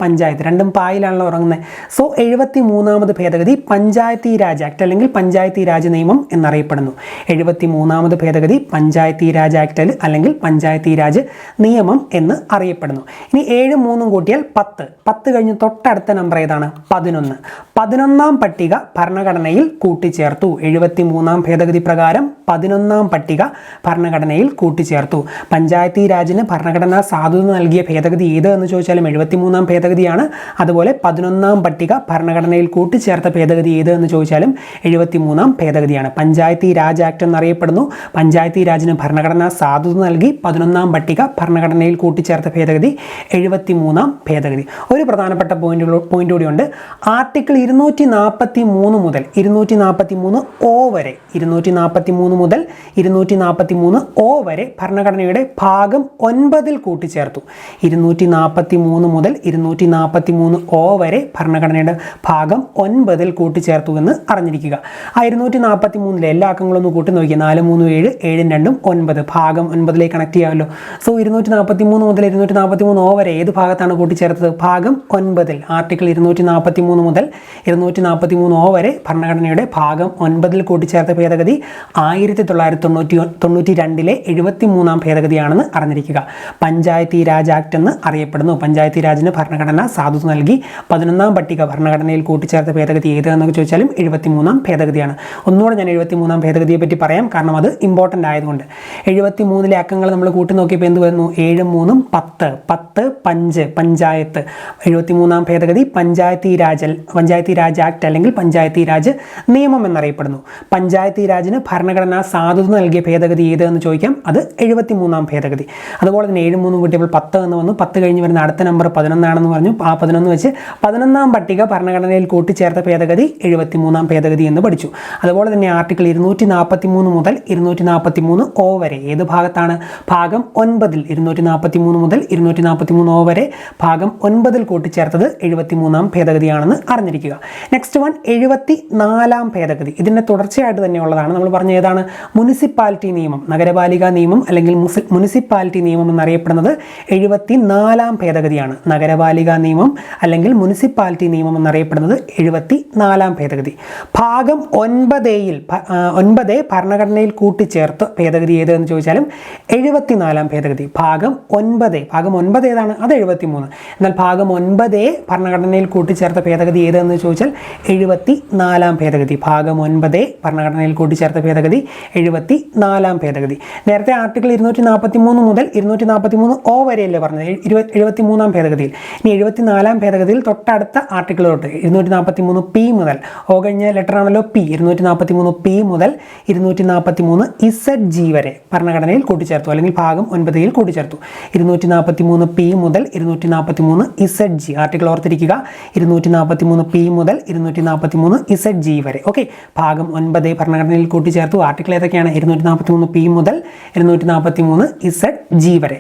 പഞ്ചായത്ത്, രണ്ടും പായിലാണല്ലോ ഉറങ്ങുന്നത്. സോ 73ാമത് ഭേദഗതി പഞ്ചായത്തി രാജ് ആക്ട് അല്ലെങ്കിൽ പഞ്ചായത്തി രാജ് നിയമം എന്നറിയപ്പെടുന്നു. 73ാമത് ഭേദഗതി പഞ്ചായത്തി രാജ് ആക്ട് അല്ലെങ്കിൽ പഞ്ചായത്തി രാജ് നിയമം എന്ന് അറിയപ്പെടുന്നു. ഇനി 7 3 കൂട്ടിയാൽ 10 കഴിഞ്ഞ് തൊട്ടടുത്ത നമ്പർ ഏതാണ്? 11. 11ാം പട്ടിക ഭരണഘടനയിൽ കൂട്ടിച്ചേർത്തു. 73ാം ഭേദഗതി പ്രകാരം 11ാം പട്ടിക ഭരണഘടനയിൽ കൂട്ടിച്ചേർത്തു. പഞ്ചായത്തി രാജിന് ഭരണഘടനാ സാധുത നൽകിയ ഭേദഗതി ഏത് എന്ന് ചോദിച്ചാലും 73ാം ഭേദഗതിയാണ്. അതുപോലെ 11ാം പട്ടിക ഭരണഘടനയിൽ കൂട്ടിച്ചേർത്ത ഭേദഗതി ഏത് എന്ന് ചോദിച്ചാലും 73ാം ഭേദഗതിയാണ്. പഞ്ചായത്തി രാജ് ആക്ട് എന്നറിയപ്പെടുന്നു. പഞ്ചായത്തി രാജിന് ഭരണഘടനാ സാധുത നൽകി 11ാം പട്ടിക ഭരണഘടനയിൽ കൂട്ടിച്ചേർത്ത ഭേദഗതി 73ാം ഭേദഗതി. ഒരു പ്രധാനപ്പെട്ട പോയിന്റ് കൂടിയുണ്ട്. ആർട്ടിക്കിൾ 243 മുതൽ 243 O വരെ, 243 മുതൽ 243 O വരെ ഭരണഘടനയുടെ ഭാഗം 9 കൂട്ടിച്ചേർത്തു. 243 മുതൽ 243 O വരെ ഭരണഘടനയുടെ ഭാഗം 9 കൂട്ടിച്ചേർത്തു എന്ന് അറിഞ്ഞിരിക്കുക. ആ 243 എല്ലാ അക്കങ്ങളൊന്നും കൂട്ടി നോക്കിയാൽ 4 3 7 7 2 9 ഭാഗം 9ലേക്ക് കണക്ട് ചെയ്യാമല്ലോ. സോ 243 മുതൽ 243 O വരെ ഏത് ഭാഗത്താണ് കൂട്ടിച്ചേർത്തത്? ഭാഗം 9. ആർട്ടിക്കിൾ 243 മുതൽ 243 O വരെ ഭരണഘടനയുടെ ഭാഗം 9 കൂട്ടിച്ചേർത്ത ഭേദഗതി 1992-ലെ 73ാം ഭേദഗതിയാണെന്ന് അറിഞ്ഞിരിക്കുക. പഞ്ചായത്തി രാജ് ആക്ട് എന്ന് അറിയപ്പെടുന്നു. പഞ്ചായത്തി രാജിന് ഭരണഘടന ഭരണഘടന സാധുത നൽകി. 11ാം പട്ടിക ഭരണഘടനയിൽ കൂട്ടിച്ചേർത്ത ഭേദഗതി ഏത് എന്നൊക്കെ ചോദിച്ചാലും 73ാം ഭേദഗതിയാണ്. ഒന്നുകൂടെ ഞാൻ 73ാം ഭേദഗതിയെ പറ്റി പറയാം, കാരണം അത് ഇമ്പോർട്ടൻ്റ് ആയതുകൊണ്ട്. 73ലെ അക്കങ്ങൾ നമ്മൾ കൂട്ടി നോക്കിയപ്പോൾ എന്ത് വരുന്നു? 7 3 10, 10 5 പഞ്ചായത്ത്. 73ാം ഭേദഗതി പഞ്ചായത്തി രാജ് ആക്ട് അല്ലെങ്കിൽ പഞ്ചായത്തി രാജ് നിയമം എന്നറിയപ്പെടുന്നു. പഞ്ചായത്തി രാജിന് ഭരണഘടനാ സാധുത നൽകിയ ഭേദഗതി ഏത് എന്ന് ചോദിക്കാം, അത് 73ാം ഭേദഗതി. അതുപോലെ തന്നെ 7 3 കൂട്ടിയപ്പോൾ 10 എന്ന് വന്നു. 10 കഴിഞ്ഞ് വരുന്ന അടുത്ത നമ്പർ 11 ആണെന്ന് പറഞ്ഞു. ആ 11 വെച്ച് 11ാം പട്ടിക ഭരണഘടനയിൽ കൂട്ടിച്ചേർത്ത ഭേദഗതി 73ാം ഭേദഗതി എന്ന് പഠിച്ചു. അതുപോലെ തന്നെ ആർട്ടിക്കിൾ 243 മുതൽ 243 O വരെ ഏത് ഭാഗത്താണ്? ഭാഗം 9. 243 മുതൽ 243 O വരെ ഭാഗം 9 കൂട്ടിച്ചേർത്തത് 73ാം ഭേദഗതിയാണെന്ന് അറിഞ്ഞിരിക്കുക. നെക്സ്റ്റ് വൺ 74ാം ഭേദഗതി. ഇതിൻ്റെ തുടർച്ചയായിട്ട് തന്നെയുള്ളതാണ്. നമ്മൾ പറഞ്ഞ ഏതാണ്? മുനിസിപ്പാലിറ്റി നിയമം, നഗരപാലിക നിയമം അല്ലെങ്കിൽ മുനിസിപ്പാലിറ്റി നിയമം എന്നറിയപ്പെടുന്നത് 74ാം ഭേദഗതിയാണ്. നഗരപാലിക നിയമം അല്ലെങ്കിൽ മുനിസിപ്പാലിറ്റി നിയമം എന്നറിയപ്പെടുന്നത് 74ാം ഭേദഗതി. ഭാഗം 9 ഭരണഘടനയിൽ കൂട്ടിച്ചേർത്ത് ഭേദഗതി ഏത് എന്ന് ചോദിച്ചാലും 74ാം ഭേദഗതി. ഭാഗം 9 ഏതാണ്? അത് 73. എന്നാൽ ഭാഗം 9 ഭരണഘടനയിൽ കൂട്ടിച്ചേർത്ത ഭേദഗതി ഏതെന്ന് ചോദിച്ചാൽ 74ാം ഭേദഗതി. ഭാഗം 9 ഭരണഘടനയിൽ കൂട്ടിച്ചേർത്ത ഭേദഗതി 74ാം ഭേദഗതി. നേരത്തെ ആർട്ടിക്കിൾ 243 മുതൽ 243 O വരെയല്ലേ പറഞ്ഞത്? 73ാം ഭേദഗതിയിൽ. ഇനി 74ാം ഭേദഗതിയിൽ തൊട്ടടുത്ത ആർട്ടിക്കിൾ തൊട്ട് 243 P മുതൽ, O കഴിഞ്ഞ ലെറ്റർ ആണല്ലോ P, 243 P മുതൽ 243 ZG വരെ ഭരണഘടനയിൽ കൂട്ടിച്ചേർത്തു അല്ലെങ്കിൽ ഭാഗം 9ൽ കൂട്ടിച്ചേർത്തു. 243 P മുതൽ 243 ZG ആർട്ടിക്കിൾ ഓർത്തിരിക്കുക. 243 P മുതൽ 243 ZG വരെ. ഓക്കെ, ഭാഗം 9 ഭരണഘടനയിൽ കൂട്ടിച്ചേർത്തു. ആർട്ടിക്കിൾ ഏതൊക്കെയാണ്? 243 P മുതൽ 243 ZG വരെ.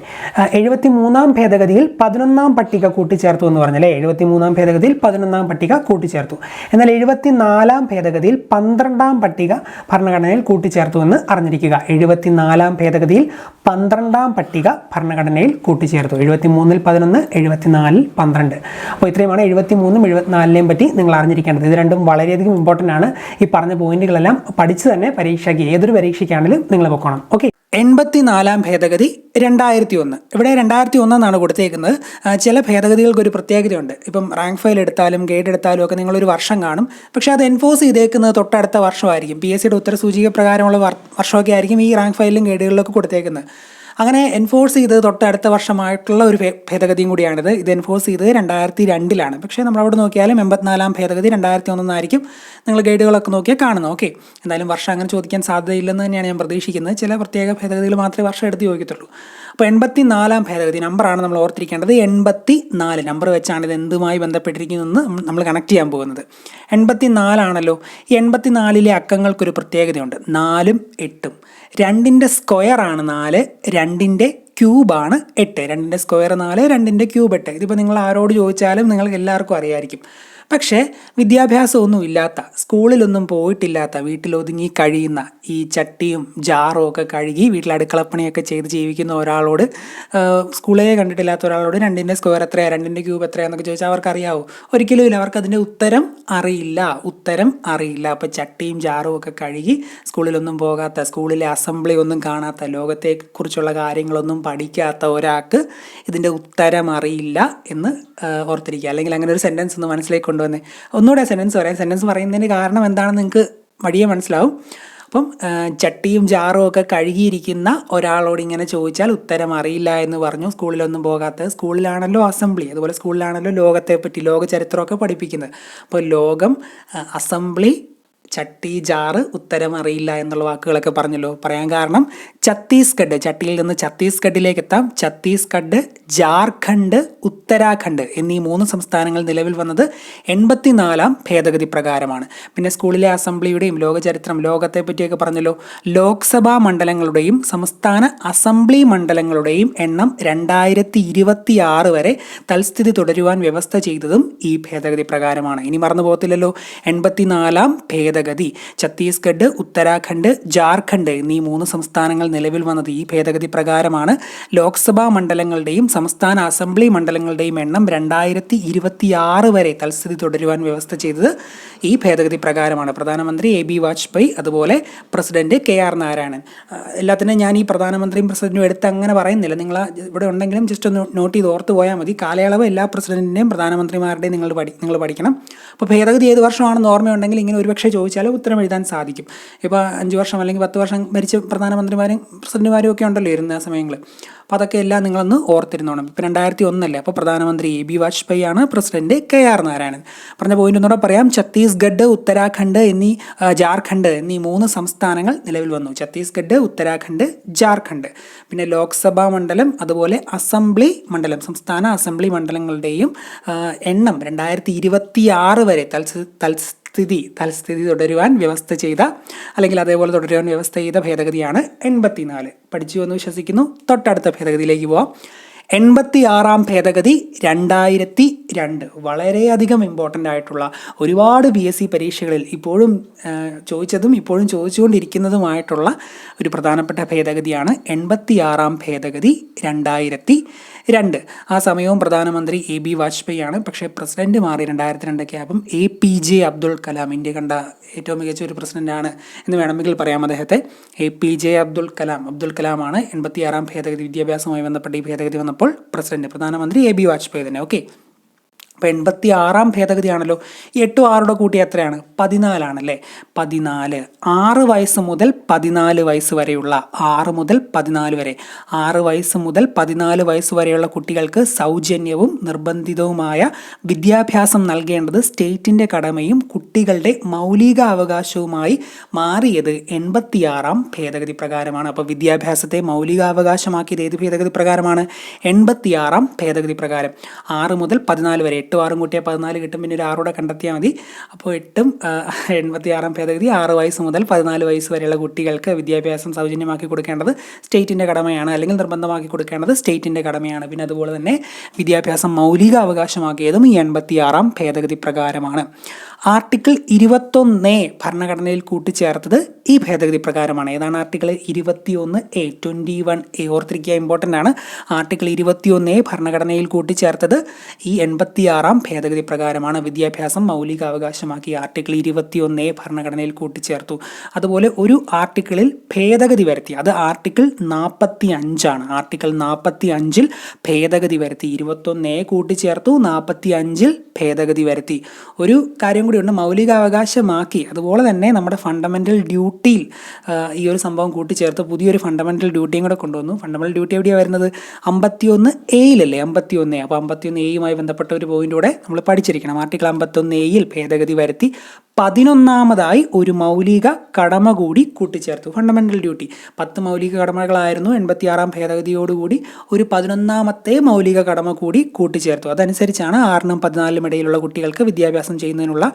73ാം ഭേദഗതിയിൽ 11ാം പട്ടിക കൂട്ടിച്ചേർത്തു എന്ന് പറഞ്ഞല്ലേ? 73ാം ഭേദഗതിയിൽ 11ാം പട്ടിക കൂട്ടിച്ചേർത്തു. എന്നാൽ 74ാം ഭേദഗതിയിൽ 12ാം പട്ടിക ഭരണഘടനയിൽ കൂട്ടിച്ചേർത്തു എന്ന് അറിഞ്ഞിരിക്കുക. 74ാം ഭേദഗതിയിൽ 12ാം പട്ടിക ഭരണഘടനയിൽ കൂട്ടിച്ചേർത്തു. 73ൽ 11, 74ൽ 12. അപ്പോൾ ഇത്രയുമാണ് 73ഉം 74നെയും പറ്റി നിങ്ങൾ അറിഞ്ഞിരിക്കേണ്ടത്. ഇത് രണ്ടും വളരെയധികം ഇമ്പോർട്ടൻ്റ് ആണ്. ഈ പറഞ്ഞ പോയിന്റുകളെല്ലാം പഠിച്ച് തന്നെ പരീക്ഷയ്ക്ക് ഏതൊരു പരീക്ഷയ്ക്കാണെങ്കിലും നിങ്ങൾ പൊക്കണം. ഓക്കെ, 84ാം ഭേദഗതി 2001. ഇവിടെ 2001 എന്നാണ് കൊടുത്തേക്കുന്നത്. ചില ഭേദഗതികൾക്ക് ഒരു പ്രത്യേകതയുണ്ട്. ഇപ്പം റാങ്ക് ഫയൽ എടുത്താലും ഗൈഡ് എടുത്താലും ഒക്കെ നിങ്ങളൊരു വർഷം കാണും, പക്ഷേ അത് എൻഫോഴ്സ് ചെയ്തേക്കുന്നത് തൊട്ടടുത്ത വർഷമായിരിക്കും. PSCയുടെ ഉത്തരസൂചിക പ്രകാരമുള്ള വർഷമൊക്കെ ആയിരിക്കും ഈ റാങ്ക് ഫയലിലും ഗൈഡുകളിലൊക്കെ കൊടുത്തേക്കുന്നത്. അങ്ങനെ എൻഫോഴ്സ് ചെയ്തത് തൊട്ടടുത്ത വർഷമായിട്ടുള്ള ഒരു ഭേദഗതിയും കൂടിയാണിത്. ഇത് എൻഫോഴ്സ് ചെയ്തത് 2002ലാണ്. പക്ഷേ നമ്മളവിടെ നോക്കിയാലും 84ാം ഭേദഗതി 2001 ആയിരിക്കും നിങ്ങൾ ഗൈഡുകളൊക്കെ നോക്കിയാൽ കാണുന്നത്. ഓക്കെ, എന്തായാലും വർഷം അങ്ങനെ ചോദിക്കാൻ സാധ്യതയില്ലെന്ന് തന്നെയാണ് ഞാൻ പ്രതീക്ഷിക്കുന്നത്. ചില പ്രത്യേക ഭേദഗതികൾ മാത്രമേ വർഷം എടുത്ത് ചോദിക്കത്തുള്ളൂ. അപ്പോൾ 84ാം ഭേദഗതി നമ്പറാണ് നമ്മൾ ഓർത്തിരിക്കേണ്ടത്. 84 നമ്പർ വെച്ചാണ് ഇത് എന്തുമായി ബന്ധപ്പെട്ടിരിക്കുന്നതെന്ന് നമ്മൾ കണക്ട് ചെയ്യാൻ പോകുന്നത്. 84 ആണല്ലോ. ഈ 84ലെ അക്കങ്ങൾക്കൊരു പ്രത്യേകതയുണ്ട്. 4ഉം 8ഉം. 2ൻ്റെ സ്ക്വയർ ആണ് 4, 2ൻ്റെ ക്യൂബാണ് 8. 2ൻ്റെ സ്ക്വയർ 4, 2ൻ്റെ ക്യൂബ് 8. ഇതിപ്പോൾ നിങ്ങൾ ആരോട് ചോദിച്ചാലും നിങ്ങൾക്ക് എല്ലാവർക്കും അറിയാമായിരിക്കും. പക്ഷേ വിദ്യാഭ്യാസമൊന്നും ഇല്ലാത്ത, സ്കൂളിലൊന്നും പോയിട്ടില്ലാത്ത, വീട്ടിലൊതുങ്ങി കഴിയുന്ന, ഈ ചട്ടിയും ജാറും ഒക്കെ കഴുകി വീട്ടിൽ അടുക്കളപ്പണിയൊക്കെ ചെയ്ത് ജീവിക്കുന്ന ഒരാളോട്, സ്കൂളേ കണ്ടിട്ടില്ലാത്ത ഒരാളോട് 2ൻ്റെ സ്ക്വയർ എത്രയാണ്, 2ൻ്റെ ക്യൂബ് എത്രയാണെന്നൊക്കെ ചോദിച്ചാൽ അവർക്കറിയാവോ? ഒരിക്കലും ഇല്ല. അവർക്ക് അതിൻ്റെ ഉത്തരം അറിയില്ല. അപ്പോൾ ചട്ടിയും ജാറും ഒക്കെ കഴുകി സ്കൂളിലൊന്നും പോകാത്ത, സ്കൂളിലെ അസംബ്ലി ഒന്നും കാണാത്ത, ലോകത്തെക്കുറിച്ചുള്ള കാര്യങ്ങളൊന്നും പഠിക്കാത്ത ഒരാൾക്ക് ഇതിൻ്റെ ഉത്തരം അറിയില്ല എന്ന് ഓർത്തിരിക്കുക. അല്ലെങ്കിൽ അങ്ങനെ ഒരു സെൻറ്റൻസ് ഒന്ന് മനസ്സിലേക്ക് കൊണ്ടുവന്നേ. ഒന്നുകൂടെ സെൻറ്റൻസ് പറയാം. സെൻറ്റൻസ് പറയുന്നതിന് കാരണം എന്താണെന്ന് നിങ്ങൾക്ക് വഴിയെ മനസ്സിലാവും. അപ്പം ചട്ടിയും ജാറും ഒക്കെ കഴുകിയിരിക്കുന്ന ഒരാളോട് ഇങ്ങനെ ചോദിച്ചാൽ ഉത്തരം അറിയില്ല എന്ന് പറഞ്ഞു. സ്കൂളിലൊന്നും പോകാത്ത, സ്കൂളിലാണല്ലോ അസംബ്ലി, അതുപോലെ സ്കൂളിലാണല്ലോ ലോകത്തെപ്പറ്റി, ലോക ചരിത്രമൊക്കെ പഠിപ്പിക്കുന്നത്. അപ്പോൾ ലോകം, അസംബ്ലി, ചട്ടി, ജാറ്, ഉത്തരം അറിയില്ല എന്നുള്ള വാക്കുകളൊക്കെ പറഞ്ഞല്ലോ. പറയാൻ കാരണം ഛത്തീസ്ഗഡ്, ചട്ടിയിൽ നിന്ന് ഛത്തീസ്ഗഡിലേക്ക് എത്താം. ഛത്തീസ്ഗഡ്, ജാർഖണ്ഡ്, ഉത്തരാഖണ്ഡ് എന്നീ 3 സംസ്ഥാനങ്ങൾ നിലവിൽ വന്നത് 84ാം ഭേദഗതി പ്രകാരമാണ്. പിന്നെ സ്കൂളിലെ അസംബ്ലിയുടെയും ലോകചരിത്രം, ലോകത്തെ പറ്റിയൊക്കെ പറഞ്ഞല്ലോ. ലോക്സഭാ മണ്ഡലങ്ങളുടെയും സംസ്ഥാന അസംബ്ലി മണ്ഡലങ്ങളുടെയും എണ്ണം 2026 വരെ തൽസ്ഥിതി തുടരുവാൻ വ്യവസ്ഥ ചെയ്തതും ഈ ഭേദഗതി പ്രകാരമാണ്. ഇനി മറന്നു പോകത്തില്ലല്ലോ. 84ാം ഭേദഗതി ഭേദഗതി. ഛത്തീസ്ഗഡ്, ഉത്തരാഖണ്ഡ്, ജാർഖണ്ഡ് എന്നീ 3 സംസ്ഥാനങ്ങൾ നിലവിൽ വന്നത് ഈ ഭേദഗതി പ്രകാരമാണ്. ലോക്സഭാ മണ്ഡലങ്ങളുടെയും സംസ്ഥാന അസംബ്ലി മണ്ഡലങ്ങളുടെയും എണ്ണം 2026 വരെ തൽസ്ഥിതി തുടരുവാൻ വ്യവസ്ഥ ചെയ്തത് ഈ ഭേദഗതി പ്രകാരമാണ്. പ്രധാനമന്ത്രി AB വാജ്പേയി, അതുപോലെ പ്രസിഡന്റ് KR നാരായണൻ. എല്ലാത്തിനും ഞാൻ ഈ പ്രധാനമന്ത്രിയും പ്രസിഡന്റും എടുത്ത് അങ്ങനെ പറയുന്നില്ല. നിങ്ങൾ ഇവിടെ ഉണ്ടെങ്കിലും ജസ്റ്റ് ഒന്ന് നോട്ട് ചെയ്ത് ഓർത്ത് പോയാൽ മതി. കാലയളവ് എല്ലാ പ്രസിഡന്റിൻ്റെയും പ്രധാനമന്ത്രിമാരുടെയും നിങ്ങൾ പഠിക്കണം. അപ്പോൾ ഭേദഗതി ഏത് വർഷമാണെന്ന് ഓർമ്മയുണ്ടെങ്കിൽ ഇങ്ങനെ ഒരുപക്ഷെ ചോദിച്ചാൽ ഉത്തരം എഴുതാൻ സാധിക്കും. ഇപ്പോൾ 5 വർഷം അല്ലെങ്കിൽ 10 വർഷം ഭരിച്ച പ്രധാനമന്ത്രിമാരും പ്രസിഡന്റുമാരും ഒക്കെ ഉണ്ടല്ലോ ഇരുന്ന സമയങ്ങളിൽ. അപ്പോൾ അതൊക്കെ എല്ലാം നിങ്ങളൊന്ന് ഓർത്തിരുന്നോണം. ഇപ്പോൾ 2001 അല്ലേ, അപ്പോൾ പ്രധാനമന്ത്രി AB വാജ്പേയി ആണ്, പ്രസിഡന്റ് KR നാരായണൻ. പറഞ്ഞ പോയിന്റ് ഒന്നുകൂടെ പറയാം. ഛത്തീസ്ഗഡ്, ഉത്തരാഖണ്ഡ് ജാർഖണ്ഡ് എന്നീ 3 സംസ്ഥാനങ്ങൾ നിലവിൽ വന്നു. ഛത്തീസ്ഗഡ്, ഉത്തരാഖണ്ഡ്, ജാർഖണ്ഡ്. പിന്നെ ലോക്സഭാ മണ്ഡലം, അതുപോലെ അസംബ്ലി മണ്ഡലം, സംസ്ഥാന അസംബ്ലി മണ്ഡലങ്ങളുടെയും എണ്ണം 2026 വരെ തൽസ്ഥിതി തുടരുവാൻ വ്യവസ്ഥ ചെയ്ത, അല്ലെങ്കിൽ അതേപോലെ തുടരുവാൻ വ്യവസ്ഥ ചെയ്ത ഭേദഗതിയാണ് 84. പഠിച്ചു എന്ന് വിശ്വസിക്കുന്നു. തൊട്ടടുത്ത ഭേദഗതിയിലേക്ക് പോവാം. 86-ാം ഭേദഗതി 2002. വളരെയധികം ഇമ്പോർട്ടൻ്റ് ആയിട്ടുള്ള, ഒരുപാട് PSC പരീക്ഷകളിൽ ഇപ്പോഴും ചോദിച്ചതും ഇപ്പോഴും ചോദിച്ചുകൊണ്ടിരിക്കുന്നതുമായിട്ടുള്ള ഒരു പ്രധാനപ്പെട്ട ഭേദഗതിയാണ് 86-ാം ഭേദഗതി 2002. ആ സമയവും പ്രധാനമന്ത്രി AB വാജ്പേയി ആണ്. പക്ഷേ പ്രസിഡന്റ് മാറി 2002 ആകുമ്പം APJ അബ്ദുൾ കലാം. ഇന്ത്യ കണ്ട ഏറ്റവും മികച്ച ഒരു പ്രസിഡന്റാണ് എന്ന് വേണമെങ്കിൽ പറയാം അദ്ദേഹത്തെ. APJ അബ്ദുൾ കലാമാണ് 86-ാം ഭേദഗതി, വിദ്യാഭ്യാസവുമായി ബന്ധപ്പെട്ട ഈ ഭേദഗതി വന്നപ്പോൾ പ്രസിഡന്റ്. പ്രധാനമന്ത്രി AB വാജ്പേയി തന്നെ. ഓക്കെ, അപ്പോൾ 86-ാം ഭേദഗതിയാണല്ലോ. ഈ 8 6 കൂട്ടി എത്രയാണ്? 14 ആണല്ലേ. 14. 6 വയസ്സ് മുതൽ 14 വയസ്സ് വരെയുള്ള 6 മുതൽ 14 വരെ 6 വയസ്സ് മുതൽ 14 വയസ്സ് വരെയുള്ള കുട്ടികൾക്ക് സൗജന്യവും നിർബന്ധിതവുമായ വിദ്യാഭ്യാസം നൽകേണ്ടത് സ്റ്റേറ്റിൻ്റെ കടമയും കുട്ടികളുടെ മൗലിക അവകാശവുമായി മാറിയത് 86-ാം ഭേദഗതി പ്രകാരമാണ്. അപ്പോൾ വിദ്യാഭ്യാസത്തെ മൗലികാവകാശമാക്കിയത് ഏത് ഭേദഗതി പ്രകാരമാണ്? 86-ാം ഭേദഗതി പ്രകാരം. 6 മുതൽ 14 വരെ, 8 6 കൂട്ടിയാൽ 14 കിട്ടും. പിന്നെ ഒരു 6 കണ്ടെത്തിയാൽ മതി. അപ്പോൾ 8 86-ാം ഭേദഗതി 6 വയസ്സ് മുതൽ 14 വയസ്സ് വരെയുള്ള കുട്ടികൾക്ക് വിദ്യാഭ്യാസം സൗജന്യമാക്കി കൊടുക്കേണ്ടത് സ്റ്റേറ്റിൻ്റെ കടമയാണ്, അല്ലെങ്കിൽ നിർബന്ധമാക്കി കൊടുക്കേണ്ടത് സ്റ്റേറ്റിൻ്റെ കടമയാണ്. പിന്നെ അതുപോലെ തന്നെ വിദ്യാഭ്യാസം മൗലിക അവകാശമാക്കിയതും ഈ 86-ാം ഭേദഗതി പ്രകാരമാണ്. ആർട്ടിക്കിൾ 21A ഭരണഘടനയിൽ കൂട്ടിച്ചേർത്തത് ഈ ഭേദഗതി പ്രകാരമാണ്. ഏതാണ് ആർട്ടിക്കിൾ 21A? 21A ഓർത്തിരിക്കുക, ഇമ്പോർട്ടൻ്റ് ആണ്. ആർട്ടിക്കിൾ 21A ഭരണഘടനയിൽ കൂട്ടിച്ചേർത്തത് ഈ 86-ാം ഭേദഗതി പ്രകാരമാണ്. വിദ്യാഭ്യാസം മൗലിക അവകാശമാക്കി ആർട്ടിക്കിൾ 21A ഭരണഘടനയിൽ കൂട്ടിച്ചേർത്തു. അതുപോലെ ഒരു ആർട്ടിക്കിളിൽ ഭേദഗതി വരുത്തി, അത് ആർട്ടിക്കിൾ 45 ആണ്. ആർട്ടിക്കിൾ 45-ൽ ഭേദഗതി വരുത്തി. 21A കൂട്ടിച്ചേർത്തു, 45-ൽ ഭേദഗതി വരുത്തി. ഒരു കാര്യം കൂടിയുണ്ട്, മൗലികാവകാശമാക്കി. അതുപോലെ തന്നെ നമ്മുടെ ഫണ്ടമെൻ്റൽ ഡ്യൂട്ടിയിൽ ഈ ഒരു സംഭവം കൂട്ടിച്ചേർത്ത് പുതിയൊരു ഫണ്ടമെൻ്റൽ ഡ്യൂട്ടിയും കൂടെ കൊണ്ടുവന്നു. ഫണ്ടമെൻ്റൽ ഡ്യൂട്ടി എവിടെയാണ് വരുന്നത്? 51A-യിലല്ലേ? 51A. അപ്പോൾ 51A-യുമായി ബന്ധപ്പെട്ട ഒരു പോയിന്റ് കൂടെ നമ്മൾ പഠിച്ചിരിക്കണം. ആർട്ടിക്കിൾ 51A-യിൽ ഭേദഗതി വരുത്തി 11ാമതായി ഒരു മൗലിക കടമ കൂടി കൂട്ടിച്ചേർത്തു. ഫണ്ടമെൻ്റൽ ഡ്യൂട്ടി 10 മൗലിക കടമകളായിരുന്നു. 86-ാം ഭേദഗതിയോടുകൂടി ഒരു 11ാമത്തെ മൗലിക കടമ കൂടി കൂട്ടിച്ചേർത്തു. അതനുസരിച്ചാണ് 6-നും 14-നും ഇടയിലുള്ള കുട്ടികൾക്ക് വിദ്യാഭ്യാസം ചെയ്യുന്നതിനുള്ള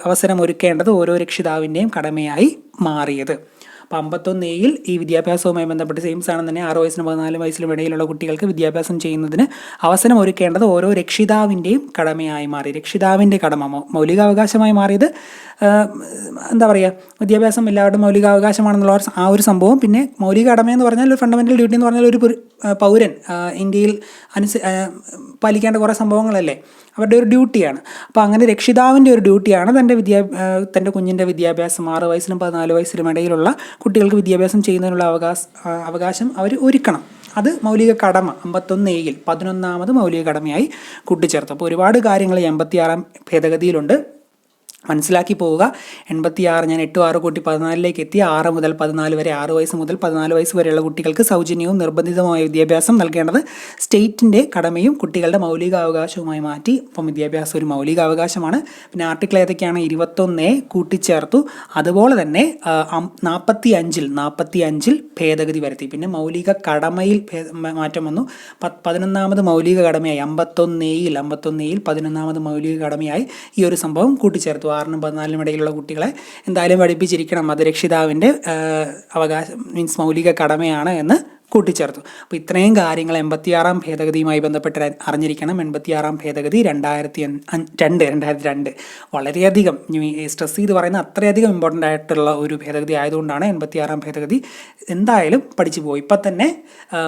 അവസരം ഒരുക്കേണ്ടത് ഓരോ രക്ഷിതാവിൻ്റെയും കടമയായി മാറിയത്. അപ്പോൾ 51A-യിൽ ഈ വിദ്യാഭ്യാസവുമായി ബന്ധപ്പെട്ട് സെയിംസ് ആണെന്ന് തന്നെ 6 വയസ്സിനും 14 വയസ്സിനും ഇടയിലുള്ള കുട്ടികൾക്ക് വിദ്യാഭ്യാസം ചെയ്യുന്നതിന് അവസരം ഒരുക്കേണ്ടത് ഓരോ രക്ഷിതാവിൻ്റെയും കടമയായി മാറി. രക്ഷിതാവിൻ്റെ കടമ മൗലികാവകാശമായി മാറിയത് എന്താ പറയുക, വിദ്യാഭ്യാസം എല്ലാവരുടെയും മൗലികാവകാശമാണെന്നുള്ള ആ ഒരു സംഭവം. പിന്നെ മൗലിക കടമയെന്ന് പറഞ്ഞാൽ ഒരു ഫണ്ടമെൻ്റൽ ഡ്യൂട്ടി എന്ന് പറഞ്ഞാൽ ഒരു പൗരൻ ഇന്ത്യയിൽ പാലിക്കേണ്ട കുറേ സംഭവങ്ങളല്ലേ, അവരുടെ ഒരു ഡ്യൂട്ടിയാണ്. അപ്പോൾ അങ്ങനെ രക്ഷിതാവിൻ്റെ ഒരു ഡ്യൂട്ടിയാണ് തൻ്റെ കുഞ്ഞിൻ്റെ വിദ്യാഭ്യാസം 6 വയസ്സിനും 14 വയസ്സിനും ഇടയിലുള്ള കുട്ടികൾക്ക് വിദ്യാഭ്യാസം ചെയ്യുന്നതിനുള്ള അവകാശം അവർ ഒരുക്കണം. അത് മൗലിക കടമ 51A-യിൽ 11ാമത് മൗലിക കടമയായി കൂട്ടിച്ചേർത്തു. അപ്പോൾ ഒരുപാട് കാര്യങ്ങൾ 86-ാം ഭേദഗതിയിലുണ്ട്, മനസ്സിലാക്കി പോവുക. 86 ഞാൻ 8 6 കൂട്ടി 14-ലേക്ക് എത്തി. 6 മുതൽ 14 വരെ, 6 വയസ്സ് മുതൽ 14 വയസ്സ് വരെയുള്ള കുട്ടികൾക്ക് സൗജന്യവും നിർബന്ധിതവുമായ വിദ്യാഭ്യാസം നൽകേണ്ടത് സ്റ്റേറ്റിൻ്റെ കടമയും കുട്ടികളുടെ മൗലികാവകാശവുമായി മാറ്റി. അപ്പം വിദ്യാഭ്യാസം ഒരു മൗലികാവകാശമാണ്. പിന്നെ ആർട്ടിക്കിൾ ഏതൊക്കെയാണ്? 21A കൂട്ടിച്ചേർത്തു. അതുപോലെ തന്നെ 45-ൽ ഭേദഗതി വരുത്തി. പിന്നെ മൗലിക കടമയിൽ മാറ്റം വന്നു. 11ാമത് മൗലിക കടമയായി 51A-യിൽ 11ാമത് മൗലിക കടമയായി ഈ ഒരു സംഭവം കൂട്ടിച്ചേർത്തു. 6-നും 14-നും ഇടയിലുള്ള കുട്ടികളെ എന്തായാലും പഠിപ്പിച്ചിരിക്കണം, അത് രക്ഷിതാവിൻ്റെ അവകാശം മീൻസ് മൗലിക കടമയാണ് എന്ന് കൂട്ടിച്ചേർത്തു. അപ്പോൾ ഇത്രയും കാര്യങ്ങൾ 86-ാം ഭേദഗതിയുമായി ബന്ധപ്പെട്ട് അറിഞ്ഞിരിക്കണം. 86-ാം ഭേദഗതി 2002 വളരെയധികം സ്ട്രെസ് ചെയ്ത് പറയുന്ന അത്രയധികം ഇമ്പോർട്ടൻ്റ് ആയിട്ടുള്ള ഒരു ഭേദഗതി ആയതുകൊണ്ടാണ് 86-ാം ഭേദഗതി എന്തായാലും പഠിച്ചു പോകും. ഇപ്പം തന്നെ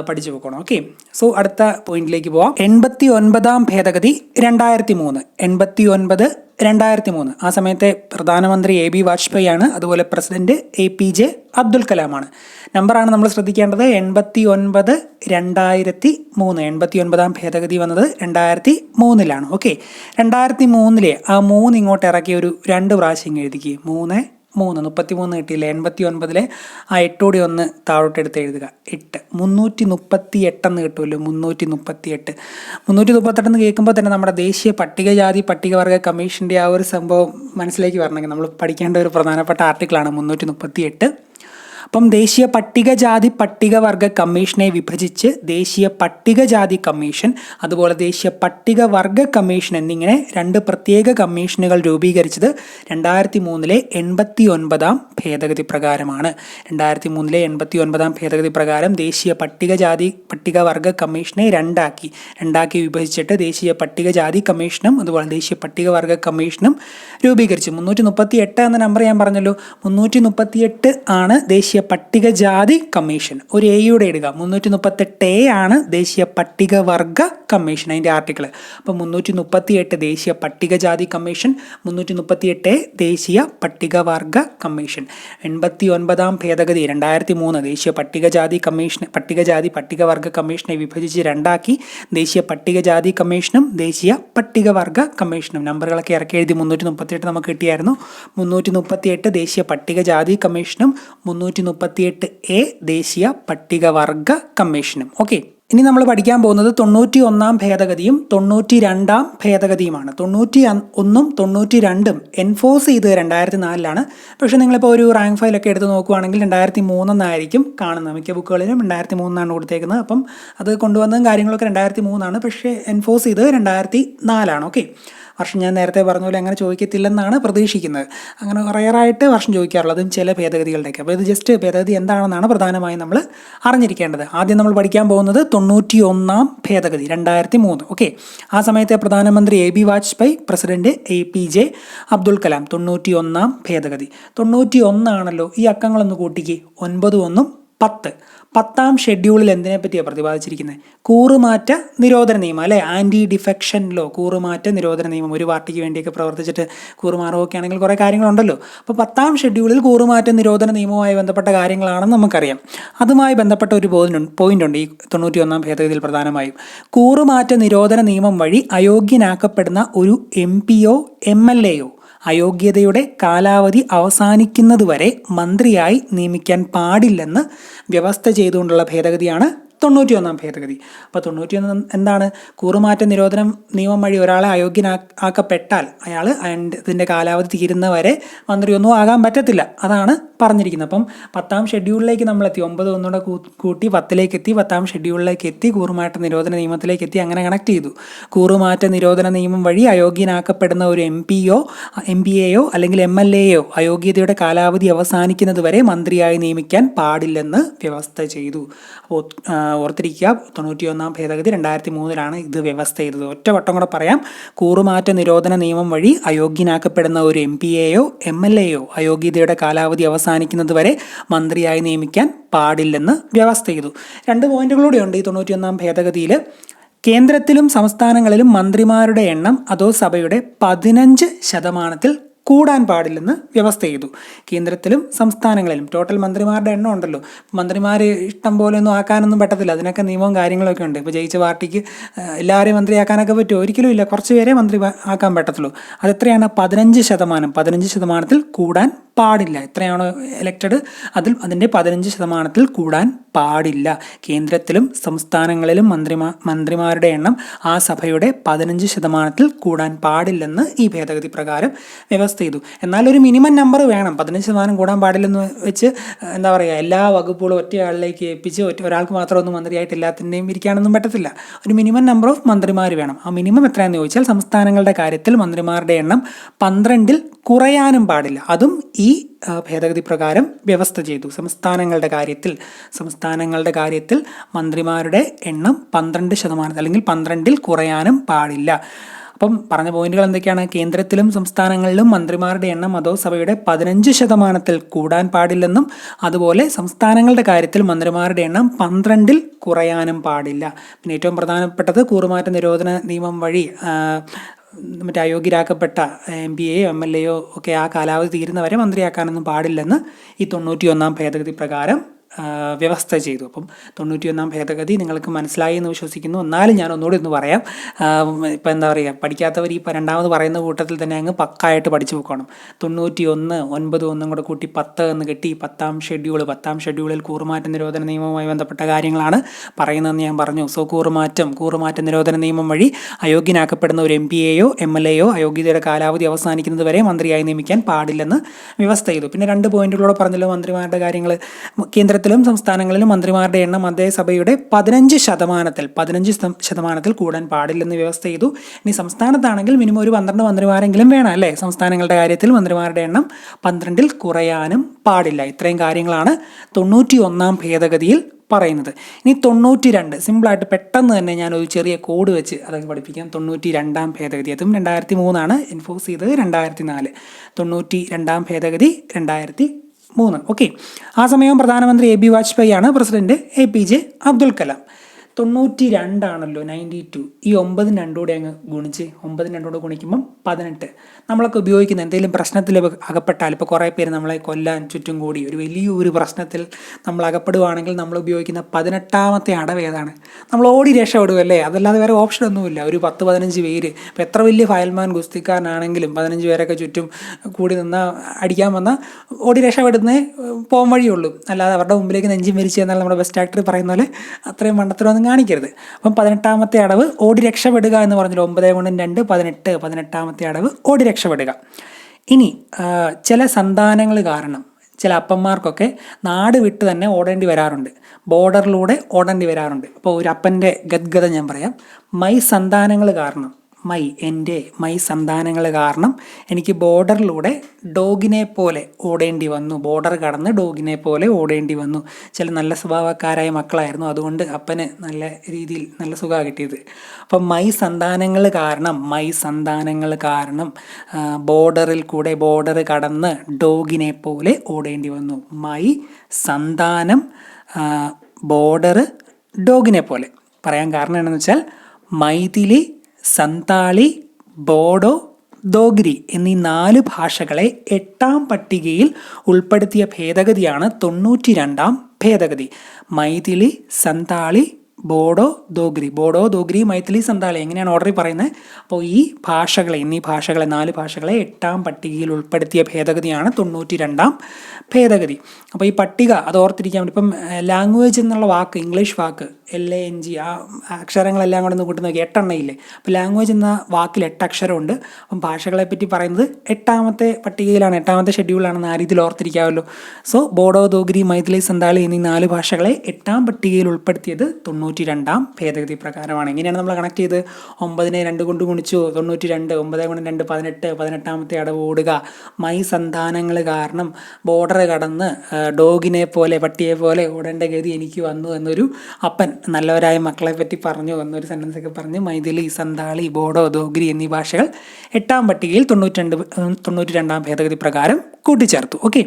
പഠിച്ചു പോകണം. ഓക്കെ, സോ അടുത്ത പോയിന്റിലേക്ക് പോവാം. 89-ാം ഭേദഗതി 2003. 2003 ആ സമയത്തെ പ്രധാനമന്ത്രി AB വാജ്പേയി ആണ്. അതുപോലെ പ്രസിഡന്റ് APJ അബ്ദുൽ കലാമാണ്. നമ്പറാണ് നമ്മൾ ശ്രദ്ധിക്കേണ്ടത്. 89 2003. 89-ാം ഭേദഗതി വന്നത് 2003. ഓക്കെ, 2003 ആ 3 ഇങ്ങോട്ട് ഇറക്കി ഒരു 2 പ്രാവശ്യം എഴുതിക്കുക. 3 33 കിട്ടിയില്ല. 89 ആ 8 കൂടി ഒന്ന് താഴോട്ടെടുത്ത് എഴുതുക. 8 338 എന്ന് കിട്ടുമല്ലോ. 338 എന്ന് കേൾക്കുമ്പോൾ തന്നെ നമ്മുടെ ദേശീയ പട്ടികജാതി പട്ടികവർഗ കമ്മീഷൻ്റെ ആ ഒരു സംഭവം മനസ്സിലേക്ക് വരണമെങ്കിൽ നമ്മൾ പഠിക്കേണ്ട ഒരു പ്രധാനപ്പെട്ട ആർട്ടിക്കിളാണ് 338. അപ്പം ദേശീയ പട്ടികജാതി പട്ടികവർഗ കമ്മീഷനെ വിഭജിച്ച് ദേശീയ പട്ടികജാതി കമ്മീഷൻ അതുപോലെ ദേശീയ പട്ടികവർഗ കമ്മീഷൻ എന്നിങ്ങനെ 2 പ്രത്യേക കമ്മീഷനുകൾ രൂപീകരിച്ചത് 2003 89-ാം ഭേദഗതി പ്രകാരമാണ്. 2003 89-ാം ഭേദഗതി പ്രകാരം ദേശീയ പട്ടികജാതി പട്ടികവർഗ കമ്മീഷനെ രണ്ടാക്കി വിഭജിച്ചിട്ട് ദേശീയ പട്ടികജാതി കമ്മീഷനും അതുപോലെ ദേശീയ പട്ടികവർഗ കമ്മീഷനും രൂപീകരിച്ചു. 338 എന്ന നമ്പർ ഞാൻ പറഞ്ഞല്ലോ. 338 ആണ് ദേശീയ പട്ടികജാതി കമ്മീഷൻ. ഒരു എയുടെ ഇടുക. 338A ആണ് ദേശീയ പട്ടികവർഗ കമ്മീഷൻ, അതിൻ്റെ ആർട്ടിക്കിൾ. അപ്പം 338 ദേശീയ പട്ടികജാതി കമ്മീഷൻ, 338A ദേശീയ പട്ടികവർഗ കമ്മീഷൻ. 89-ാം ഭേദഗതി 2003 ദേശീയ പട്ടികജാതി കമ്മീഷൻ പട്ടികജാതി പട്ടികവർഗ കമ്മീഷനെ വിഭജിച്ച് രണ്ടാക്കി ദേശീയ പട്ടികജാതി കമ്മീഷനും ദേശീയ പട്ടികവർഗ കമ്മീഷനും. നമ്പറുകളൊക്കെ ഇറക്കി എഴുതി. 338 നമുക്ക് കിട്ടിയായിരുന്നു. 338 ദേശീയ പട്ടികജാതി കമ്മീഷനും 338A ദേശീയ പട്ടികവർഗ കമ്മീഷനും. ഓക്കെ, ഇനി നമ്മൾ പഠിക്കാൻ പോകുന്നത് 91-ാം ഭേദഗതിയും 92-ാം ഭേദഗതിയുമാണ്. 91-ഉം 92-ഉം എൻഫോഴ്സ് ചെയ്ത് 2004-ലാണ്. പക്ഷേ നിങ്ങളിപ്പോൾ ഒരു റാങ്ക് ഫയലൊക്കെ എടുത്ത് നോക്കുകയാണെങ്കിൽ 2003 എന്നായിരിക്കും കാണുന്നത്. മിക്ക ബുക്കുകളിലും 2003 കൊടുത്തേക്കുന്നത്. അപ്പം അത് കൊണ്ടുവന്നതും കാര്യങ്ങളൊക്കെ 2003, പക്ഷേ എൻഫോഴ്സ് ചെയ്ത് 2004. ഓക്കെ, വർഷം ഞാൻ നേരത്തെ പറഞ്ഞ പോലെ അങ്ങനെ ചോദിക്കത്തില്ലെന്നാണ് പ്രതീക്ഷിക്കുന്നത്. അങ്ങനെ റയറായിട്ട് വർഷം ചോദിക്കാറുള്ളത് ചില ഭേദഗതികളുടെയൊക്കെ. അപ്പോൾ ഇത് ജസ്റ്റ് ഭേദഗതി എന്താണെന്നാണ് പ്രധാനമായും നമ്മൾ അറിഞ്ഞിരിക്കേണ്ടത്. ആദ്യം നമ്മൾ പഠിക്കാൻ പോകുന്നത് 91-ാം ഭേദഗതി 2003. ഓക്കെ, ആ സമയത്തെ പ്രധാനമന്ത്രി AB Vajpayee, president APJ Abdul Kalam. 91-ാം ഭേദഗതി 91 ആണല്ലോ. ഈ അക്കങ്ങളൊന്ന് കൂട്ടിക്ക്. 9 1 10. 10-ാം ഷെഡ്യൂളിൽ എന്തിനെ പറ്റിയാണ് പ്രതിപാദിച്ചിരിക്കുന്നത്? കൂറുമാറ്റ നിരോധന നിയമം അല്ലേ? ആൻറ്റി ഡിഫെക്ഷൻ ലോ, കൂറുമാറ്റ നിരോധന നിയമം. ഒരു പാർട്ടിക്ക് വേണ്ടിയൊക്കെ പ്രവർത്തിച്ചിട്ട് കൂറുമാറുകയൊക്കെ ആണെങ്കിൽ കുറേ കാര്യങ്ങളുണ്ടല്ലോ. അപ്പോൾ 10-ാം ഷെഡ്യൂളിൽ കൂറുമാറ്റ നിരോധന നിയമവുമായി ബന്ധപ്പെട്ട കാര്യങ്ങളാണെന്ന് നമുക്കറിയാം. അതുമായി ബന്ധപ്പെട്ട ഒരു പോയിന്റ് ഉണ്ട് ഈ 91-ാം ഭേദഗതിയിൽ. പ്രധാനമായും കൂറുമാറ്റ നിരോധന നിയമം വഴി അയോഗ്യനാക്കപ്പെടുന്ന ഒരു MPയോ MLAയോ അയോഗ്യതയുടെ കാലാവധി അവസാനിക്കുന്നതുവരെ മന്ത്രിയായി നിയമിക്കാൻ പാടില്ലെന്ന് വ്യവസ്ഥ ചെയ്തുകൊണ്ടുള്ള ഭേദഗതിയാണ് 91-ാം ഭേദഗതി. അപ്പോൾ 91 എന്താണ്? കൂറുമാറ്റ നിരോധന നിയമം വഴി ഒരാളെ അയോഗ്യനാക്കപ്പെട്ടാൽ അയാൾ ഇതിൻ്റെ കാലാവധി തീരുന്നവരെ മന്ത്രിയൊന്നും ആകാൻ പറ്റത്തില്ല. അതാണ് പറഞ്ഞിരിക്കുന്നത്. അപ്പം 10-ാം ഷെഡ്യൂളിലേക്ക് നമ്മളെത്തി. 9 ഒന്നുകൂടെ കൂട്ടി 10-ലേക്ക് എത്തി. 10-ാം ഷെഡ്യൂളിലേക്ക് എത്തി. കൂറുമാറ്റ നിരോധന നിയമത്തിലേക്ക് എത്തി. അങ്ങനെ കണക്ട് ചെയ്തു. കൂറുമാറ്റ നിരോധന നിയമം വഴി അയോഗ്യനാക്കപ്പെടുന്ന ഒരു MPAയോ അല്ലെങ്കിൽ MLAയോ അയോഗ്യതയുടെ കാലാവധി അവസാനിക്കുന്നത് വരെ മന്ത്രിയായി നിയമിക്കാൻ പാടില്ലെന്ന് വ്യവസ്ഥ ചെയ്തു. അപ്പോൾ ഓർത്തിരിക്കുക, 91-ാം ഭേദഗതി 2003-ലാണ് ഇത് വ്യവസ്ഥ ചെയ്തത്. ഒറ്റ വട്ടം കൂടെ പറയാം. കൂറുമാറ്റ നിരോധന നിയമം വഴി അയോഗ്യനാക്കപ്പെടുന്ന ഒരു MPAയോ MLAയോ അയോഗ്യതയുടെ കാലാവധി അവസാനിക്കുന്നത് വരെ മന്ത്രിയായി നിയമിക്കാൻ പാടില്ലെന്ന് വ്യവസ്ഥ ചെയ്തു. 2 പോയിന്റുകളൂടെ ഉണ്ട് ഈ 91-ാം ഭേദഗതിയിൽ. കേന്ദ്രത്തിലും സംസ്ഥാനങ്ങളിലും മന്ത്രിമാരുടെ എണ്ണം അതോ സഭയുടെ 15% കൂടാൻ പാടില്ലെന്ന് വ്യവസ്ഥ ചെയ്തു. കേന്ദ്രത്തിലും സംസ്ഥാനങ്ങളിലും ടോട്ടൽ മന്ത്രിമാരുടെ എണ്ണം ഉണ്ടല്ലോ. മന്ത്രിമാർ ഇഷ്ടം പോലെ ഒന്നും ആക്കാനൊന്നും പറ്റത്തില്ല. അതിനൊക്കെ നിയമവും കാര്യങ്ങളൊക്കെ ഉണ്ട്. ഇപ്പോൾ ജയിച്ച പാർട്ടിക്ക് എല്ലാവരെയും മന്ത്രിയാക്കാനൊക്കെ പറ്റുമോ? ഒരിക്കലും ഇല്ല. കുറച്ച് പേരെ മന്ത്രി ആക്കാൻ പറ്റത്തുള്ളൂ. അതെത്രയാണ്? 15%. 15% കൂടാൻ പാടില്ല. എത്രയാണോ എലക്റ്റഡ് അതിൻ്റെ 15% കൂടാൻ പാടില്ല. കേന്ദ്രത്തിലും സംസ്ഥാനങ്ങളിലും മന്ത്രിമാരുടെ എണ്ണം ആ സഭയുടെ 15% കൂടാൻ പാടില്ലെന്ന് ഈ ഭേദഗതി പ്രകാരം വ്യവസ്ഥ ചെയ്തു. എന്നാൽ ഒരു മിനിമം നമ്പർ വേണം. 15% കൂടാൻ പാടില്ലെന്ന് വെച്ച് എന്താ പറയുക, എല്ലാ വകുപ്പുകളും ഒറ്റയാളിലേക്ക് ഏൽപ്പിച്ച് ഒരാൾക്ക് മാത്രം ഒന്നും മന്ത്രിയായിട്ട് എല്ലാത്തിൻ്റെയും ഇരിക്കാനൊന്നും പറ്റത്തില്ല. ഒരു മിനിമം നമ്പർ ഓഫ് മന്ത്രിമാർ വേണം. ആ മിനിമം എത്രയാണെന്ന് ചോദിച്ചാൽ സംസ്ഥാനങ്ങളുടെ കാര്യത്തിൽ മന്ത്രിമാരുടെ എണ്ണം 12-ൽ കുറയാനും പാടില്ല. അതും ഈ ഭേദഗതി പ്രകാരം വ്യവസ്ഥ ചെയ്തു. സംസ്ഥാനങ്ങളുടെ കാര്യത്തിൽ മന്ത്രിമാരുടെ എണ്ണം 12% അല്ലെങ്കിൽ 12-ൽ കുറയാനും പാടില്ല. അപ്പം പറഞ്ഞ പോയിന്റുകൾ എന്തൊക്കെയാണ്? കേന്ദ്രത്തിലും സംസ്ഥാനങ്ങളിലും മന്ത്രിമാരുടെ എണ്ണം അധോസഭയുടെ 15% കൂടാൻ പാടില്ലെന്നും അതുപോലെ സംസ്ഥാനങ്ങളുടെ കാര്യത്തിൽ മന്ത്രിമാരുടെ എണ്ണം 12-ൽ കുറയാനും പാടില്ല. പിന്നെ ഏറ്റവും പ്രധാനപ്പെട്ടത് കൂറുമാറ്റ നിരോധന നിയമം വഴി മറ്റേ അയോഗ്യരാക്കപ്പെട്ട MPയെയോ MLAയോ ഒക്കെ ആ കാലാവധി തീരുന്നവരെ മന്ത്രിയാക്കാനൊന്നും പാടില്ലെന്ന് ഈ 91-ാം ഭേദഗതി പ്രകാരം വ്യവസ്ഥ ചെയ്തു. അപ്പം 91-ാം ഭേദഗതി നിങ്ങൾക്ക് മനസ്സിലായി എന്ന് വിശ്വസിക്കുന്നു. എന്നാലും ഞാൻ ഒന്നുകൂടി ഒന്ന് പറയാം. ഇപ്പം എന്താ പറയുക, പഠിക്കാത്തവർ ഈ രണ്ടാമത് പറയുന്ന കൂട്ടത്തിൽ തന്നെ അങ്ങ് പക്കായിട്ട് പഠിച്ചു വെക്കണം. 91, 9 ഒന്നും കൂടെ കൂട്ടി 10 എന്ന് കെട്ടി 10-ാം ഷെഡ്യൂളിൽ കൂറുമാറ്റ നിരോധന നിയമവുമായി ബന്ധപ്പെട്ട കാര്യങ്ങളാണ് പറയുന്നതെന്ന് ഞാൻ പറഞ്ഞു. സോ കൂറുമാറ്റ നിരോധന നിയമം വഴി അയോഗ്യനാക്കപ്പെടുന്ന ഒരു MPയെയോ MLAയോ അയോഗ്യതയുടെ കാലാവധി അവസാനിക്കുന്നത് വരെ മന്ത്രിയായി നിയമിക്കാൻ പാടില്ലെന്ന് വ്യവസ്ഥ ചെയ്തു. പിന്നെ 2 പോയിന്റുകളോടെ പറഞ്ഞല്ലോ മന്ത്രിമാരുടെ കാര്യങ്ങൾ. കേന്ദ്രത്തിലും സംസ്ഥാനങ്ങളിലും മന്ത്രിമാരുടെ എണ്ണം അതേസഭയുടെ 15% കൂടാൻ പാടില്ലെന്ന് വ്യവസ്ഥ ചെയ്തു. ഇനി സംസ്ഥാനത്താണെങ്കിൽ മിനിമം ഒരു 12 മന്ത്രിമാരെങ്കിലും വേണം അല്ലേ? സംസ്ഥാനങ്ങളുടെ കാര്യത്തിൽ മന്ത്രിമാരുടെ എണ്ണം 12-ൽ കുറയാനും പാടില്ല. ഇത്രയും കാര്യങ്ങളാണ് 91-ാം ഭേദഗതിയിൽ പറയുന്നത്. ഇനി 92, സിമ്പിളായിട്ട് പെട്ടെന്ന് തന്നെ ഞാനൊരു ചെറിയ കോഡ് വെച്ച് അതൊക്കെ പഠിപ്പിക്കാം. 92-ാം ഭേദഗതി, അതും 2003 എൻഫോഴ്സ് ചെയ്തത് 2004. 92-ാം ഭേദഗതി 2003. ഓക്കെ. ആ സമയം പ്രധാനമന്ത്രി AB വാജ്പേയി ആണ്, പ്രസിഡന്റ് APJ അബ്ദുൽ കലാം. 92 92. ഈ 9 2 അങ്ങ് ഗുണിച്ച് 9 2 ഗുണിക്കുമ്പം 18. നമ്മളൊക്കെ ഉപയോഗിക്കുന്ന എന്തെങ്കിലും പ്രശ്നത്തിൽ അകപ്പെട്ടാൽ, ഇപ്പോൾ കുറേ പേര് നമ്മളെ കൊല്ലാൻ ചുറ്റും കൂടി ഒരു വലിയൊരു പ്രശ്നത്തിൽ നമ്മൾ അകപ്പെടുവാണെങ്കിൽ നമ്മൾ ഉപയോഗിക്കുന്ന 18-ാമത്തെ അടവ് ഏതാണ്? നമ്മൾ ഓടി രക്ഷപ്പെടുമല്ലേ? അതല്ലാതെ വേറെ ഓപ്ഷൻ ഒന്നുമില്ല. ഒരു 10-15 പേര്, ഇപ്പോൾ എത്ര വലിയ ഫയൽമാൻ ഗുസ്തിക്കാരനാണെങ്കിലും 15 പേരൊക്കെ ചുറ്റും കൂടി നിന്നാൽ അടിക്കാൻ വന്നാൽ ഓടി രക്ഷപ്പെടുന്നേ പോകാൻ വഴിയുള്ളൂ. അല്ലാതെ അവരുടെ മുമ്പിലേക്ക് നെഞ്ചും മരിച്ചു എന്നാൽ നമ്മുടെ ബെസ്റ്റ് ആക്ടർ പറയുന്ന പോലെ അത്രയും മണ്ടത്തരമൊന്നും കാണിക്കരുത്. അപ്പം 18-ാമത്തെ അടവ് ഓടി രക്ഷപ്പെടുക എന്ന് പറഞ്ഞാൽ 9 × 2 18. 18-ാമത്തെ അടവ് ഓടി രക്ഷപ്പെടുക. ഇനി ചില സന്താനങ്ങൾ കാരണം ചില അപ്പന്മാർക്കൊക്കെ നാട് വിട്ട് തന്നെ ഓടേണ്ടി വരാറുണ്ട്, ബോർഡറിലൂടെ ഓടേണ്ടി വരാറുണ്ട്. അപ്പോൾ ഒരു അപ്പൻ്റെ ഗദ്ഗത ഞാൻ പറയാം. മൈ സന്താനങ്ങൾ കാരണം എനിക്ക് ബോർഡറിലൂടെ ഡോഗിനെ പോലെ ഓടേണ്ടി വന്നു. ബോർഡർ കടന്ന് ഡോഗിനെ പോലെ ഓടേണ്ടി വന്നു. ചില നല്ല സ്വഭാവക്കാരായ മക്കളായിരുന്നു, അതുകൊണ്ട് അപ്പന് നല്ല രീതിയിൽ നല്ല സുഖമാണ് കിട്ടിയത്. അപ്പം മൈ സന്താനങ്ങൾ കാരണം ബോർഡർ കടന്ന് ഡോഗിനെ പോലെ ഓടേണ്ടി വന്നു. മൈ സന്താനം ബോർഡർ ഡോഗിനെ പോലെ. പറയാൻ കാരണം എന്താണെന്ന് വെച്ചാൽ മൈഥിലി, സന്താളി, ബോഡോ, ദോഗ്രി എന്നീ 4 ഭാഷകളെ 8-ാം പട്ടികയിൽ ഉൾപ്പെടുത്തിയ ഭേദഗതിയാണ് 92-ാം ഭേദഗതി. മൈഥിലി, സന്താളി, ബോഡോ, ദോഗ്രി, മൈഥിലി, സന്താളി എങ്ങനെയാണ് ഓർഡറിൽ പറയുന്നത്? അപ്പോൾ ഈ ഭാഷകളെ 4 ഭാഷകളെ 8-ാം പട്ടികയിൽ ഉൾപ്പെടുത്തിയ ഭേദഗതിയാണ് 92-ാം ഭേദഗതി. അപ്പോൾ ഈ പട്ടിക അത് ഓർത്തിരിക്കാൻ വേണ്ടി, ഇപ്പം ലാംഗ്വേജ് എന്നുള്ള വാക്ക്, ഇംഗ്ലീഷ് വാക്ക് LANG, ആ അക്ഷരങ്ങളെല്ലാം കൂടെ ഒന്ന് കൂട്ടി നോക്കി 8 എണ്ണം ഇല്ലേ? അപ്പോൾ ലാംഗ്വേജ് എന്ന വാക്കിൽ 8 അക്ഷരമുണ്ട്. അപ്പം ഭാഷകളെ പറ്റി പറയുന്നത് 8-ാമത്തെ പട്ടികയിലാണ്, 8-ാമത്തെ ഷെഡ്യൂളാണെന്ന് ആ രീതിയിൽ ഓർത്തിരിക്കാമല്ലോ. സോ ബോഡോ, ദോഗ്രി, മൈഥിലി, സന്താളി എന്നീ 4 ഭാഷകളെ 8-ാം പട്ടികയിൽ ഉൾപ്പെടുത്തിയത് 92-ാം ഭേദഗതി പ്രകാരമാണ്. എങ്ങനെയാണ് നമ്മൾ കണക്ട് ചെയ്ത്? 9-നെ 2 കൊണ്ട് ഗുണിച്ചു 92, 9 × 2 18. 18-ാമത്തെ അടവ് ഓടുക. മൈ സന്താനങ്ങൾ കാരണം ബോർഡർ കടന്ന് ഡോഗിനെ പോലെ, പട്ടിയെ പോലെ ഓടേണ്ട ഗതി എനിക്ക് വന്നു എന്നൊരു അപ്പൻ നല്ലവരായ മക്കളെ പറ്റി പറഞ്ഞു എന്നൊരു സെൻറ്റൻസ് ഒക്കെ പറഞ്ഞ് മൈഥിലി, സന്താളി, ബോഡോ, ദോഗ്രി എന്നീ ഭാഷകൾ 8-ാം പട്ടികയിൽ 92-ാം ഭേദഗതി പ്രകാരം കൂട്ടിച്ചേർത്തു. ഓക്കെ.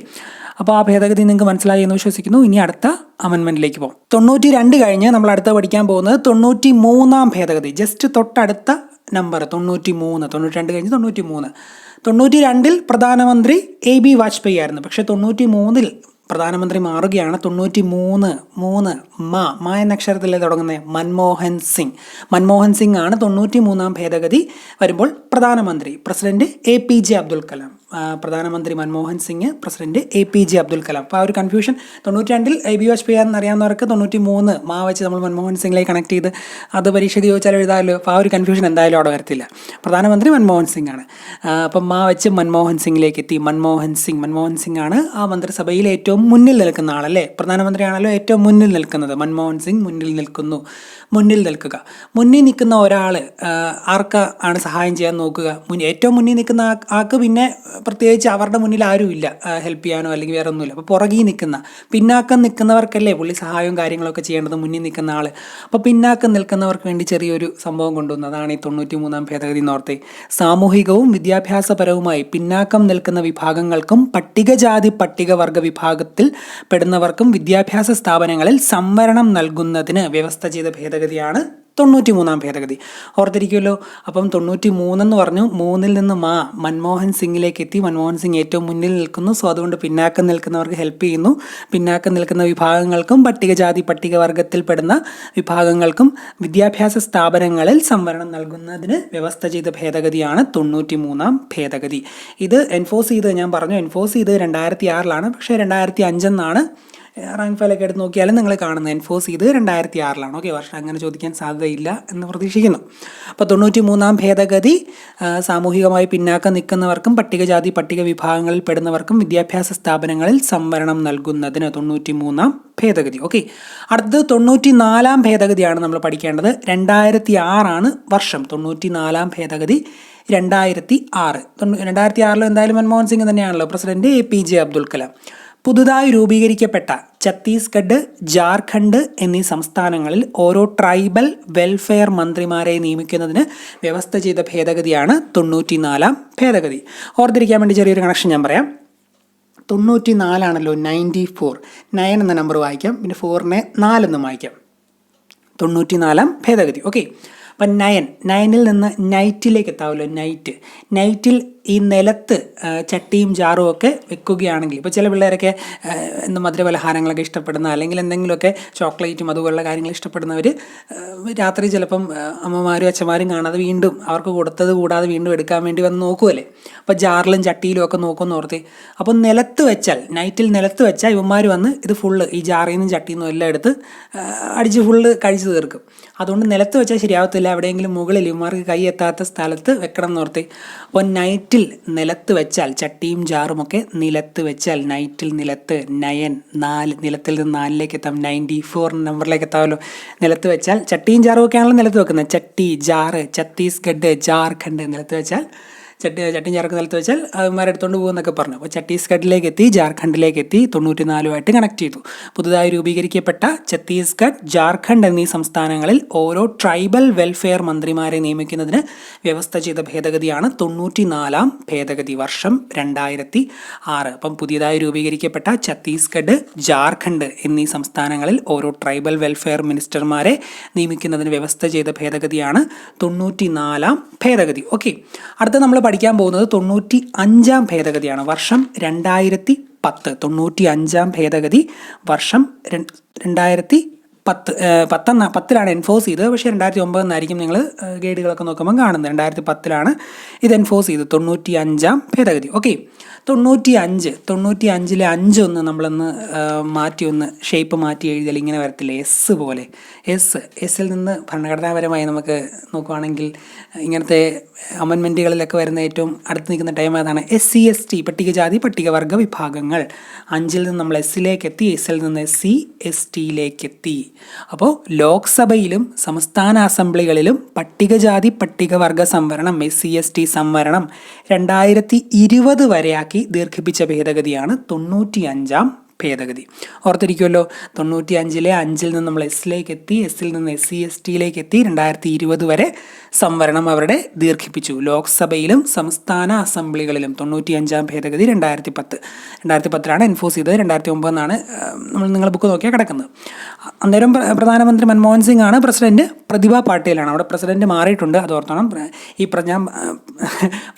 അപ്പോൾ ആ ഭേദഗതി നിങ്ങൾക്ക് മനസ്സിലായി എന്ന് വിശ്വസിക്കുന്നു. ഇനി അടുത്ത അമെൻമെൻറ്റിലേക്ക് പോകും. 92 കഴിഞ്ഞ് നമ്മൾ അടുത്ത പഠിക്കാൻ പോകുന്നത് 93-ാം ഭേദഗതി. ജസ്റ്റ് തൊട്ടടുത്ത നമ്പർ 93. 92 കഴിഞ്ഞ് 93. 92-ൽ പ്രധാനമന്ത്രി AB വാജ്പേയി ആയിരുന്നു. പക്ഷേ 93-ൽ പ്രധാനമന്ത്രി മാറുകയാണ്. 93 മ എന്ന അക്ഷരത്തിലേ തുടങ്ങുന്നത്. മൻമോഹൻ സിംഗ് ആണ് 93-ാം ഭേദഗതി വരുമ്പോൾ പ്രധാനമന്ത്രി. President APJ Abdul Kalam. പ്രധാനമന്ത്രി മൻമോഹൻ സിംഗ്, പ്രസിഡന്റ് APJ അബ്ദുൽ കലാം. അപ്പോൾ ആ ഒരു കൺഫ്യൂഷൻ 92-ൽ AB വാജ്പേയി ആണെന്ന് അറിയാവുന്നവർക്ക് 93 വെച്ച് നമ്മൾ മൻമോഹൻ സിംഗിലേക്ക് കണക്ട് ചെയ്ത് അത് പരീക്ഷയ്ക്ക് ചോദിച്ചാൽ എഴുതാമല്ലോ. അപ്പോൾ ആ ഒരു കൺഫ്യൂഷൻ എന്തായാലും അവിടെ വരത്തില്ല. പ്രധാനമന്ത്രി മൻമോഹൻ സിംഗ് ആണ്. അപ്പം വെച്ച് മൻമോഹൻ സിംഗിലേക്ക് എത്തി. മൻമോഹൻ സിംഗ് ആണ് ആ മന്ത്രിസഭയിൽ ഏറ്റവും മുന്നിൽ നിൽക്കുന്ന ആളല്ലേ? പ്രധാനമന്ത്രിയാണല്ലോ ഏറ്റവും മുന്നിൽ നിൽക്കുന്നത്. മൻമോഹൻ സിംഗ് മുന്നിൽ നിൽക്കുന്നു. മുന്നിൽ നിൽക്കുക. മുന്നിൽ നിൽക്കുന്ന ഒരാൾ ആർക്ക് ആണ് സഹായം ചെയ്യാൻ നോക്കുക? ഏറ്റവും മുന്നിൽ നിൽക്കുന്ന ആൾക്ക് പിന്നെ പ്രത്യേകിച്ച് അവരുടെ മുന്നിൽ ആരുമില്ല ഹെൽപ്പ് ചെയ്യാനോ അല്ലെങ്കിൽ വേറെ ഒന്നുമില്ല. അപ്പോൾ പുറകിൽ നിൽക്കുന്ന പിന്നാക്കം നിൽക്കുന്നവർക്കല്ലേ പുള്ളി സഹായവും കാര്യങ്ങളൊക്കെ ചെയ്യേണ്ടത്, മുന്നിൽ നിൽക്കുന്ന ആൾ. അപ്പോൾ പിന്നാക്കം നിൽക്കുന്നവർക്ക് വേണ്ടി ചെറിയൊരു സംഭവം കൊണ്ടുവന്നതാണ് ഈ 93-ാം ഭേദഗതി നോർത്തെ. സാമൂഹികവും വിദ്യാഭ്യാസപരവുമായി പിന്നാക്കം നിൽക്കുന്ന വിഭാഗങ്ങൾക്കും പട്ടികജാതി പട്ടികവർഗ വിഭാഗത്തിൽ പെടുന്നവർക്കും വിദ്യാഭ്യാസ സ്ഥാപനങ്ങളിൽ സംവരണം നൽകുന്നതിന് വ്യവസ്ഥ ചെയ്ത ഭേദഗതിയാണ് 93-ാം ഭേദഗതി. ഓർത്തിരിക്കുമല്ലോ. അപ്പം 93 എന്ന് പറഞ്ഞു, 3-ൽ നിന്ന് മൻമോഹൻ സിംഗിലേക്ക് എത്തി. മൻമോഹൻ സിംഗ് ഏറ്റവും മുന്നിൽ നിൽക്കുന്നു. സോ അതുകൊണ്ട് പിന്നാക്കം നിൽക്കുന്നവർക്ക് ഹെൽപ്പ് ചെയ്യുന്നു. പിന്നാക്കം നിൽക്കുന്ന വിഭാഗങ്ങൾക്കും പട്ടികജാതി പട്ടികവർഗത്തിൽ പെടുന്ന വിഭാഗങ്ങൾക്കും വിദ്യാഭ്യാസ സ്ഥാപനങ്ങളിൽ സംവരണം നൽകുന്നതിന് വ്യവസ്ഥ ചെയ്ത ഭേദഗതിയാണ് 93-ാം ഭേദഗതി. ഇത് എൻഫോഴ്സ് ചെയ്ത് ഞാൻ പറഞ്ഞു, എൻഫോഴ്സ് ചെയ്ത് 2006-ലാണ്. പക്ഷേ 2005 എന്നാണ് റാങ്ക് ഫയലൊക്കെ എടുത്ത് നോക്കിയാലും നിങ്ങൾ കാണുന്നത്. എൻഫോഴ്സ് ചെയ്ത് 2006-ലാണ്. ഓക്കെ, വർഷം അങ്ങനെ ചോദിക്കാൻ സാധ്യതയില്ല എന്ന് പ്രതീക്ഷിക്കുന്നു. അപ്പോൾ 93-ാം ഭേദഗതി സാമൂഹികമായി പിന്നാക്കം നിൽക്കുന്നവർക്കും പട്ടികജാതി പട്ടിക വിഭാഗങ്ങളിൽ പെടുന്നവർക്കും വിദ്യാഭ്യാസ സ്ഥാപനങ്ങളിൽ സംവരണം നൽകുന്നതിന് 93-ാം ഭേദഗതി. ഓക്കെ, അടുത്തത് 94-ാം ഭേദഗതിയാണ് നമ്മൾ പഠിക്കേണ്ടത്. 2006 വർഷം. 94-ാം ഭേദഗതി 2006. 2006 എന്തായാലും മൻമോഹൻ സിംഗ് തന്നെയാണല്ലോ പ്രസിഡന്റ്. APJ അബ്ദുൽ കലാം. പുതുതായി രൂപീകരിക്കപ്പെട്ട ഛത്തീസ്ഗഡ്, ജാർഖണ്ഡ് എന്നീ സംസ്ഥാനങ്ങളിൽ ഓരോ ട്രൈബൽ വെൽഫെയർ മന്ത്രിമാരെ നിയമിക്കുന്നതിന് വ്യവസ്ഥ ചെയ്ത ഭേദഗതിയാണ് 94-ാം ഭേദഗതി. ഓർത്തിരിക്കാൻ വേണ്ടി ചെറിയൊരു കണക്ഷൻ ഞാൻ പറയാം. 94 94, 9 എന്ന നമ്പർ വായിക്കാം, പിന്നെ 4-നെ 4 എന്നും വായിക്കാം. 94-ാം ഭേദഗതി. ഓക്കെ, അപ്പം 9-ൽ നിന്ന് നൈറ്റിലേക്ക് എത്താമല്ലോ. നൈറ്റിൽ ഈ നിലത്ത് ചട്ടിയും ജാറും ഒക്കെ വെക്കുകയാണെങ്കിൽ, ഇപ്പോൾ ചില പിള്ളേരൊക്കെ മധുരപലഹാരങ്ങളൊക്കെ ഇഷ്ടപ്പെടുന്ന, അല്ലെങ്കിൽ എന്തെങ്കിലുമൊക്കെ ചോക്ലേറ്റും അതുപോലുള്ള കാര്യങ്ങൾ ഇഷ്ടപ്പെടുന്നവർ രാത്രി ചിലപ്പം അമ്മമാരും അച്ഛന്മാരും കാണാതെ വീണ്ടും അവർക്ക് കൊടുത്തത് കൂടാതെ വീണ്ടും എടുക്കാൻ വേണ്ടി വന്ന് നോക്കുമല്ലേ. അപ്പോൾ ജാറിലും ചട്ടിയിലും ഒക്കെ നോക്കുമെന്ന് ഓർത്തി. അപ്പോൾ നൈറ്റിൽ നിലത്ത് വെച്ചാൽ ഇവന്മാർ വന്ന് ഇത് ഫുള്ള് ഈ ജാറിൽ നിന്നും ചട്ടിയിൽ നിന്നും എല്ലാം എടുത്ത് അടിച്ച് ഫുള്ള് കഴിച്ച് തീർക്കും. അതുകൊണ്ട് നിലത്ത് വെച്ചാൽ ശരിയാവത്തില്ല. എവിടെയെങ്കിലും മുകളിൽ ഇവന്മാർക്ക് കൈ എത്താത്ത സ്ഥലത്ത് വെക്കണം എന്ന് ഓർത്തി. അപ്പോൾ നൈറ്റിൽ നിലത്ത് വെച്ചാൽ, ചട്ടിയും ജാറുമൊക്കെ നിലത്ത് വെച്ചാൽ, നിലത്ത് 9, 4, നിലത്തിൽ നിന്ന് 4-ലേക്ക് എത്താം, 94 നമ്പറിലേക്ക് എത്താമല്ലോ. നിലത്ത് വെച്ചാൽ ചട്ടിയും ജാറും ഒക്കെ ആണല്ലോ നിലത്ത് വെക്കുന്നത്. ചട്ടി, ജാറ്, ഛത്തീസ്ഗഡ്, ജാർഖണ്ഡ് നിലത്ത് വെച്ചാൽ, ചട്ടിയും ജാറൊക്കെ നിലത്ത് വെച്ചാൽ അവന്മാരെടുത്തുകൊണ്ട് പോകുമെന്നൊക്കെ പറഞ്ഞു. അപ്പോൾ ഛത്തീസ്ഗഡിലേക്ക് എത്തി, ജാർഖണ്ഡിലേക്ക് എത്തി, 94-ആയിട്ട് കണക്ട് ചെയ്തു. പുതുതായി രൂപീകരിക്കപ്പെട്ട ഛത്തീസ്ഗഡ്, ജാർഖണ്ഡ് എന്നീ സംസ്ഥാനങ്ങളിൽ ഓരോ ട്രൈബൽ വെൽഫെയർ മന്ത്രിമാരെ നിയമിക്കുന്നതിന് വ്യവസ്ഥ ചെയ്ത ഭേദഗതിയാണ് 94-ാം ഭേദഗതി. വർഷം 2006. അപ്പം പുതിയതായി രൂപീകരിക്കപ്പെട്ട ഛത്തീസ്ഗഡ്, ജാർഖണ്ഡ് എന്നീ സംസ്ഥാനങ്ങളിൽ ഓരോ ട്രൈബൽ വെൽഫെയർ മിനിസ്റ്റർമാരെ നിയമിക്കുന്നതിന് വ്യവസ്ഥ ചെയ്ത ഭേദഗതിയാണ് 94-ാം ഭേദഗതി. ഓക്കെ, അടുത്ത നമ്മൾ പഠിക്കാൻ പോകുന്നത് 95-ാം ഭേദഗതിയാണ്. വർഷം 2010. 95-ാം ഭേദഗതി വർഷം 2010 എൻഫോഴ്സ് ചെയ്തത്. പക്ഷേ 2009 എന്നായിരിക്കും നിങ്ങൾ ഗൈഡുകളൊക്കെ നോക്കുമ്പോൾ കാണുന്നത്. 2010 ഇത് എൻഫോഴ്സ് ചെയ്ത് 95-ാം ഭേദഗതി. ഓക്കെ, 95-ലെ 5 ഒന്ന് നമ്മളൊന്ന് മാറ്റി, ഒന്ന് ഷേപ്പ് മാറ്റി എഴുതിയാൽ ഇങ്ങനെ വരത്തില്ലേ, എസ് പോലെ. എസ്സിൽ നിന്ന് ഭരണഘടനാപരമായി നമുക്ക് നോക്കുകയാണെങ്കിൽ ഇങ്ങനത്തെ അമെൻമെൻറ്റുകളിലൊക്കെ വരുന്ന ഏറ്റവും അടുത്ത് നിൽക്കുന്ന ടൈം ഏതാണ്? SC ST പട്ടികജാതി പട്ടികവർഗ വിഭാഗങ്ങൾ. 5-ൽ നിന്ന് നമ്മൾ എസ്സിലേക്ക് എത്തി, എസ്സിൽ നിന്ന് SC STയിലേക്ക് എത്തി. അപ്പോൾ ലോക്സഭയിലും സംസ്ഥാന അസംബ്ലികളിലും പട്ടികജാതി പട്ടികവർഗ സംവരണം, SC ST സംവരണം 2020 വരെയാക്കി ദീർഘിപ്പിച്ച ഭേദഗതിയാണ് 95-ാം ഭേദഗതി. ഓർത്തിരിക്കുമല്ലോ. 95-ലെ 5-ൽ നിന്ന് നമ്മൾ എസ്സിലേക്ക് എത്തി, എസ്സിൽ നിന്ന് SC STയിലേക്ക് എത്തി. 2020 വരെ സംവരണം അവരുടെ ദീർഘിപ്പിച്ചു. ലോക്സഭയിലും സംസ്ഥാന അസംബ്ലികളിലും 95-ാം ഭേദഗതി 2010 എൻഫോഴ്സ് ചെയ്തത്. 2009 നിങ്ങൾ ബുക്ക് നോക്കിയാൽ കിടക്കുന്നത്. അന്നേരം പ്രധാനമന്ത്രി മൻമോഹൻ സിംഗ് ആണ് പ്രസിഡന്റ്. പ്രതിഭ പാട്ടീലാണ് അവിടെ പ്രസിഡന്റ്. മാറിയിട്ടുണ്ട്, അത് ഓർത്തോണം. ഞാൻ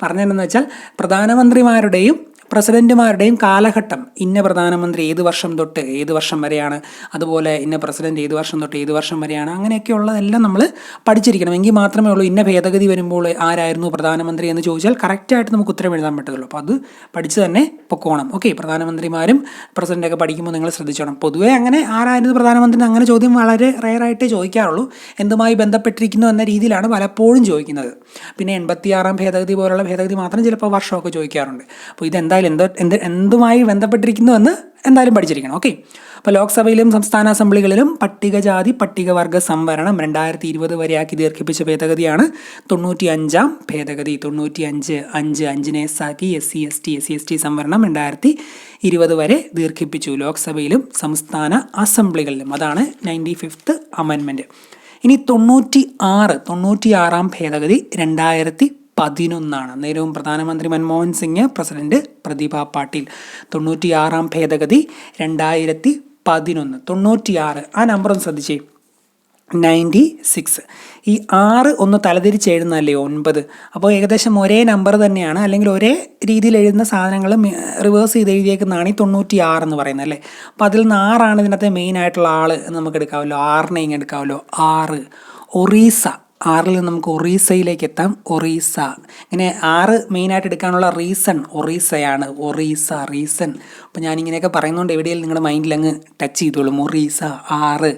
പറഞ്ഞതെന്ന് വെച്ചാൽ പ്രധാനമന്ത്രിമാരുടെയും പ്രസിഡന്റുമാരുടെയും കാലഘട്ടം, ഇന്ന പ്രധാനമന്ത്രി ഏത് വർഷം തൊട്ട് ഏത് വർഷം വരെയാണ്, അതുപോലെ ഇന്ന പ്രസിഡന്റ് ഏത് വർഷം തൊട്ട് ഏത് വർഷം വരെയാണ്, അങ്ങനെയൊക്കെ ഉള്ളതെല്ലാം നമ്മൾ പഠിച്ചിരിക്കണം. എങ്കിൽ മാത്രമേ ഉള്ളൂ ഇന്ന ഭേദഗതി വരുമ്പോൾ ആരായിരുന്നു പ്രധാനമന്ത്രി എന്ന് ചോദിച്ചാൽ കറക്റ്റായിട്ട് നമുക്ക് ഉത്തരം എഴുതാൻ പറ്റത്തുള്ളൂ. അപ്പോൾ അത് പഠിച്ച് തന്നെ പൊക്കോണം. ഓക്കെ, പ്രധാനമന്ത്രിമാരും പ്രസിഡന്റൊക്കെ പഠിക്കുമ്പോൾ നിങ്ങൾ ശ്രദ്ധിച്ചോണം. പൊതുവേ അങ്ങനെ ആരായിരുന്നു പ്രധാനമന്ത്രി അങ്ങനെ ചോദ്യം വളരെ റെയറായിട്ടേ ചോദിക്കാറുള്ളൂ. എന്തുമായി ബന്ധപ്പെട്ടിരിക്കുന്നു എന്ന രീതിയിലാണ് പലപ്പോഴും ചോദിക്കുന്നത്. പിന്നെ 86-ാം ഭേദഗതി പോലുള്ള ഭേദഗതി മാത്രം ചിലപ്പോൾ വർഷമൊക്കെ ചോദിക്കാറുണ്ട്. അപ്പോൾ ഇതെന്താ എന്തായാലും എന്തുമായി ബന്ധപ്പെട്ടിരിക്കുന്നുവെന്ന് എന്തായാലും പഠിച്ചിരിക്കണം. ഓക്കെ, അപ്പോൾ ലോക്സഭയിലും സംസ്ഥാന അസംബ്ലികളിലും പട്ടികജാതി പട്ടികവർഗ സംവരണം 2020 വരെയാക്കി ദീർഘിപ്പിച്ച ഭേദഗതിയാണ് 95-ാം ഭേദഗതി. 95-5 സാക്കി SC/ST സംവരണം 2020 വരെ ദീർഘിപ്പിച്ചു ലോക്സഭയിലും സംസ്ഥാന അസംബ്ലികളിലും. അതാണ് 95th അമെൻമെൻറ്റ്. ഇനി 96-ാം ഭേദഗതി 2011. നേരവും പ്രധാനമന്ത്രി മൻമോഹൻ സിംഗ്, പ്രസിഡന്റ് പ്രതിഭ പാട്ടീൽ. 96-ാം ഭേദഗതി 2011. 96, ആ നമ്പർ ഒന്ന് ശ്രദ്ധിച്ചേ. 96. ഈ 6 ഒന്ന് തലതിരിച്ച് എഴുതുന്നതല്ലേ 9. അപ്പോൾ ഏകദേശം ഒരേ നമ്പർ തന്നെയാണ്, അല്ലെങ്കിൽ ഒരേ രീതിയിൽ എഴുതുന്ന സാധനങ്ങൾ റിവേഴ്സ് ചെയ്ത് എഴുതിയേക്കുന്നതാണ് ഈ 96 എന്ന് പറയുന്നത് അല്ലേ. അപ്പോൾ അതിൽ നിന്ന് 6 ഇതിനകത്ത് മെയിൻ ആയിട്ടുള്ള ആൾ നമുക്ക് എടുക്കാമല്ലോ. 6 ഇങ്ങനെ എടുക്കാമല്ലോ. 6 ഒറീസ. 6 നമുക്ക് ഒറീസയിലേക്ക് എത്താം. ഒറീസ. ഇങ്ങനെ 6 മെയിനായിട്ട് എടുക്കാനുള്ള റീസൺ ഒറീസയാണ്. ഒറീസ റീസൺ. അപ്പോൾ ഞാനിങ്ങനെയൊക്കെ പറയുന്നതുകൊണ്ട് എവിടെയെങ്കിലും നിങ്ങളുടെ മൈൻഡിൽ അങ്ങ് ടച്ച് ചെയ്തോളും. ഒറീസ 6.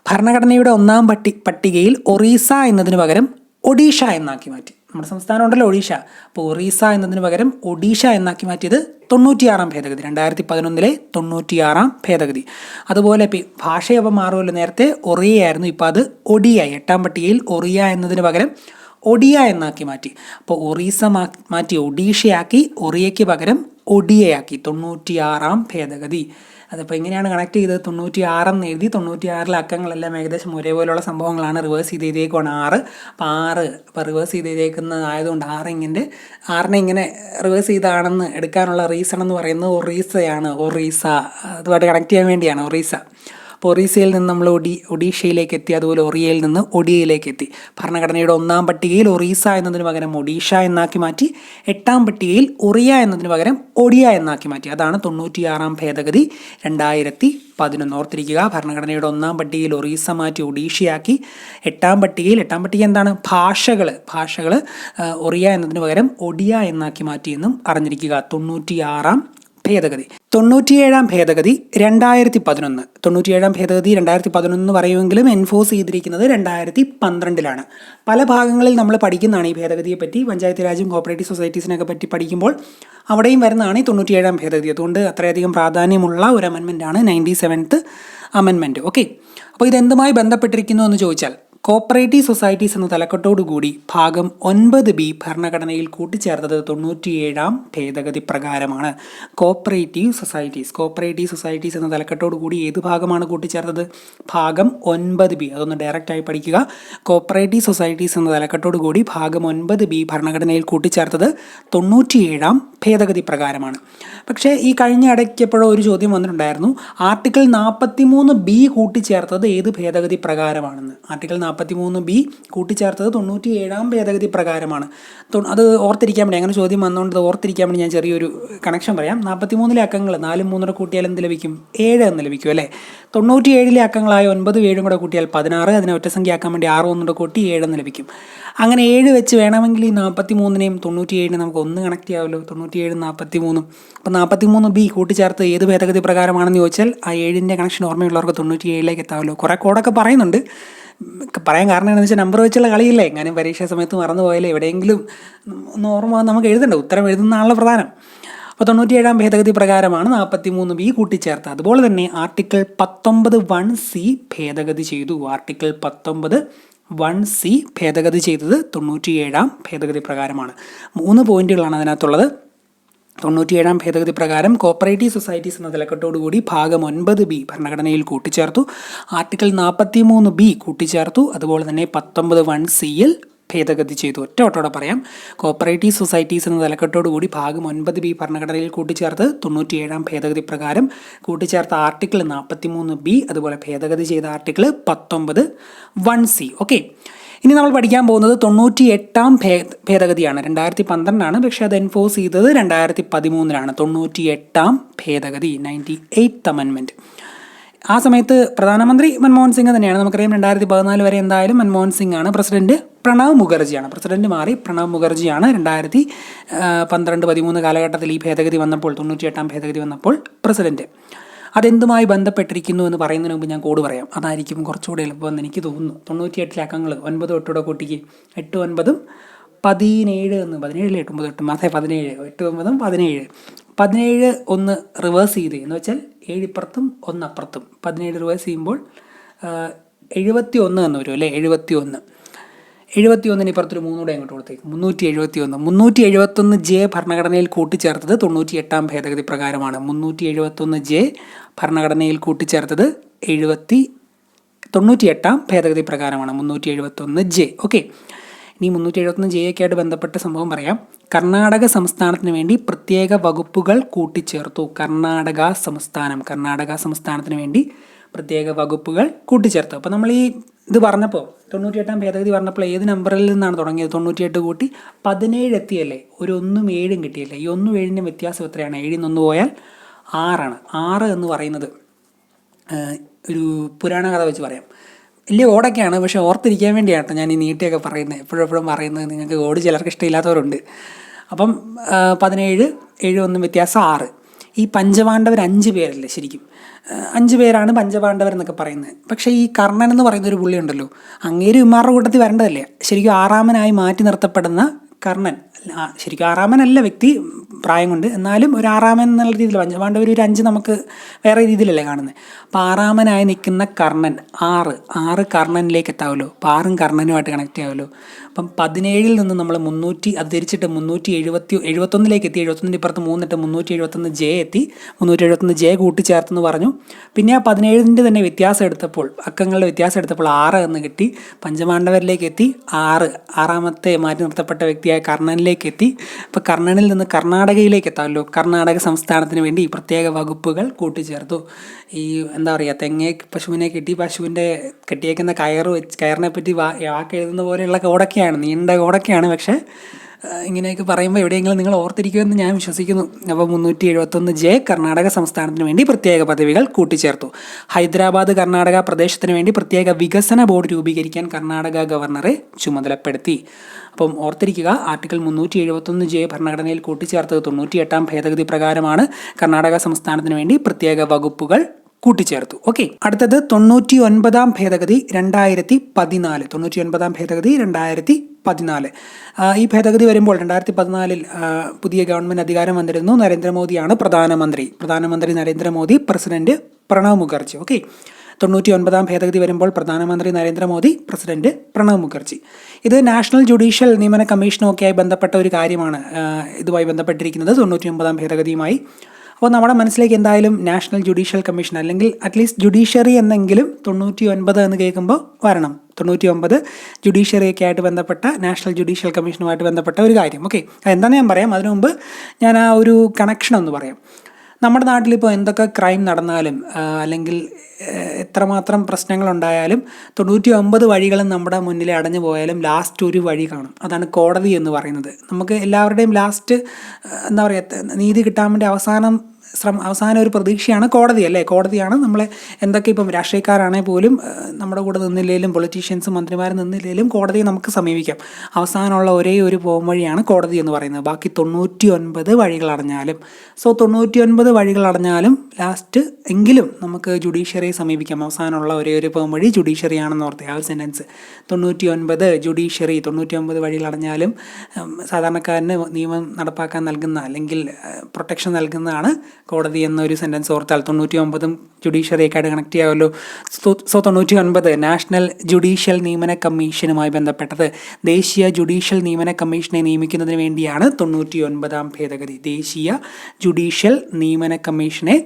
ഭരണഘടനയുടെ 1-ാം പട്ടികയിൽ ഒറീസ എന്നതിന് പകരം ഒഡീഷ എന്നാക്കി മാറ്റി. നമ്മുടെ സംസ്ഥാനം ഉണ്ടല്ലോ ഒഡീഷ. അപ്പോൾ ഒറീസ എന്നതിന് പകരം ഒഡീഷ എന്നാക്കി മാറ്റിയത് 96-ാം ഭേദഗതി. 2011 96-ാം ഭേദഗതി. അതുപോലെ ഭാഷയപ്പം മാറുമല്ലോ. നേരത്തെ ഒറിയയായിരുന്നു, ഇപ്പോൾ അത് ഒഡിയായി. 8-ാം പട്ടികയിൽ ഒറിയ എന്നതിന് പകരം ഒഡിയ എന്നാക്കി മാറ്റി. അപ്പോൾ ഒറീസ മാറ്റി ഒഡീഷയാക്കി, ഒറിയയ്ക്ക് പകരം ഒഡിയയാക്കി. 96-ാം ഭേദഗതി. അതിപ്പോൾ എങ്ങനെയാണ് കണക്ട് ചെയ്തത്? 96 എന്ന് എഴുതി. 96-ലെ അക്കങ്ങളെല്ലാം ഏകദേശം ഒരേപോലെയുള്ള സംഭവങ്ങളാണ്. റിവേഴ്സ് ചെയ്ത് എഴുതിയേക്കുവാണ് 6. അപ്പോൾ 6 ഇപ്പോൾ റിവേഴ്സ് ചെയ്ത് എഴുതിയേക്കുന്നതായതുകൊണ്ട് 6നെ ഇങ്ങനെ റിവേഴ്സ് ചെയ്താണെന്ന് എടുക്കാനുള്ള റീസൺ എന്ന് പറയുന്നത് ഒറീസയാണ്. ഒറീസ അതുമായിട്ട് കണക്ട് ചെയ്യാൻ വേണ്ടിയാണ് ഒറീസ. അപ്പോൾ ഒറീസയിൽ നിന്ന് നമ്മൾ ഒഡീഷയിലേക്ക് എത്തി. അതുപോലെ ഒറിയയിൽ നിന്ന് ഒഡിയയിലേക്ക് എത്തി. ഭരണഘടനയുടെ 1-ാം പട്ടികയിൽ ഒറീസ എന്നതിന് പകരം ഒഡീഷ എന്നാക്കി മാറ്റി. 8-ാം പട്ടികയിൽ ഒറിയ എന്നതിന് പകരം ഒഡിയ എന്നാക്കി മാറ്റി. അതാണ് 96-ാം ഭേദഗതി 2011. ഓർത്തിരിക്കുക, ഭരണഘടനയുടെ 1-ാം പട്ടികയിൽ ഒറീസ മാറ്റി ഒഡീഷയാക്കി. 8-ാം പട്ടിക എന്താണ്? ഭാഷകൾ ഒറിയ എന്നതിന് പകരം ഒഡിയ എന്നാക്കി മാറ്റിയെന്നും അറിഞ്ഞിരിക്കുക. 96-ാം ഭേദഗതി. 97-ാം ഭേദഗതി 2011. 97-ാം ഭേദഗതി 2011 എന്ന് പറയുമെങ്കിലും എൻഫോഴ്സ് ചെയ്തിരിക്കുന്നത് 2012-ലാണ്. പല ഭാഗങ്ങളിൽ നമ്മൾ പഠിക്കുന്നതാണ് ഈ ഭേദഗതിയെ പറ്റി. പഞ്ചായത്ത് രാജും കോപ്പറേറ്റീവ് സൊസൈറ്റീസിനൊക്കെ പറ്റി പഠിക്കുമ്പോൾ അവിടെയും വരുന്നതാണ് ഈ 97-ാം ഭേദഗതി. അതുകൊണ്ട് അത്രയധികം പ്രാധാന്യമുള്ള ഒരു അമെൻമെൻറ്റാണ് 97th അമെൻമെൻറ്റ്. ഓക്കെ, അപ്പോൾ ഇതെന്തുമായി ബന്ധപ്പെട്ടിരിക്കുന്നു എന്ന് ചോദിച്ചാൽ, കോപ്പറേറ്റീവ് സൊസൈറ്റീസ് എന്ന തലക്കെട്ടോടുകൂടി ഭാഗം 9B ഭരണഘടനയിൽ കൂട്ടിച്ചേർത്തത് 97-ാം ഭേദഗതി പ്രകാരമാണ്. കോപ്പറേറ്റീവ് സൊസൈറ്റീസ് എന്ന തലക്കെട്ടോടുകൂടി ഏത് ഭാഗമാണ് കൂട്ടിച്ചേർത്തത്? ഭാഗം 9B. അതൊന്ന് ഡയറക്റ്റായി പഠിക്കുക. കോപ്പറേറ്റീവ് സൊസൈറ്റീസ് എന്ന തലക്കെട്ടോടുകൂടി ഭാഗം 9B ഭരണഘടനയിൽ കൂട്ടിച്ചേർത്തത് 97-ാം ഭേദഗതി പ്രകാരമാണ്. പക്ഷേ ഈ കഴിഞ്ഞ ഇടയ്ക്കെപ്പോഴോ ഒരു ചോദ്യം വന്നിട്ടുണ്ടായിരുന്നു, ആർട്ടിക്കിൾ 43B കൂട്ടിച്ചേർത്തത് ഏത് ഭേദഗതി പ്രകാരമാണെന്ന്. ആർട്ടിക്കിൾ 43B കൂട്ടിച്ചേർത്തത് 97-ാം ഭേദഗതി പ്രകാരമാണ്. അത് ഓർത്തിരിക്കാൻ വേണ്ടി, അങ്ങനെ ചോദ്യം വന്നുകൊണ്ട് ഓർത്തിരിക്കാൻ വേണ്ടി ഞാൻ ചെറിയൊരു കണക്ഷൻ പറയാം. 43-ലെ അക്കങ്ങൾ 4 3 കൂട്ടിയാൽ എന്ത് ലഭിക്കും? 7 എന്ന് ലഭിക്കും അല്ലേ. 97-ലെ അക്കങ്ങളായ 9 7 കൂടെ കൂട്ടിയാൽ 16. അതിനെ ഒറ്റസംഖ്യയാക്കാൻ വേണ്ടി 6 1 കൂട്ടി 7 എന്ന് ലഭിക്കും. അങ്ങനെ 7 വെച്ച് വേണമെങ്കിൽ ഈ 43-നെയും 97-നെയും നമുക്ക് ഒന്ന് കണക്ട് ചെയ്യാമല്ലോ. 97 43. അപ്പോൾ 43B കൂട്ടിച്ചേർത്ത് ഏത് ഭേദഗതി പ്രകാരമാണെന്ന് ചോദിച്ചാൽ ആ 7-ൻ്റെ കണക്ഷൻ ഓർമ്മയുള്ളവർക്ക് 97-ലേക്ക് എത്താമല്ലോ. കുറേ കോഡൊക്കെ പറയുന്നുണ്ട്. പറയാൻ കാരണം എന്താണെന്ന് വെച്ചാൽ നമ്പർ വെച്ചുള്ള കളിയില്ലേ. എങ്ങനെ പരീക്ഷാ സമയത്ത് മറന്നു പോയാലേ എവിടെയെങ്കിലും ഒന്ന് ഓർമ്മ നമുക്ക് എഴുതണ്ട. ഉത്തരം എഴുതുന്നതാണല്ലോ പ്രധാനം. അപ്പോൾ 97-ാം ഭേദഗതി പ്രകാരമാണ് 43B കൂട്ടിച്ചേർത്തത്. അതുപോലെ തന്നെ ആർട്ടിക്കിൾ 19(1)(c) ഭേദഗതി ചെയ്തു. ആർട്ടിക്കിൾ 19(1)(c) ഭേദഗതി ചെയ്തത് 97-ാം ഭേദഗതി പ്രകാരമാണ്. 3 പോയിന്റുകളാണ് അതിനകത്തുള്ളത്. 97-ാം ഭേദഗതി പ്രകാരം കോപ്പറേറ്റീവ് സൊസൈറ്റീസ് എന്ന തലക്കെട്ടോടുകൂടി ഭാഗം 9B ഭരണഘടനയിൽ കൂട്ടിച്ചേർത്തു. ആർട്ടിക്കിൾ 43B കൂട്ടിച്ചേർത്തു. അതുപോലെ തന്നെ 19(1)(c)യിൽ ഭേദഗതി ചെയ്തു. ഒറ്റോടെ പറയാം. കോപ്പറേറ്റീവ് സൊസൈറ്റീസ് എന്ന തലക്കെട്ടോടുകൂടി ഭാഗം 9B ഭരണഘടനയിൽ കൂട്ടിച്ചേർത്ത് 97-ാം ഭേദഗതി പ്രകാരം കൂട്ടിച്ചേർത്ത ആർട്ടിക്കിൾ 43B, അതുപോലെ ഭേദഗതി ചെയ്ത ആർട്ടിക്കിൾ 19(1)(c). ഓക്കെ, ഇനി നമ്മൾ പഠിക്കാൻ പോകുന്നത് 98-ാം ഭേദഗതിയാണ്. 2012-ആണ്, പക്ഷേ അത് എൻഫോഴ്സ് ചെയ്തത് 2013-ലാണ്. 98-ാം ഭേദഗതി, 98th അമെൻമെൻറ്റ്. ആ സമയത്ത് പ്രധാനമന്ത്രി മൻമോഹൻ സിംഗ് തന്നെയാണ്. നമുക്കറിയാം 2014 വരെ എന്തായാലും മൻമോഹൻ സിംഗ് ആണ് പ്രസിഡന്റ്. പ്രണവ് മുഖർജിയാണ് പ്രസിഡന്റ് മാറി. പ്രണവ് മുഖർജിയാണ് 2012-13 കാലഘട്ടത്തിൽ ഈ ഭേദഗതി വന്നപ്പോൾ, 98-ാം ഭേദഗതി വന്നപ്പോൾ പ്രസിഡന്റ്. അതെന്തുമായി ബന്ധപ്പെട്ടിരിക്കുന്നു എന്ന് പറയുന്നതിന് മുമ്പ് ഞാൻ കോഡ് പറയാം. അതായിരിക്കും കുറച്ചുകൂടെ എളുപ്പമെന്ന് എനിക്ക് തോന്നുന്നു. 98-ലെ അക്കങ്ങൾ 9 8 കൂട്ടിക്ക് 8 9 17 എന്ന് 17 8 9 8 17 8 9 17 17 ഒന്ന് റിവേഴ്സ് ചെയ്ത് എന്ന് വെച്ചാൽ 7 ഇപ്പുറത്തും 1 അപ്പുറത്തും 17 റിവേഴ്സ് ചെയ്യുമ്പോൾ 71 എന്ന് വരും അല്ലേ. 71 ഇപ്പുറത്തൊരു 3 കൂടെ അങ്ങോട്ട് കൊടുത്തേക്കും. 371 ജെ ഭരണഘടനയിൽ കൂട്ടിച്ചേർത്തത് 98-ാം ഭേദഗതി പ്രകാരമാണ്. 371 ജെ ഭരണഘടനയിൽ കൂട്ടിച്ചേർത്തത് 98-ാം ഭേദഗതി പ്രകാരമാണ്. 371 ജെ. ഓക്കെ, ഇനി 371 ജെ ഒക്കെ ആയിട്ട് ബന്ധപ്പെട്ട സംഭവം പറയാം. കർണാടക സംസ്ഥാനത്തിന് വേണ്ടി പ്രത്യേക വകുപ്പുകൾ കൂട്ടിച്ചേർത്തു. കർണാടക സംസ്ഥാനത്തിന് വേണ്ടി പ്രത്യേക വകുപ്പുകൾ കൂട്ടിച്ചേർത്തു. അപ്പോൾ നമ്മൾ ഈ ഇത് പറഞ്ഞപ്പോൾ 98-ാം ഭേദഗതി പറഞ്ഞപ്പോൾ ഏത് നമ്പറിൽ നിന്നാണ് തുടങ്ങിയത്? 98 കൂട്ടി 17 എത്തിയല്ലേ, ഒരു 1ഉം 7ഉം കിട്ടിയല്ലേ. ഈ 1ഉം 7ൻ്റെ വ്യത്യാസം എത്രയാണ്? 7ൽ നിന്ന് 1 പോയാൽ 6ആണ്. 6 എന്ന് പറയുന്നത് ഒരു പുരാണ കഥ വെച്ച് പറയാം, വലിയ ഓടൊക്കെയാണ്, പക്ഷേ ഓർത്തിരിക്കാൻ വേണ്ടിയാണ് ഞാൻ ഈ നീട്ടിയൊക്കെ പറയുന്നത്, എപ്പോഴും പറയുന്നത്. നിങ്ങൾക്ക് ഓട് ചിലർക്ക് ഇഷ്ടമില്ലാത്തവരുണ്ട്. അപ്പം 17, 7, 1 വ്യത്യാസം 6. ഈ പഞ്ചപാണ്ഡവർ 5 പേരല്ലേ ശരിക്കും? 5 പേരാണ് പഞ്ചപാണ്ഡവർ എന്നൊക്കെ പറയുന്നത്. പക്ഷേ ഈ കർണൻ എന്ന് പറയുന്ന ഒരു പുള്ളി ഉണ്ടല്ലോ, അങ്ങേര് ഇമാരുടെ കൂട്ടത്തിൽ വരേണ്ടതല്ലേ? ശരിക്കും 6ാമനായി മാറ്റി നിർത്തപ്പെടുന്ന കർണൻ, ശരിക്കും 6ാമനല്ല വ്യക്തി പ്രായം കൊണ്ട്, എന്നാലും ഒരു 6ാമൻ എന്നുള്ള രീതിയിൽ പഞ്ചപാണ്ഡവർ ഒരു 5 നമുക്ക് വേറെ രീതിയിലല്ലേ കാണുന്നത്. അപ്പോൾ 6ാമനായി നിൽക്കുന്ന കർണൻ 6 കർണനിലേക്ക് എത്താമല്ലോ. അപ്പോൾ 6ഉം കർണനുമായിട്ട് കണക്ട് ആവുമല്ലോ. അപ്പം 17ൽ നിന്ന് നമ്മൾ 300 അത് തിരിച്ചിട്ട് 371ലേക്ക് എത്തി. 71ൻ്റെ ഇപ്പുറത്ത് 3 ഇട്ട് 371 ജെ എത്തി. 371 ജെ കൂട്ടിച്ചേർത്തെന്ന് പറഞ്ഞു. പിന്നെ ആ 17ൻ്റെ തന്നെ വ്യത്യാസം എടുത്തപ്പോൾ, അക്കങ്ങളുടെ വ്യത്യാസം എടുത്തപ്പോൾ 6 എന്ന് കിട്ടി. പഞ്ചപാണ്ഡവരിലേക്ക് എത്തി. 6ാമത്തെ മാറ്റി നിർത്തപ്പെട്ട വ്യക്തിയായ കർണനിലേക്ക് എത്തി. അപ്പോൾ കർണനിൽ നിന്ന് കർണാടകയിലേക്ക് എത്താമല്ലോ. കർണാടക സംസ്ഥാനത്തിന് വേണ്ടി ഈ പ്രത്യേക വകുപ്പുകൾ കൂട്ടിച്ചേർത്തു. ഈ എന്താ പറയുക, പശുവിനെ കെട്ടി പശുവിൻ്റെ കെട്ടിയേക്കുന്ന കയറിനെ പറ്റി വാക്ക് എഴുതുന്ന പോലെയുള്ള കോടൊക്കെയാണ്, നീണ്ട കോടൊക്കെയാണ്. പക്ഷേ ഇങ്ങനെയൊക്കെ പറയുമ്പോൾ എവിടെയെങ്കിലും നിങ്ങൾ ഓർത്തിരിക്കുമെന്ന് ഞാൻ വിശ്വസിക്കുന്നു. അപ്പോൾ 371 ജെ കർണാടക സംസ്ഥാനത്തിന് വേണ്ടി പ്രത്യേക പദവികൾ കൂട്ടിച്ചേർത്തു. ഹൈദരാബാദ് കർണാടക പ്രദേശത്തിന് വേണ്ടി പ്രത്യേക വികസന ബോർഡ് രൂപീകരിക്കാൻ കർണാടക ഗവർണറെ ചുമതലപ്പെടുത്തി. അപ്പം ഓർത്തിരിക്കുക, ആർട്ടിക്കിൾ 371 ജെ ഭരണഘടനയിൽ കൂട്ടിച്ചേർത്തത് 98-ാം ഭേദഗതി പ്രകാരമാണ്. കർണാടക സംസ്ഥാനത്തിന് വേണ്ടി പ്രത്യേക വകുപ്പുകൾ കൂട്ടിച്ചേർത്തു. ഓക്കെ, അടുത്തത് 99-ാം ഭേദഗതി 2014. 99-ാം ഭേദഗതി 2014. ഈ ഭേദഗതി വരുമ്പോൾ 2014 പുതിയ ഗവൺമെൻറ് അധികാരം വന്നിരുന്നു. നരേന്ദ്രമോദിയാണ് പ്രധാനമന്ത്രി നരേന്ദ്രമോദി, പ്രസിഡന്റ് പ്രണവ് മുഖർജി. ഓക്കെ, 99-ാം ഭേദഗതി വരുമ്പോൾ പ്രധാനമന്ത്രി നരേന്ദ്രമോദി, പ്രസിഡന്റ് പ്രണവ് മുഖർജി. ഇത് നാഷണൽ ജുഡീഷ്യൽ നിയമന കമ്മീഷനൊക്കെയായി ബന്ധപ്പെട്ട ഒരു കാര്യമാണ്. ഇതുമായി ബന്ധപ്പെട്ടിരിക്കുന്നത് 99-ാം ഭേദഗതിയുമായി. അപ്പോൾ നമ്മുടെ മനസ്സിലേക്ക് എന്തായാലും നാഷണൽ ജുഡീഷ്യൽ കമ്മീഷൻ അല്ലെങ്കിൽ അറ്റ്ലീസ്റ്റ് ജുഡീഷ്യറി എന്നെങ്കിലും 99 എന്ന് കേൾക്കുമ്പോൾ വരണം. 99 ജുഡീഷ്യറിയൊക്കെ ആയിട്ട് ബന്ധപ്പെട്ട നാഷണൽ ജുഡീഷ്യൽ കമ്മീഷനുമായിട്ട് ബന്ധപ്പെട്ട ഒരു കാര്യം. ഓക്കെ, അതെന്താണെന്ന് ഞാൻ പറയാം. അതിനു മുമ്പ് ഞാൻ ആ ഒരു കണക്ഷൻ ഒന്ന് പറയാം. നമ്മുടെ നാട്ടിലിപ്പോൾ എന്തൊക്കെ ക്രൈം നടന്നാലും അല്ലെങ്കിൽ എത്രമാത്രം പ്രശ്നങ്ങളുണ്ടായാലും 99 വഴികളും നമ്മുടെ മുന്നിൽ അടഞ്ഞു പോയാലും ലാസ്റ്റ് ഒരു വഴി കാണും. അതാണ് കോടതി എന്ന് പറയുന്നത്. നമുക്ക് എല്ലാവരുടെയും ലാസ്റ്റ് എന്താ പറയുക, നീതി കിട്ടാൻ വേണ്ടി അവസാന ഒരു പ്രതീക്ഷയാണ് കോടതി അല്ലേ. കോടതിയാണ് നമ്മളെ എന്തൊക്കെ ഇപ്പം രാഷ്ട്രീയക്കാരാണെങ്കിൽ പോലും നമ്മുടെ കൂടെ നിന്നില്ലെങ്കിലും പൊളിറ്റീഷ്യൻസും മന്ത്രിമാരും നിന്നില്ലെങ്കിലും കോടതിയെ നമുക്ക് സമീപിക്കാം. അവസാനമുള്ള ഒരേ ഒരു പോംവഴിയാണ് കോടതി എന്ന് പറയുന്നത്. ബാക്കി 99 വഴികൾ അടഞ്ഞാലും 99 വഴികൾ അടഞ്ഞാലും ലാസ്റ്റ് എങ്കിലും നമുക്ക് ജുഡീഷ്യറിയെ സമീപിക്കാം. അവസാനമുള്ള ഒരേ ഒരു പോംവഴി ജുഡീഷ്യറി ആണെന്ന് ഓർത്തേ ആ സെൻറ്റൻസ്. 99 ജുഡീഷ്യറി, 99 വഴികൾ അടഞ്ഞാലും സാധാരണക്കാരന് നിയമം നടപ്പാക്കാൻ നൽകുന്ന അല്ലെങ്കിൽ പ്രൊട്ടക്ഷൻ നൽകുന്നതാണ് കോടതി എന്നൊരു സെൻറ്റൻസ് ഓർത്താൽ 99ഉം ജുഡീഷ്യറിയൊക്കെയായിട്ട് കണക്ട് ചെയ്യാമല്ലോ. 99 നാഷണൽ ജുഡീഷ്യൽ നിയമന കമ്മീഷനുമായി ബന്ധപ്പെട്ടത്. ദേശീയ ജുഡീഷ്യൽ നിയമന കമ്മീഷനെ നിയമിക്കുന്നതിന് വേണ്ടിയാണ് 99-ാം ഭേദഗതി. ദേശീയ ജുഡീഷ്യൽ നിയമന കമ്മീഷനെ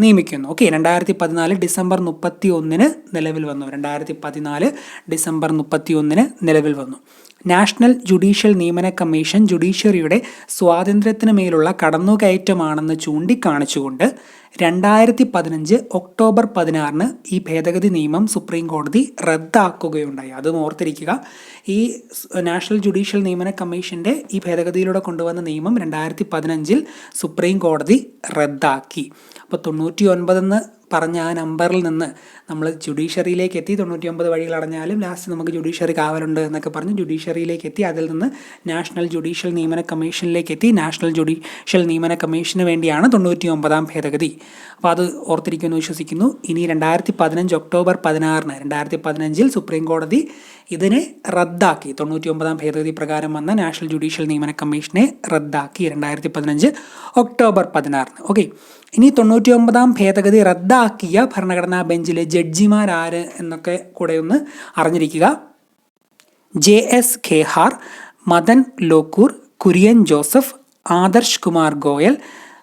നിയമിക്കുന്നു. ഓക്കെ, 2014 ഡിസംബർ 31 നിലവിൽ വന്നു. 2014 ഡിസംബർ 31 നിലവിൽ വന്നു. നാഷണൽ ജുഡീഷ്യൽ നിയമന കമ്മീഷൻ ജുഡീഷ്യറിയുടെ സ്വാതന്ത്ര്യത്തിന് മേലുള്ള കടന്നുകയറ്റമാണെന്ന് ചൂണ്ടിക്കാണിച്ചുകൊണ്ട് 2015 ഒക്ടോബർ 16 ഈ ഭേദഗതി നിയമം സുപ്രീം കോടതി റദ്ദാക്കുകയുണ്ടായി. അതും ഓർത്തിരിക്കുക. ഈ നാഷണൽ ജുഡീഷ്യൽ നിയമന കമ്മീഷൻ്റെ ഈ ഭേദഗതിയിലൂടെ കൊണ്ടുവന്ന നിയമം 2015 സുപ്രീം കോടതി റദ്ദാക്കി. അപ്പോൾ 99 എന്ന് പറഞ്ഞ ആ നമ്പറിൽ നിന്ന് നമ്മൾ ജുഡീഷ്യറിയിലേക്ക് എത്തി. 99 വഴികൾ അടഞ്ഞാലും ലാസ്റ്റ് നമുക്ക് ജുഡീഷ്യറി കാവലുണ്ട് എന്നൊക്കെ പറഞ്ഞ് ജുഡീഷ്യറിയിലേക്ക് എത്തി. അതിൽ നിന്ന് നാഷണൽ ജുഡീഷ്യൽ നിയമന കമ്മീഷനിലേക്ക് എത്തി. നാഷണൽ ജുഡീഷ്യൽ നിയമന കമ്മീഷന് വേണ്ടിയാണ് 99-ാം ഭേദഗതി. അപ്പോൾ അത് ഓർത്തിരിക്കുമെന്ന് വിശ്വസിക്കുന്നു. ഇനി 2015 ഒക്ടോബർ 16 2015 സുപ്രീം കോടതി ഇതിനെ റദ്ദാക്കി. 99 ഭേദഗതി പ്രകാരം വന്ന നാഷണൽ ജുഡീഷ്യൽ നിയമന കമ്മീഷനെ റദ്ദാക്കി 2015 ഒക്ടോബർ 16. ഓക്കെ, ഇനി 99 ഭേദഗതി റദ്ദാക്കിയ ഭരണഘടനാ ബെഞ്ചിലെ ജഡ്ജിമാരാര് എന്നൊക്കെ കൂടെ ഒന്ന് അറിഞ്ഞിരിക്കുക. JS ഖേഹാർ, മദൻ ലോക്കൂർ, കുര്യൻ ജോസഫ്, ആദർശ് കുമാർ ഗോയൽ,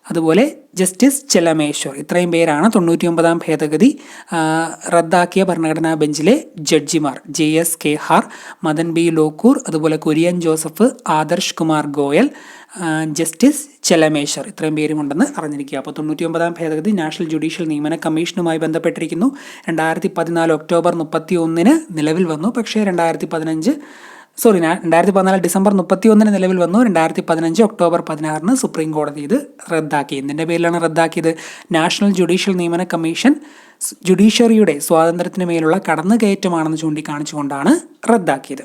അതുപോലെ ജസ്റ്റിസ് ചെലമേശ്വർ. ഇത്രയും പേരാണ് 99 ഭേദഗതി റദ്ദാക്കിയ ഭരണഘടനാ ബെഞ്ചിലെ ജഡ്ജിമാർ. JS ഖേഹാർ, മദൻ ബി ലോക്കൂർ, അതുപോലെ കുര്യൻ ജോസഫ്, ആദർശ് കുമാർ ഗോയൽ, ജസ്റ്റിസ് ചെലമേശ്വർ. ഇത്രയും പേരുമുണ്ടെന്ന് അറിഞ്ഞിരിക്കുക. അപ്പോൾ 99 ഭേദഗതി നാഷണൽ ജുഡീഷ്യൽ നിയമന കമ്മീഷനുമായി ബന്ധപ്പെട്ടിരിക്കുന്നു. 2014 ഒക്ടോബർ 31 നിലവിൽ വന്നു. പക്ഷേ 2014 ഡിസംബർ 31 നിലവിൽ വന്നു. 2015 ഒക്ടോബർ 16 സുപ്രീം കോടതി ഇത് റദ്ദാക്കി. എന്തിൻ്റെ പേരിലാണ് റദ്ദാക്കിയത്? നാഷണൽ ജുഡീഷ്യൽ നിയമന കമ്മീഷൻ ജുഡീഷ്യറിയുടെ സ്വാതന്ത്ര്യത്തിന് മേലുള്ള കടന്നുകയറ്റമാണെന്ന് ചൂണ്ടിക്കാണിച്ചുകൊണ്ടാണ് റദ്ദാക്കിയത്.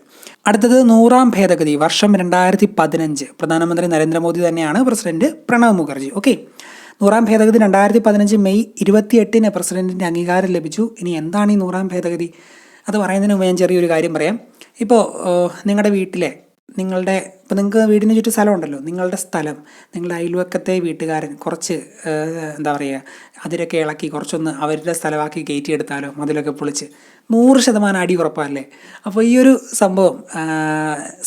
അടുത്തത് 100ാം ഭേദഗതി, വർഷം 2015. പ്രധാനമന്ത്രി നരേന്ദ്രമോദി തന്നെയാണ്, പ്രസിഡന്റ് പ്രണബ് മുഖർജി. ഓക്കെ, 100ാം ഭേദഗതി 2015 മെയ് 28 പ്രസിഡന്റിന്റെ അംഗീകാരം ലഭിച്ചു. ഇനി എന്താണ് ഈ 100ാം ഭേദഗതി? അത് പറയുന്നതിന് മുമ്പ് ഞാൻ ചെറിയൊരു കാര്യം പറയാം. ഇപ്പോൾ നിങ്ങളുടെ വീട്ടിലെ ഇപ്പോൾ നിങ്ങൾക്ക് വീടിന് ചുറ്റും സ്ഥലമുണ്ടല്ലോ, നിങ്ങളുടെ സ്ഥലം നിങ്ങളുടെ അയൽവക്കത്തെ വീട്ടുകാരൻ കുറച്ച് എന്താ പറയുക, അതിലൊക്കെ ഇളക്കി കുറച്ചൊന്ന് അവരുടെ സ്ഥലമാക്കി കയറ്റിയെടുത്താലോ, മതിലൊക്കെ പൊളിച്ച് 100% അടി ഉറപ്പല്ലേ. അപ്പോൾ ഈ ഒരു സംഭവം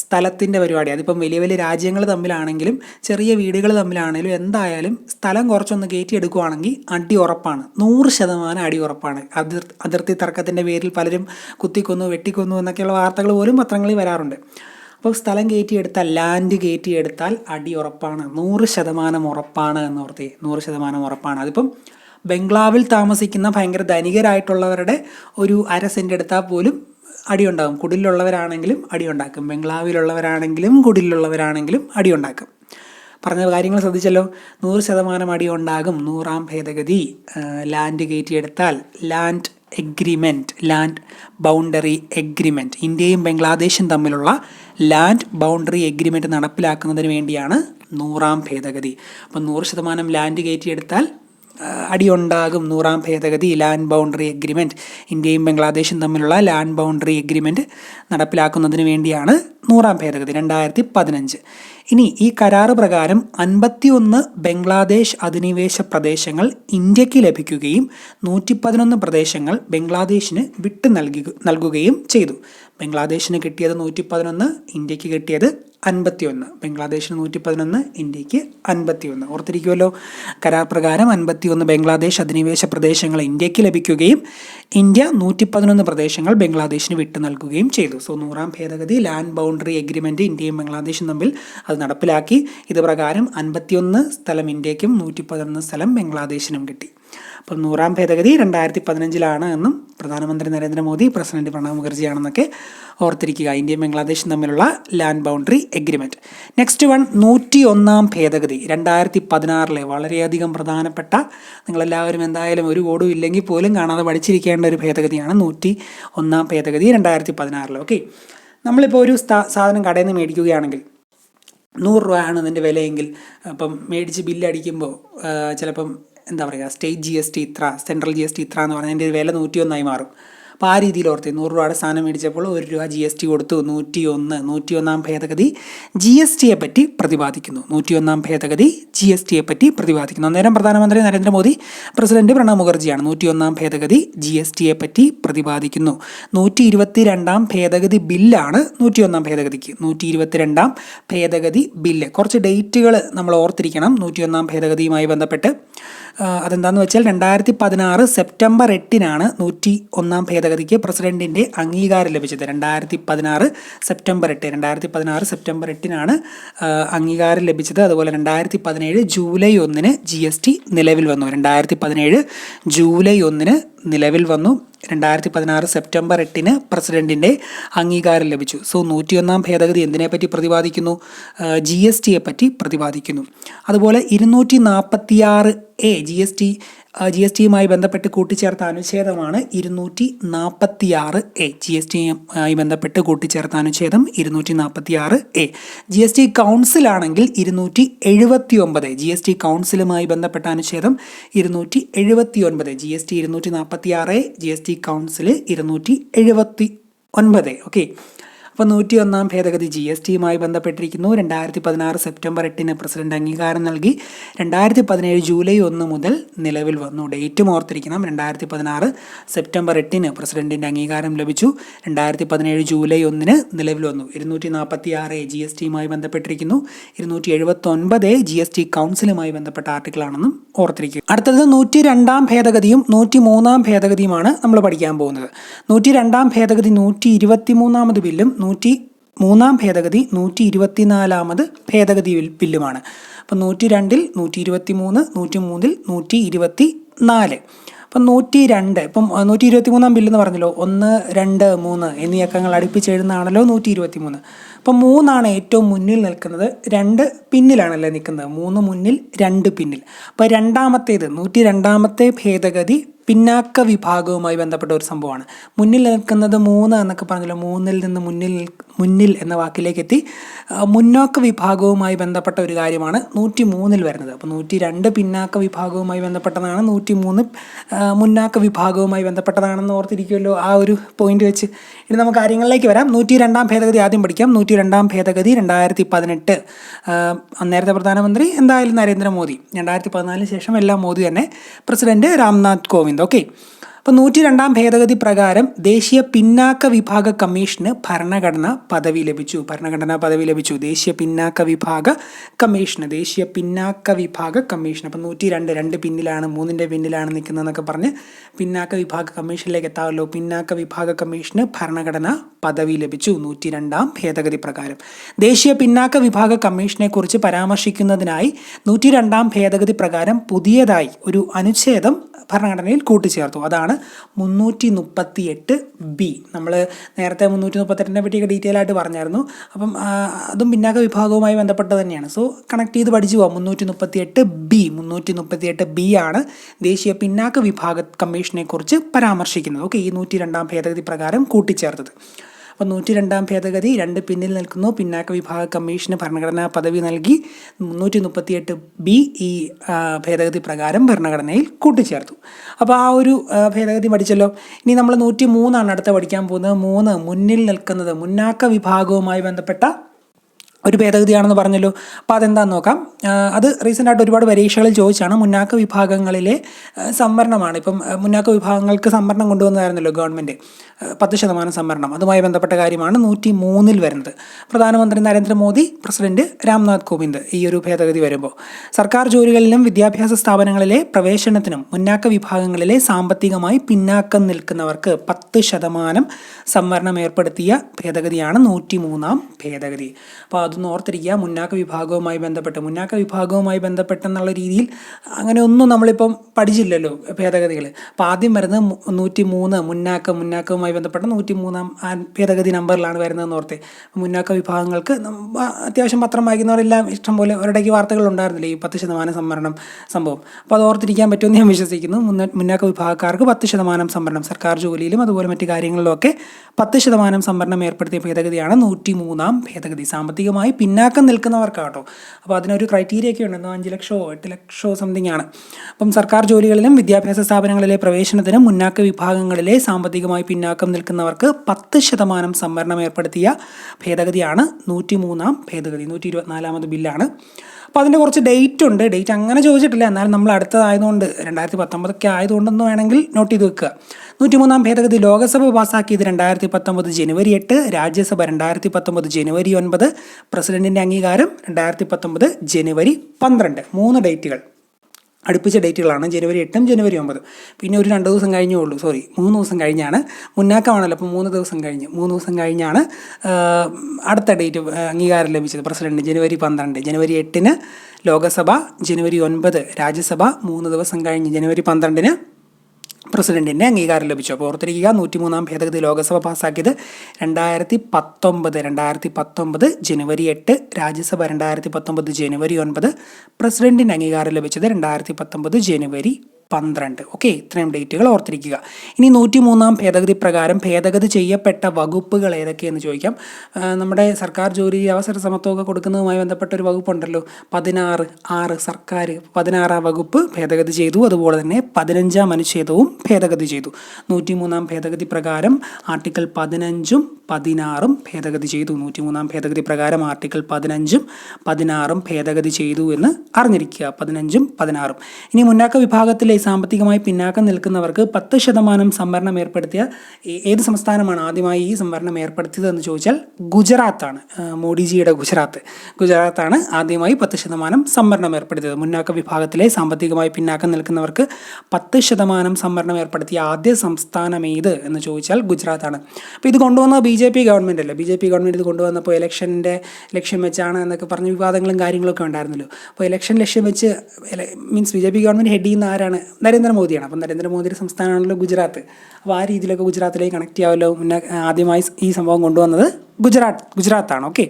സ്ഥലത്തിൻ്റെ പരിപാടി, അതിപ്പം വലിയ വലിയ രാജ്യങ്ങൾ തമ്മിലാണെങ്കിലും ചെറിയ വീടുകൾ തമ്മിലാണെങ്കിലും എന്തായാലും സ്ഥലം കുറച്ചൊന്ന് കയറ്റിയെടുക്കുകയാണെങ്കിൽ അടി ഉറപ്പാണ്, 100% അടി ഉറപ്പാണ്. അതിർത്തി തർക്കത്തിൻ്റെ പേരിൽ പലരും കുത്തിക്കൊന്നു വെട്ടിക്കൊന്നു എന്നൊക്കെയുള്ള വാർത്തകൾ പോലും പത്രങ്ങളിൽ വരാറുണ്ട്. അപ്പോൾ സ്ഥലം കയറ്റിയെടുത്താൽ, ലാൻഡ് കയറ്റിയെടുത്താൽ അടി ഉറപ്പാണ്, 100% ഉറപ്പാണ് എന്ന് ഓർത്തേ, 100% ഉറപ്പാണ്. അതിപ്പം ബംഗ്ലാവിൽ താമസിക്കുന്ന ഭയങ്കര ധനികരായിട്ടുള്ളവരുടെ ഒരു 1/2 സെൻറ്റ് എടുത്താൽ പോലും അടിയുണ്ടാകും. കുടിലുള്ളവരാണെങ്കിലും അടിയുണ്ടാക്കും, ബംഗ്ലാവിലുള്ളവരാണെങ്കിലും കുടിലുള്ളവരാണെങ്കിലും അടിയുണ്ടാക്കും. പറഞ്ഞ കാര്യങ്ങൾ ശ്രദ്ധിച്ചല്ലോ. 100% അടിയുണ്ടാകും. 100ാം ഭേദഗതി ലാൻഡ് കയറ്റിയെടുത്താൽ land agreement, land boundary agreement, ഇന്ത്യയും ബംഗ്ലാദേശും തമ്മിലുള്ള ലാൻഡ് ബൗണ്ടറി എഗ്രിമെൻറ്റ് നടപ്പിലാക്കുന്നതിന് വേണ്ടിയാണ് 100ാം ഭേദഗതി. അപ്പം 100% ലാൻഡ് കയറ്റിയെടുത്താൽ അടിയുണ്ടാകും. 100ാം ഭേദഗതി ലാൻഡ് ബൗണ്ടറി എഗ്രിമെൻറ്റ്, ഇന്ത്യയും ബംഗ്ലാദേശും തമ്മിലുള്ള ലാൻഡ് ബൗണ്ടറി എഗ്രിമെൻറ്റ് നടപ്പിലാക്കുന്നതിന് വേണ്ടിയാണ് 100ാം ഭേദഗതി 2015. ഇനി ഈ കരാറ് പ്രകാരം 51 ബംഗ്ലാദേശ് അധിനിവേശ പ്രദേശങ്ങൾ ഇന്ത്യക്ക് ലഭിക്കുകയും 111 പ്രദേശങ്ങൾ ബംഗ്ലാദേശിന് വിട്ടു നൽകുകയും ചെയ്തു. ബംഗ്ലാദേശിന് കിട്ടിയത് 111, ഇന്ത്യക്ക് കിട്ടിയത് 51. ബംഗ്ലാദേശിന് 111, ഇന്ത്യക്ക് 51. ഓർത്തിരിക്കുമല്ലോ. കരാർ പ്രകാരം 51 ബംഗ്ലാദേശ് അധിനിവേശ പ്രദേശങ്ങൾ ഇന്ത്യക്ക് ലഭിക്കുകയും ഇന്ത്യ 111 പ്രദേശങ്ങൾ ബംഗ്ലാദേശിന് വിട്ടു നൽകുകയും ചെയ്തു. സോ 100ാം ഭേദഗതി ലാൻഡ് ബൗണ്ടറി എഗ്രിമെൻറ്റ് ഇന്ത്യയും ബംഗ്ലാദേശും തമ്മിൽ അത് നടപ്പിലാക്കി. ഇത് പ്രകാരം 51 സ്ഥലം ഇന്ത്യക്കും 111 സ്ഥലം ബംഗ്ലാദേശിനും കിട്ടി. അപ്പം 100ാം ഭേദഗതി 2015 എന്നും പ്രധാനമന്ത്രി നരേന്ദ്രമോദി, പ്രസിഡന്റ് പ്രണബ് മുഖർജിയാണെന്നൊക്കെ ഓർത്തിരിക്കുക. ഇന്ത്യയും ബംഗ്ലാദേശും തമ്മിലുള്ള land boundary agreement. Next one 101ാം ഭേദഗതി 2016 വളരെയധികം പ്രധാനപ്പെട്ട, നിങ്ങളെല്ലാവരും എന്തായാലും ഒരു കോഡും ഇല്ലെങ്കിൽ പോലും കാണാതെ പഠിച്ചിരിക്കേണ്ട ഒരു ഭേദഗതിയാണ് 101ാം ഭേദഗതി 2016. ഓക്കെ, നമ്മളിപ്പോൾ ഒരു സാധനം കടയിൽ നിന്ന് മേടിക്കുകയാണെങ്കിൽ 100 രൂപയാണ് അതിൻ്റെ വിലയെങ്കിൽ, അപ്പം മേടിച്ച് ബില്ലടിക്കുമ്പോൾ ചിലപ്പം എന്താ പറയുക, സ്റ്റേറ്റ് GST ഇത്ര, സെൻട്രൽ GST ഇത്ര എന്ന് പറഞ്ഞാൽ അതിൻ്റെ വില 101 മാറും. അപ്പോൾ ആ രീതിയിൽ ഓർത്ത് 100 രൂപയുടെ സാധനം മേടിച്ചപ്പോൾ 1 രൂപ GST കൊടുത്തു. 101ാം ഭേദഗതി GSTയെ പറ്റി പ്രതിപാദിക്കുന്നു. 101ാം ഭേദഗതി GSTയെ പറ്റി പ്രതിപാദിക്കുന്നു. അന്നേരം പ്രധാനമന്ത്രി നരേന്ദ്രമോദി, പ്രസിഡന്റ് പ്രണബ് മുഖർജിയാണ്. 101ാം ഭേദഗതി GSTയെ പറ്റി പ്രതിപാദിക്കുന്നു. 122ാം ഭേദഗതി ബില്ലാണ് 101ാം ഭേദഗതിക്ക്. 122ാം ഭേദഗതി ബില്ല്. കുറച്ച് ഡേറ്റുകൾ നമ്മൾ ഓർത്തിരിക്കണം 101ാം ഭേദഗതിയുമായി ബന്ധപ്പെട്ട്. അതെന്താണെന്ന് വെച്ചാൽ 2016 സെപ്റ്റംബർ 8 101ാം ഭേദഗതിക്ക് പ്രസിഡന്റിൻ്റെ അംഗീകാരം ലഭിച്ചത്. 2016 സെപ്റ്റംബർ 8 അംഗീകാരം ലഭിച്ചത്. അതുപോലെ 2017 ജൂലൈ 1 GST നിലവിൽ വന്നു. 2017 ജൂലൈ 1 നിലവിൽ വന്നു. 2016 സെപ്റ്റംബർ 8 പ്രസിഡന്റിൻ്റെ അംഗീകാരം ലഭിച്ചു. സോ 101 ഭേദഗതി എന്തിനെപ്പറ്റി പ്രതിപാദിക്കുന്നു? GST പറ്റി പ്രതിപാദിക്കുന്നു. അതുപോലെ 246A GSTയുമായി ബന്ധപ്പെട്ട് കൂട്ടിച്ചേർത്ത അനുച്ഛേദമാണ് 246A. GSTയുമായി ബന്ധപ്പെട്ട് കൂട്ടിച്ചേർത്ത അനുച്ഛേദം 246A. GST കൗൺസിലാണെങ്കിൽ 279. GST കൗൺസിലുമായി ബന്ധപ്പെട്ട അനുച്ഛേദം 279. GST 246A, GST council 279. Okay, അപ്പോൾ 101 ഭേദഗതി GSTയുമായി ബന്ധപ്പെട്ടിരിക്കുന്നു. 2016 സെപ്റ്റംബർ 8 പ്രസിഡന്റ് അംഗീകാരം നൽകി. 2017 ജൂലൈ 1 മുതൽ നിലവിൽ വന്നു. ഡേറ്റും ഓർത്തിരിക്കണം. 2016 സെപ്റ്റംബർ 8 പ്രസിഡന്റിൻ്റെ അംഗീകാരം ലഭിച്ചു. 2017 ജൂലൈ 1 നിലവിൽ വന്നു. 246A GSTയുമായി ബന്ധപ്പെട്ടിരിക്കുന്നു. 279A GST കൗൺസിലുമായി ബന്ധപ്പെട്ട ആർട്ടിക്കിളാണെന്നും ഓർത്തിരിക്കുക. അടുത്തത് 102 ഭേദഗതിയും 103 ഭേദഗതിയുമാണ് നമ്മൾ പഠിക്കാൻ പോകുന്നത്. 102 ഭേദഗതി 123 ബില്ലും 103 ഭേദഗതി 124 ഭേദഗതി ബില്ലുമാണ്. അപ്പം 102-ൽ 123, 103-ൽ 124. അപ്പം 102, ഇപ്പം 123 ബില്ല് എന്ന് പറഞ്ഞല്ലോ, 1, 2, 3 എന്നീ അക്കങ്ങൾ അടുപ്പിച്ചെഴുതുന്നതാണല്ലോ 123. അപ്പം 3 ഏറ്റവും മുന്നിൽ നിൽക്കുന്നത്, 2 പിന്നിലാണല്ലേ നിൽക്കുന്നത്. 3 മുന്നിൽ 2 പിന്നിൽ. അപ്പോൾ രണ്ടാമത്തേത് 102 ഭേദഗതി പിന്നാക്ക വിഭാഗവുമായി ബന്ധപ്പെട്ട ഒരു സംഭവമാണ്. മുന്നിൽ നിൽക്കുന്നത് 3 എന്നൊക്കെ പറഞ്ഞല്ലോ, 3-ൽ നിന്ന് മുന്നിൽ എന്ന വാക്കിലേക്ക് എത്തി. മുന്നോക്ക വിഭാഗവുമായി ബന്ധപ്പെട്ട ഒരു കാര്യമാണ് 103-ൽ വരുന്നത്. അപ്പോൾ 102 പിന്നാക്ക വിഭാഗവുമായി ബന്ധപ്പെട്ടതാണ്, 103 മുന്നാക്ക വിഭാഗവുമായി ബന്ധപ്പെട്ടതാണെന്ന് ഓർത്തിരിക്കുമല്ലോ ആ ഒരു പോയിന്റ് വെച്ച്. ഇനി നമുക്ക് കാര്യങ്ങളിലേക്ക് വരാം. 102 ഭേദഗതി ആദ്യം പഠിക്കാം. 102 ഭേദഗതി 2018. അന്നേരത്തെ പ്രധാനമന്ത്രി എന്തായാലും നരേന്ദ്രമോദി. 2014 ശേഷം എല്ലാം മോദി തന്നെ. പ്രസിഡന്റ് രാംനാഥ് കോവിന്ദ്. ഓക്കെ, അപ്പോൾ 102 ഭേദഗതി പ്രകാരം ദേശീയ പിന്നാക്ക വിഭാഗ കമ്മീഷന് ഭരണഘടനാ പദവി ലഭിച്ചു. ദേശീയ പിന്നാക്ക വിഭാഗ കമ്മീഷന്. അപ്പം 102 2 പിന്നിലാണ്, 3-ന്റെ പിന്നിലാണ് നിൽക്കുന്നതെന്നൊക്കെ പറഞ്ഞ് പിന്നാക്ക വിഭാഗ കമ്മീഷനിലേക്ക് എത്താമല്ലോ. പിന്നാക്ക വിഭാഗ കമ്മീഷന് ഭരണഘടനാ പദവി ലഭിച്ചു 102 ഭേദഗതി പ്രകാരം. ദേശീയ പിന്നാക്ക വിഭാഗ കമ്മീഷനെ കുറിച്ച് പരാമർശിക്കുന്നതിനായി 102 ഭേദഗതി പ്രകാരം പുതിയതായി ഒരു അനുച്ഛേദം ഭരണഘടനയിൽ കൂട്ടിച്ചേർത്തു. അതാണ് 338B. നമ്മൾ നേരത്തെ 338നെ പറ്റിയൊക്കെ ഡീറ്റെയിൽ ആയിട്ട് പറഞ്ഞായിരുന്നു. അപ്പം അതും പിന്നാക്ക വിഭാഗവുമായി ബന്ധപ്പെട്ട് തന്നെയാണ്. സോ കണക്ട് ചെയ്ത് പഠിച്ചു പോകാം. 338B ആണ് ദേശീയ പിന്നാക്ക വിഭാഗ കമ്മീഷനെ കുറിച്ച് പരാമർശിക്കുന്നത്. ഓക്കെ, ഈ 102 ഭേദഗതി പ്രകാരം കൂട്ടിച്ചേർത്തത്. അപ്പോൾ 102 ഭേദഗതി 2 പിന്നിൽ നിൽക്കുന്നു. പിന്നാക്ക വിഭാഗ കമ്മീഷന് ഭരണഘടനാ പദവി നൽകി. 338B ഈ ഭേദഗതി പ്രകാരം ഭരണഘടനയിൽ കൂട്ടിച്ചേർത്തു. അപ്പോൾ ആ ഒരു ഭേദഗതി പഠിച്ചല്ലോ. ഇനി നമ്മൾ 103 അടുത്ത പഠിക്കാൻ പോകുന്നത്. 3 മുന്നിൽ നിൽക്കുന്നത് മുന്നാക്ക വിഭാഗവുമായി ബന്ധപ്പെട്ട ഒരു ഭേദഗതിയാണെന്ന് പറഞ്ഞല്ലോ. അപ്പോൾ അതെന്താണെന്ന് നോക്കാം. അത് റീസെൻ്റായിട്ട് ഒരുപാട് പരീക്ഷകളിൽ ചോദിച്ചാണ്. മുന്നാക്ക വിഭാഗങ്ങളിലെ സംവരണമാണ്. ഇപ്പം മുന്നാക്ക വിഭാഗങ്ങൾക്ക് സംവരണം കൊണ്ടുവന്നതായിരുന്നല്ലോ ഗവൺമെൻറ്, 10% സംവരണം. അതുമായി ബന്ധപ്പെട്ട കാര്യമാണ് 103-ൽ വരുന്നത്. പ്രധാനമന്ത്രി നരേന്ദ്രമോദി, പ്രസിഡന്റ് രാംനാഥ് കോവിന്ദ്. ഈ ഒരു ഭേദഗതി വരുമ്പോൾ സർക്കാർ ജോലികളിലും വിദ്യാഭ്യാസ സ്ഥാപനങ്ങളിലെ പ്രവേശനത്തിനും മുന്നാക്ക വിഭാഗങ്ങളിലെ സാമ്പത്തികമായി പിന്നാക്കം നിൽക്കുന്നവർക്ക് 10% സംവരണം ഏർപ്പെടുത്തിയ ഭേദഗതിയാണ് 103-ാം ഭേദഗതി. അപ്പോൾ അതൊന്ന് ഓർത്തിരിക്കുക. മുന്നാക്ക വിഭാഗവുമായി ബന്ധപ്പെട്ടെന്നുള്ള രീതിയിൽ അങ്ങനെ ഒന്നും നമ്മളിപ്പം പഠിച്ചില്ലല്ലോ ഭേദഗതികൾ. അപ്പോൾ ആദ്യം വരുന്നത് 103 മുന്നാക്കവുമായി ബന്ധപ്പെട്ട 103-ാം ഭേദഗതി നമ്പറിലാണ് വരുന്നതെന്ന് ഓർത്തെ. മുന്നാക്ക വിഭാഗങ്ങൾക്ക് അത്യാവശ്യം പത്രം വായിക്കുന്നവരെല്ലാം ഇഷ്ടംപോലെ ഒരിടയ്ക്ക് വാർത്തകൾ ഉണ്ടായിരുന്നില്ലേ ഈ 10% സംവരണം സംഭവം. അപ്പോൾ അത് ഓർത്തിരിക്കാൻ പറ്റുമെന്ന് ഞാൻ വിശ്വസിക്കുന്നു. മുന്നാക്ക വിഭാഗക്കാർക്ക് 10% സംവരണം, സർക്കാർ ജോലിയിലും അതുപോലെ മറ്റു കാര്യങ്ങളിലുമൊക്കെ 10% സംവരണം ഏർപ്പെടുത്തിയ ഭേദഗതിയാണ് 103-ാം ഭേദഗതി. സാമ്പത്തികമായി പിന്നാക്കം നിൽക്കുന്നവർക്കാട്ടോ. അപ്പോൾ അതിനൊരു ക്രൈറ്റീരിയ ഒക്കെ ഉണ്ട്. 5 ലക്ഷമോ 8 ലക്ഷമോ സംതിങ് ആണ്. അപ്പം സർക്കാർ ജോലികളിലും വിദ്യാഭ്യാസ സ്ഥാപനങ്ങളിലെ പ്രവേശനത്തിനും മുന്നാക്ക വിഭാഗങ്ങളിലെ സാമ്പത്തികമായി പിന്നാക്കം നിൽക്കുന്നവർക്ക് 10% സംവരണം ഏർപ്പെടുത്തിയ ഭേദഗതിയാണ് 103-ാം ഭേദഗതി. 124-ാമത് ബില്ലാണ്. അപ്പോൾ അതിൻ്റെ കുറച്ച് ഡേറ്റ് ഉണ്ട്. ഡേറ്റ് അങ്ങനെ ചോദിച്ചിട്ടില്ല, എന്നാലും നമ്മൾ അടുത്തതായതുകൊണ്ട് 2019 ആയതുകൊണ്ടെന്ന് വേണമെങ്കിൽ നോട്ട് ചെയ്ത് വെക്കുക. 103-ാം ഭേദഗതി ലോകസഭ പാസ്സാക്കിയത് 2019 ജനുവരി 8, രാജ്യസഭ 2019 ജനുവരി 9, പ്രസിഡന്റിൻ്റെ അംഗീകാരം 2019 ജനുവരി 12. 3 ഡേറ്റുകൾ അടുപ്പിച്ച ഡേറ്റുകളാണ്. ജനുവരി 8ഉം ജനുവരി 9. പിന്നെ ഒരു 2 ദിവസം കഴിഞ്ഞേ ഉള്ളൂ, 3 ദിവസം കഴിഞ്ഞാണ്. മുന്നാക്കമാണല്ലോ, അപ്പോൾ 3 ദിവസം കഴിഞ്ഞാണ് അടുത്ത ഡേറ്റ് അംഗീകാരം ലഭിച്ചത് പ്രസിഡന്റ്. ജനുവരി 12. ജനുവരി 8-ന് ലോകസഭ, ജനുവരി 9 രാജ്യസഭ, 3 ദിവസം കഴിഞ്ഞ് ജനുവരി 12-ന് പ്രസിഡന്റിൻ്റെ അംഗീകാരം ലഭിച്ചു. അപ്പോൾ ഓർത്തിരിക്കുക, 103-ാം ഭേദഗതി ലോക്സഭ പാസ്സാക്കിയത് 2019 ജനുവരി 8, രാജ്യസഭ 2019 ജനുവരി 9, പ്രസിഡന്റിൻ്റെ അംഗീകാരം ലഭിച്ചത് 2019 ജനുവരി 12. ഓക്കെ, ഇത്രയും ഡേറ്റുകൾ ഓർത്തിരിക്കുക. ഇനി 103-ാം ഭേദഗതി പ്രകാരം ഭേദഗതി ചെയ്യപ്പെട്ട വകുപ്പുകൾ ഏതൊക്കെയെന്ന് ചോദിക്കാം. നമ്മുടെ സർക്കാർ ജോലി അവസര സമത്വമൊക്കെ കൊടുക്കുന്നതുമായി ബന്ധപ്പെട്ട ഒരു വകുപ്പുണ്ടല്ലോ, 16 സർക്കാർ 16-ാം വകുപ്പ് ഭേദഗതി ചെയ്തു. അതുപോലെ തന്നെ 15-ാം അനുച്ഛേദവും ഭേദഗതി ചെയ്തു. 103-ാം ഭേദഗതി പ്രകാരം ആർട്ടിക്കിൾ 15-ഉം 16-ഉം ഭേദഗതി ചെയ്തു. 103-ാം ഭേദഗതി പ്രകാരം ആർട്ടിക്കിൾ 15-ഉം 16-ഉം ഭേദഗതി ചെയ്തു എന്ന് അറിഞ്ഞിരിക്കുക. 15-ഉം 16-ഉം. ഇനി മുന്നാക്ക വിഭാഗത്തിലെ സാമ്പത്തികമായി പിന്നാക്കം നിൽക്കുന്നവർക്ക് 10% സംവരണം ഏർപ്പെടുത്തിയ ഏത് സംസ്ഥാനമാണ് ആദ്യമായി ഈ സംവരണം ഏർപ്പെടുത്തിയതെന്ന് ചോദിച്ചാൽ ഗുജറാത്താണ്. മോഡിജിയുടെ ഗുജറാത്താണ് ആദ്യമായി 10% സംവരണം ഏർപ്പെടുത്തിയത്. മുന്നാക്ക വിഭാഗത്തിലെ സാമ്പത്തികമായി പിന്നാക്കം നിൽക്കുന്നവർക്ക് 10% സംവരണം ഏർപ്പെടുത്തിയ ആദ്യ സംസ്ഥാനം ഏത് എന്ന് ചോദിച്ചാൽ ഗുജറാത്താണ്. അപ്പോൾ ഇത് കൊണ്ടുവന്ന BJP ഗവൺമെൻറ് അല്ലേ. BJP ഗവൺമെൻറ് ഇത് കൊണ്ടുവന്നപ്പോൾ ഇലക്ഷൻ്റെ ലക്ഷ്യം വെച്ചാണ് എന്നൊക്കെ പറഞ്ഞ് വിവാദങ്ങളും കാര്യങ്ങളൊക്കെ ഉണ്ടായിരുന്നല്ലോ. അപ്പോൾ ഇലക്ഷൻ ലക്ഷ്യം വെച്ച് BJP ഗവൺമെൻറ് ഹെഡ് ചെയ്യുന്ന ആരാണ്? നരേന്ദ്രമോദിയാണ്. അപ്പം നരേന്ദ്രമോദിയുടെ സംസ്ഥാനമാണല്ലോ ഗുജറാത്ത്. അപ്പോൾ ആ രീതിയിലൊക്കെ ഗുജറാത്തിലേക്ക് കണക്ട് ചെയ്യാമല്ലോ. ആദ്യമായി ഈ സംഭവം കൊണ്ടുവന്നത് ഗുജറാത്താണ്. ഓക്കെ,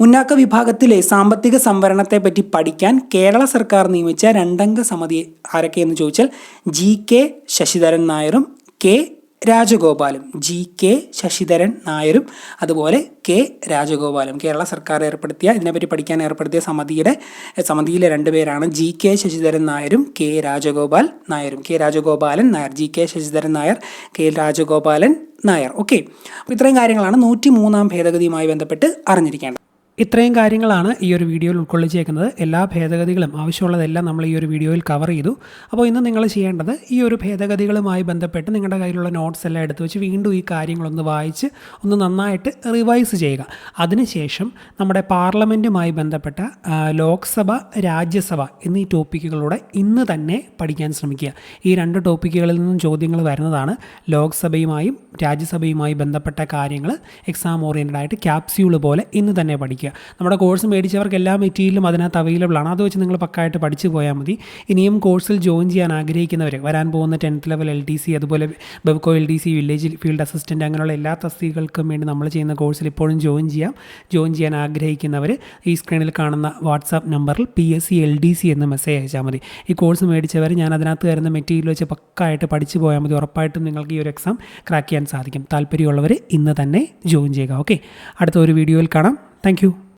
മുന്നാക്ക വിഭാഗത്തിലെ സാമ്പത്തിക സംവരണത്തെ പറ്റി പഠിക്കാൻ കേരള സർക്കാർ നിയമിച്ച 2-അംഗ സമിതി ആരൊക്കെയെന്ന് ചോദിച്ചാൽ GK ശശിധരൻ നായരും K രാജഗോപാലും. GK ശശിധരൻ നായരും അതുപോലെ K രാജഗോപാലും. കേരള സർക്കാർ ഇതിനെപ്പറ്റി പഠിക്കാൻ ഏർപ്പെടുത്തിയ സമിതിയിലെ 2 പേരാണ് GK ശശിധരൻ നായരും K Rajagopalan Nair. GK Sasidharan Nair, K Rajagopalan Nair. Okay, അപ്പോൾ ഇത്രയും കാര്യങ്ങളാണ് 103-ാം ഭേദഗതിയുമായി ബന്ധപ്പെട്ട് അറിഞ്ഞിരിക്കേണ്ടത്. ഇത്രയും കാര്യങ്ങളാണ് ഈ ഒരു വീഡിയോയിൽ ഉൾക്കൊള്ളിച്ചേക്കുന്നത്. എല്ലാ ഭേദഗതികളും ആവശ്യമുള്ളതെല്ലാം നമ്മൾ ഈ ഒരു വീഡിയോയിൽ കവർ ചെയ്തു. അപ്പോൾ ഇന്ന് നിങ്ങൾ ചെയ്യേണ്ടത് ഈ ഒരു ഭേദഗതികളുമായി ബന്ധപ്പെട്ട് നിങ്ങളുടെ കയ്യിലുള്ള നോട്ട്സ് എല്ലാം എടുത്ത് വെച്ച് വീണ്ടും ഈ കാര്യങ്ങളൊന്ന് വായിച്ച് ഒന്ന് നന്നായിട്ട് റിവൈസ് ചെയ്യുക. അതിനുശേഷം നമ്മുടെ പാർലമെൻറ്റുമായി ബന്ധപ്പെട്ട ലോക്സഭ, രാജ്യസഭ എന്നീ ടോപ്പിക്കുകളൂടെ ഇന്ന് തന്നെ പഠിക്കാൻ ശ്രമിക്കുക. ഈ 2 ടോപ്പിക്കുകളിൽ നിന്നും ചോദ്യങ്ങൾ വരുന്നതാണ്. ലോക്സഭയുമായും രാജ്യസഭയുമായി ബന്ധപ്പെട്ട കാര്യങ്ങൾ എക്സാം ഓറിയൻറ്റഡ് ആയിട്ട് ക്യാപ്സ്യൂൾ പോലെ ഇന്ന് തന്നെ പഠിക്കുക. നമ്മുടെ കോഴ്സ് മേടിച്ചവർക്ക് എല്ലാ മെറ്റീരിയലും അതിനകത്ത് അവൈലബിൾ ആണ്. അത് വെച്ച് നിങ്ങൾ പക്കായിട്ട് പഠിച്ചു പോയാൽ മതി. ഇനിയും കോഴ്സിൽ ജോയിൻ ചെയ്യാൻ ആഗ്രഹിക്കുന്നവർ, വരാൻ പോകുന്ന 10th ലെവൽ LTC, അതുപോലെ Bevco LTC, village field assistant, അങ്ങനെയുള്ള എല്ലാ തസ്തികകൾക്കും വേണ്ടി നമ്മൾ ചെയ്യുന്ന കോഴ്സിൽ ഇപ്പോഴും ജോയിൻ ചെയ്യാൻ ആഗ്രഹിക്കുന്നവർ ഈ സ്ക്രീനിൽ കാണുന്ന വാട്സാപ്പ് നമ്പറിൽ PSC LDC എന്ന് മെസ്സേജ് അയച്ചാൽ മതി. ഈ കോഴ്സ് മേടിച്ചവർ ഞാൻ അതിനകത്ത് തരുന്ന മെറ്റീരിയൽ വെച്ച് പക്കായിട്ട് പഠിച്ചു പോയാൽ മതി. ഉറപ്പായിട്ടും നിങ്ങൾക്ക് ഈ ഒരു എക്സാം ക്രാക്ക് ചെയ്യാൻ സാധിക്കും. താല്പര്യമുള്ളവർ ഇന്ന് തന്നെ ജോയിൻ ചെയ്യുക. ഓക്കെ, അടുത്ത ഒരു വീഡിയോയിൽ കാണാം. Thank you.